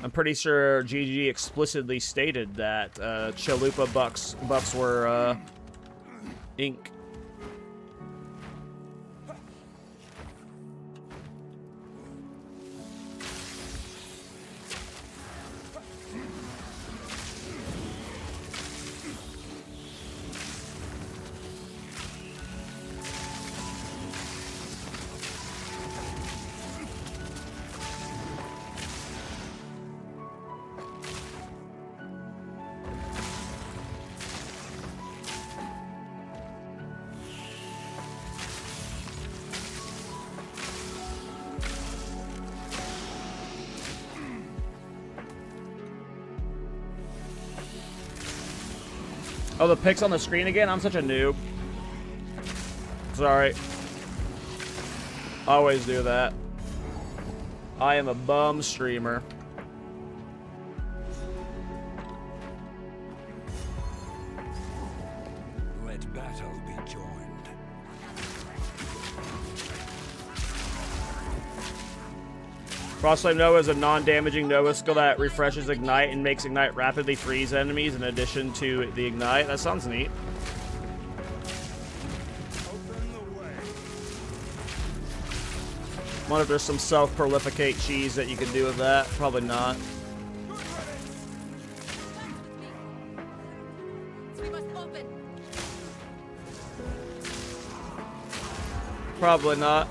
I'm pretty sure GG explicitly stated that Chalupa buffs were ink. Oh, the pics on the screen again? I'm such a noob. Sorry. Always do that. I am a bum streamer. Let battle be joined. Frostflame Nova is a non-damaging Nova skill that refreshes Ignite and makes Ignite rapidly freeze enemies in addition to the Ignite. That sounds neat. Wonder if there's some self-prolificate cheese that you can do with that. Probably not. Probably not.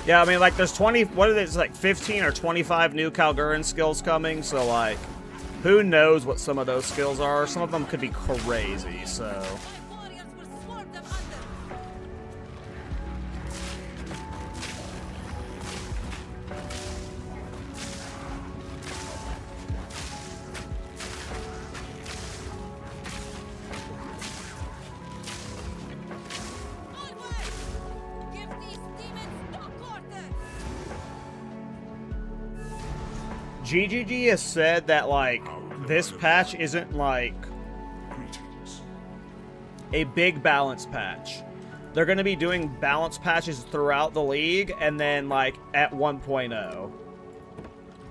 Yeah, I mean, like, there's 20, what is it, it's like 15 or 25 new Calguran skills coming, so, like, who knows what some of those skills are. Some of them could be crazy, so... GGG has said that, like, this patch isn't, like, a big balance patch. They're going to be doing balance patches throughout the league, and then, like, at 1.0.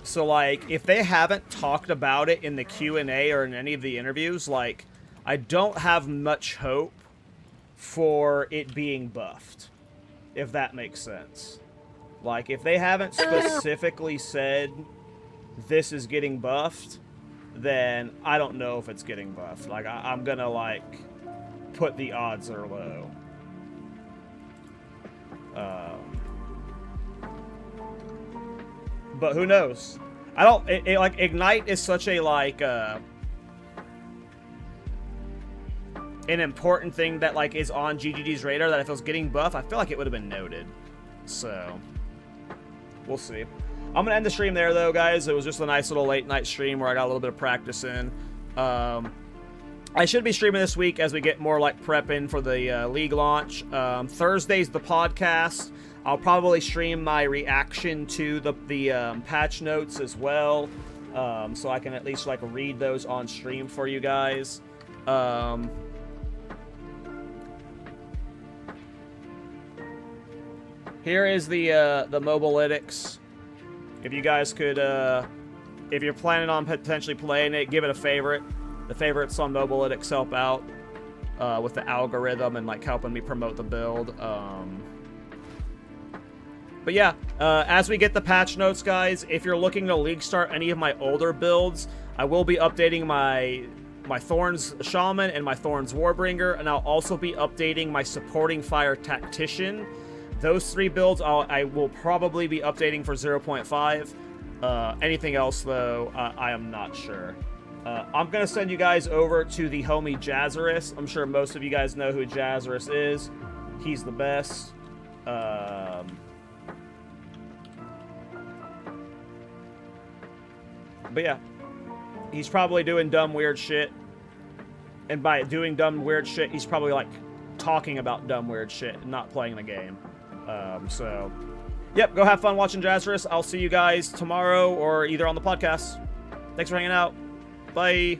So, like, if they haven't talked about it in the Q&A or in any of the interviews, like, I don't have much hope for it being buffed, if that makes sense. Like, if they haven't specifically said this is getting buffed, then I don't know if it's getting buffed. Like, I'm gonna, like, put the odds are low. But who knows? I don't, like, Ignite is such a, like, an important thing that, like, is on GGG's radar that if it was getting buff, I feel like it would have been noted. So, we'll see. I'm going to end the stream there, though, guys. It was just a nice little late-night stream where I got a little bit of practice in. I should be streaming this week as we get more, like, prep in for the league launch. Thursday's the podcast. I'll probably stream my reaction to the patch notes as well, so I can at least, like, read those on stream for you guys. Here is the Mobalytics. If you guys could, if you're planning on potentially playing it, give it a favorite. The favorites on Mobalytics help out with the algorithm and, like, helping me promote the build. But yeah, as we get the patch notes, guys, if you're looking to league start any of my older builds, I will be updating my Thorns Shaman and my Thorns Warbringer, and I'll also be updating my Supporting Fire Tactician. Those 3 builds I will probably be updating for 0.5. Anything else, though, I am not sure. I'm going to send you guys over to the homie Jazzarus. I'm sure most of you guys know who Jazzarus is. He's the best. But yeah, he's probably doing dumb, weird shit. And by doing dumb, weird shit, he's probably, like, talking about dumb, weird shit and not playing the game. So, yep, go have fun watching Jazzarus. I'll see you guys tomorrow or either on the podcast. Thanks for hanging out. Bye.